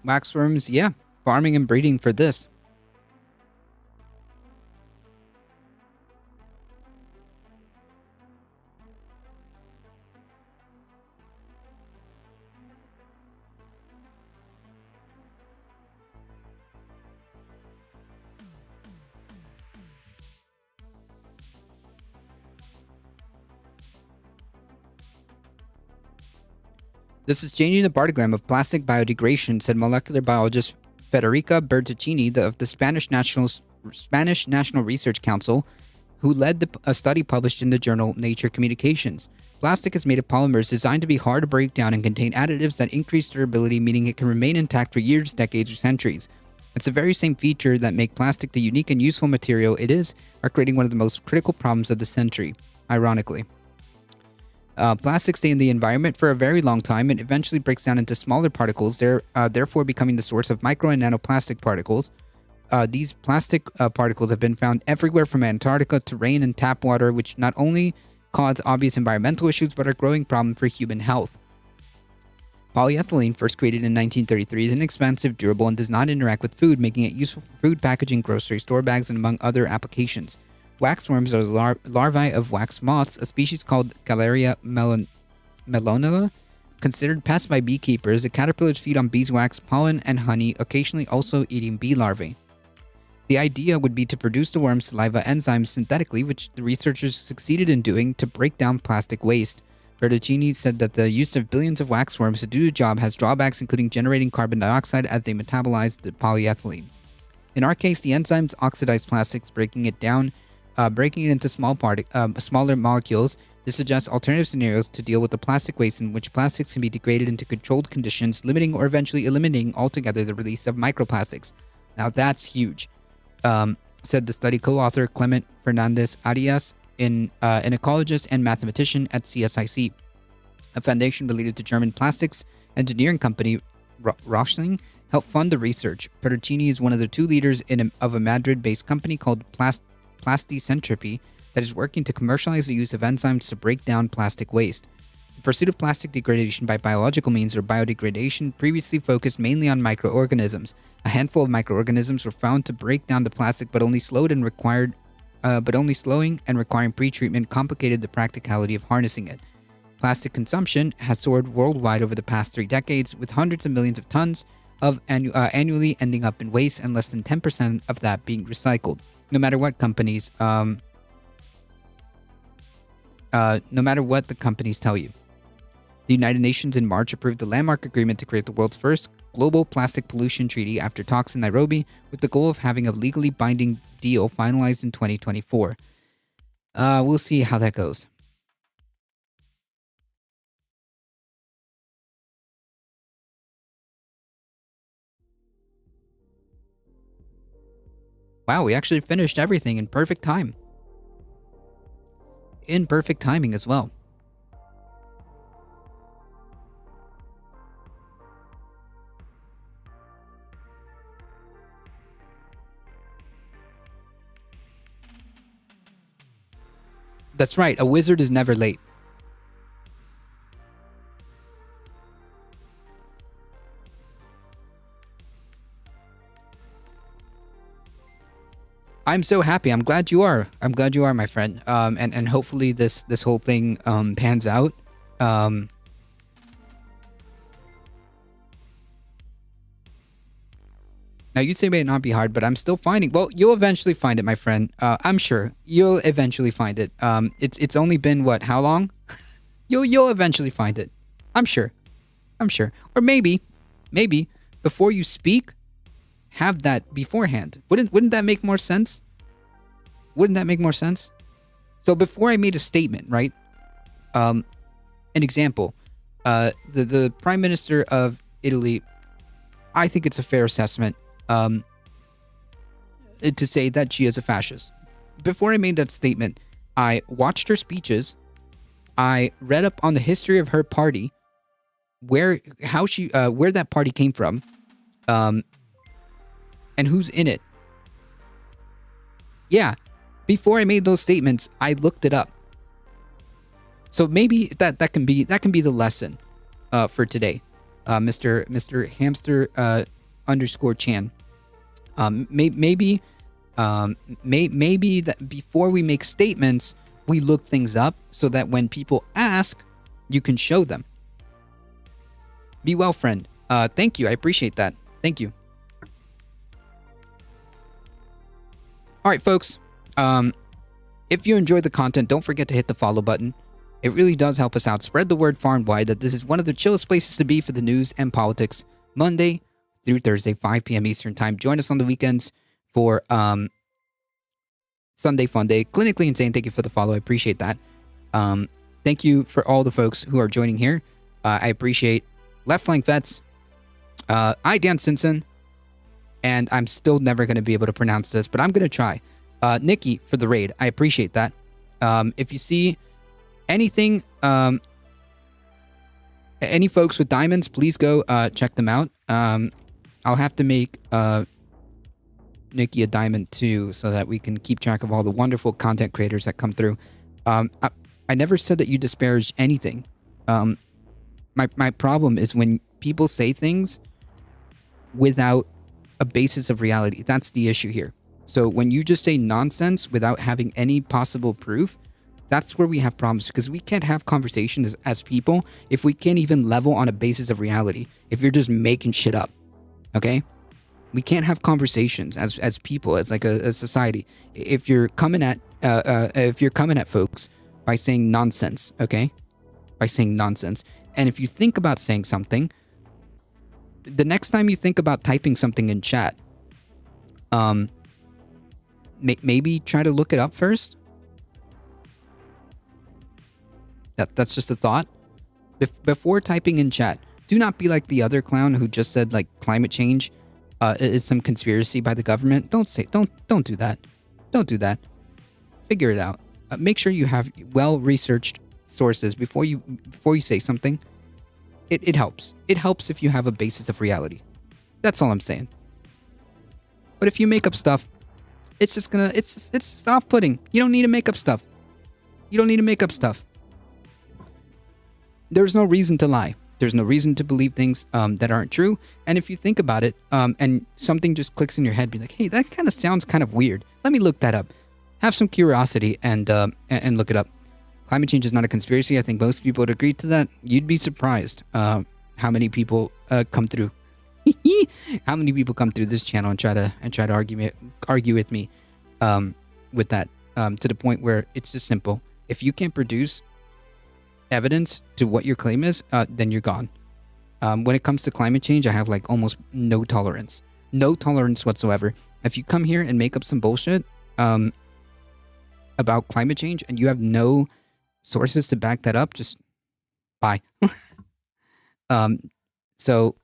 Waxworms, yeah. Farming and breeding for this. This is changing the paradigm of plastic biodegradation, said molecular biologist Federica Bertoncini of the Spanish National Research Council, who led a study published in the journal Nature Communications. Plastic is made of polymers designed to be hard to break down and contain additives that increase durability, meaning it can remain intact for years, decades, or centuries. It's the very same feature that make plastic the unique and useful material it is, are creating one of the most critical problems of the century, ironically. Plastics stay in the environment for a very long time and eventually breaks down into smaller particles, therefore becoming the source of micro and nanoplastic particles. These plastic particles have been found everywhere from Antarctica to rain and tap water, which not only cause obvious environmental issues but are a growing problem for human health. Polyethylene, first created in 1933, is inexpensive, durable, and does not interact with food, making it useful for food packaging, grocery store bags, and among other applications. Waxworms are larvae of wax moths, a species called Galeria melonella. Considered pests by beekeepers, the caterpillars feed on beeswax, pollen, and honey, occasionally also eating bee larvae. The idea would be to produce the worm's saliva enzymes synthetically, which the researchers succeeded in doing to break down plastic waste. Bertoncini said that the use of billions of waxworms to do the job has drawbacks, including generating carbon dioxide as they metabolize the polyethylene. In our case, the enzymes oxidize plastics, breaking it into smaller molecules. This suggests alternative scenarios to deal with the plastic waste in which plastics can be degraded into controlled conditions, limiting or eventually eliminating altogether the release of microplastics. Now that's huge, said the study co-author Clement Fernandez Arias, an ecologist and mathematician at CSIC, a foundation related to German plastics engineering company Roschling, helped fund the research. Perricini is one of the two leaders of a Madrid-based company called Plasticentropy that is working to commercialize the use of enzymes to break down plastic waste. The pursuit of plastic degradation by biological means, or biodegradation, previously focused mainly on microorganisms. A handful of microorganisms were found to break down the plastic, but only slowing and requiring pre-treatment complicated the practicality of harnessing it. Plastic consumption has soared worldwide over the past 3 decades, with hundreds of millions of tons of annually ending up in waste, and less than 10% of that being recycled. No matter what the companies tell you. The United Nations in March approved the landmark agreement to create the world's first global plastic pollution treaty after talks in Nairobi, with the goal of having a legally binding deal finalized in 2024. We'll see how that goes. Wow, we actually finished everything in perfect time. In perfect timing as well. That's right, a wizard is never late. I'm so happy. I'm glad you are. I'm glad you are, my friend. And hopefully this whole thing pans out. Now, you'd say it may not be hard, but I'm still finding... Well, you'll eventually find it, my friend. I'm sure. You'll eventually find it. It's only been, what, how long? You'll eventually find it. I'm sure. Or maybe, before you speak, have that beforehand. Wouldn't that make more sense? So before I made a statement, right? An example. The Prime Minister of Italy, I think it's a fair assessment to say that she is a fascist. Before I made that statement, I watched her speeches. I read up on the history of her party, where that party came from, and who's in it. Yeah, before I made those statements, I looked it up. So maybe that can be the lesson for today, Mr. Hamster _Chan. Maybe that before we make statements, we look things up so that when people ask, you can show them. Be well, friend. Thank you. I appreciate that. Thank you. All right, folks. If you enjoyed the content, don't forget to hit the follow button. It really does help us out. Spread the word far and wide that this is one of the chillest places to be for the news and politics. Monday through Thursday, 5 p.m. Eastern Time. Join us on the weekends for Sunday Fun Day. Clinically Insane, thank you for the follow. I appreciate that. Thank you for all the folks who are joining here. I appreciate Left Flank Vets, I Dan Simpson, and I'm still never going to be able to pronounce this, but I'm going to try. Nikki for the raid. I appreciate that. If you see anything, any folks with diamonds, please go check them out. I'll have to make Nikki a diamond too, so that we can keep track of all the wonderful content creators that come through. I never said that you disparage anything. My problem is when people say things without a basis of reality. That's the issue here. So when you just say nonsense without having any possible proof, that's where we have problems, because we can't have conversations as people if we can't even level on a basis of reality. If you're just making shit up, okay? We can't have conversations as people, as like a society. If you're coming at folks by saying nonsense, okay? By saying nonsense. And if you think about saying something, the next time you think about typing something in chat, maybe try to look it up first. That's just a thought. Before typing in chat, do not be like the other clown who just said like climate change is some conspiracy by the government. Don't do that. Don't do that. Figure it out. Make sure you have well-researched sources before you say something. It helps. It helps if you have a basis of reality. That's all I'm saying. But if you make up stuff, it's off-putting. You don't need to make up stuff. You don't need to make up stuff. There's no reason to lie. There's no reason to believe things that aren't true. And if you think about it, and something just clicks in your head, be like, hey, that kind of sounds kind of weird. Let me look that up. Have some curiosity and look it up. Climate change is not a conspiracy. I think most people would agree to that. You'd be surprised how many people come through. How many people come through this channel and try to argue with me with that to the point where it's just simple. If you can't produce evidence to what your claim is, then you're gone. When it comes to climate change, I have like almost no tolerance whatsoever. If you come here and make up some bullshit about climate change and you have no sources to back that up, just bye. So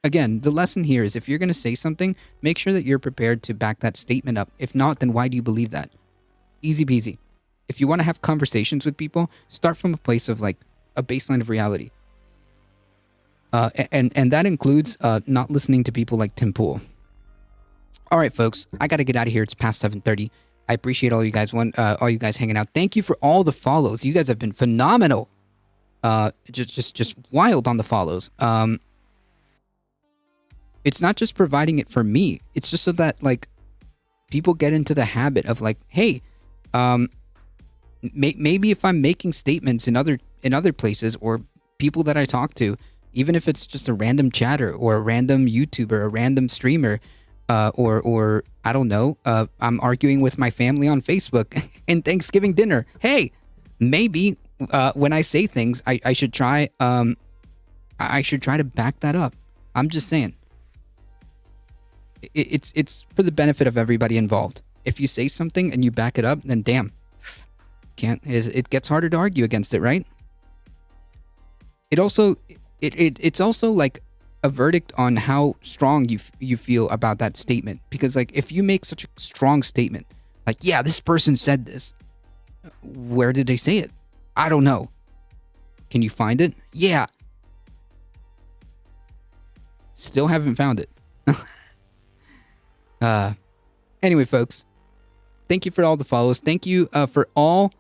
again, the lesson here is if you're going to say something, make sure that you're prepared to back that statement up. If not, then why do you believe that? Easy peasy. If you want to have conversations with people, start from a place of like a baseline of reality. And that includes not listening to people like Tim Pool. All right, folks, I got to get out of here. It's past 7:30. I appreciate all you guys hanging out. Thank you for all the follows. You guys have been phenomenal. Just wild on the follows. It's not just providing it for me. It's just so that like people get into the habit of like, hey, maybe if I'm making statements in other places or people that I talk to, even if it's just a random chatter or a random YouTuber, a random streamer, or I don't know, I'm arguing with my family on Facebook in Thanksgiving dinner. Hey, maybe when I say things, I should try to back that up. I'm just saying. It's for the benefit of everybody involved. If you say something and you back it up, then damn, it gets harder to argue against it, right? It's also like a verdict on how strong you feel about that statement. Because like if you make such a strong statement, like, yeah, this person said this. Where did they say it? I don't know. Can you find it? Yeah. Still haven't found it. Anyway, folks, thank you for all the follows. Thank you for all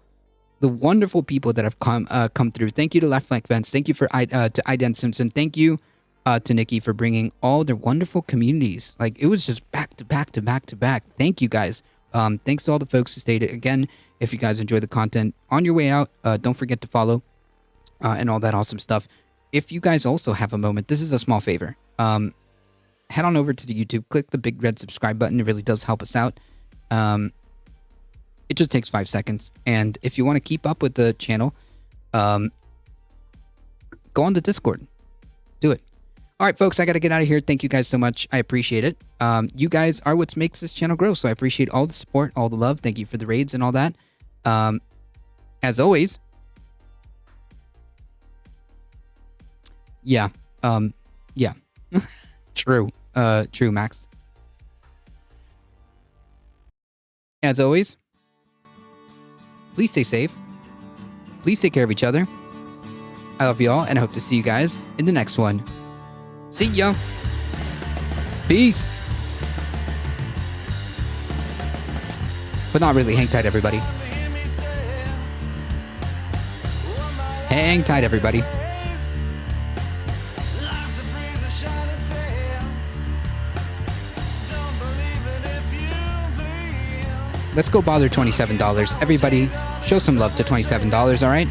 the wonderful people that have come through. Thank you to Left Flank Vents. Thank you to Iden Simpson. Thank you to Nikki for bringing all their wonderful communities. Like, it was just back to back to back to back. Thank you, guys. Thanks to all the folks who stayed. Again, if you guys enjoy the content, on your way out, don't forget to follow and all that awesome stuff. If you guys also have a moment, this is a small favor. Head on over to the YouTube, click the big red subscribe button. It really does help us out. It just takes 5 seconds. And if you want to keep up with the channel, go on the Discord. Do it. All right, folks, I got to get out of here. Thank you guys so much. I appreciate it. You guys are what makes this channel grow. So I appreciate all the support, all the love. Thank you for the raids and all that. As always. Yeah. Yeah. True. True, Max. As always, please stay safe. Please take care of each other. I love you all, and I hope to see you guys in the next one. See ya. Peace. But not really. Hang tight, everybody. Hang tight, everybody. Let's go bother $27. Everybody, show some love to $27, all right?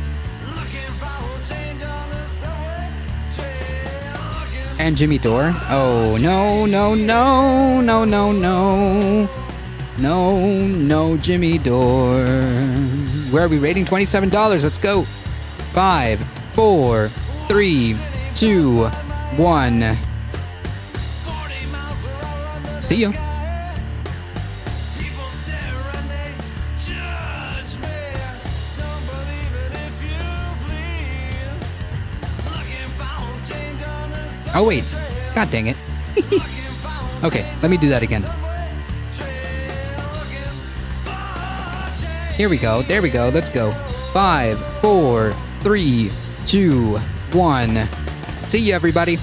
And Jimmy Dore. Oh, no, no, no, no, no, no. No, no, Jimmy Dore. Where are we rating? $27. Let's go. 5, 4, 3, 2, 1. See ya. Oh, wait. God dang it. Okay, let me do that again. Here we go. There we go. Let's go. 5, 4, 3, 2, 1. See you, everybody.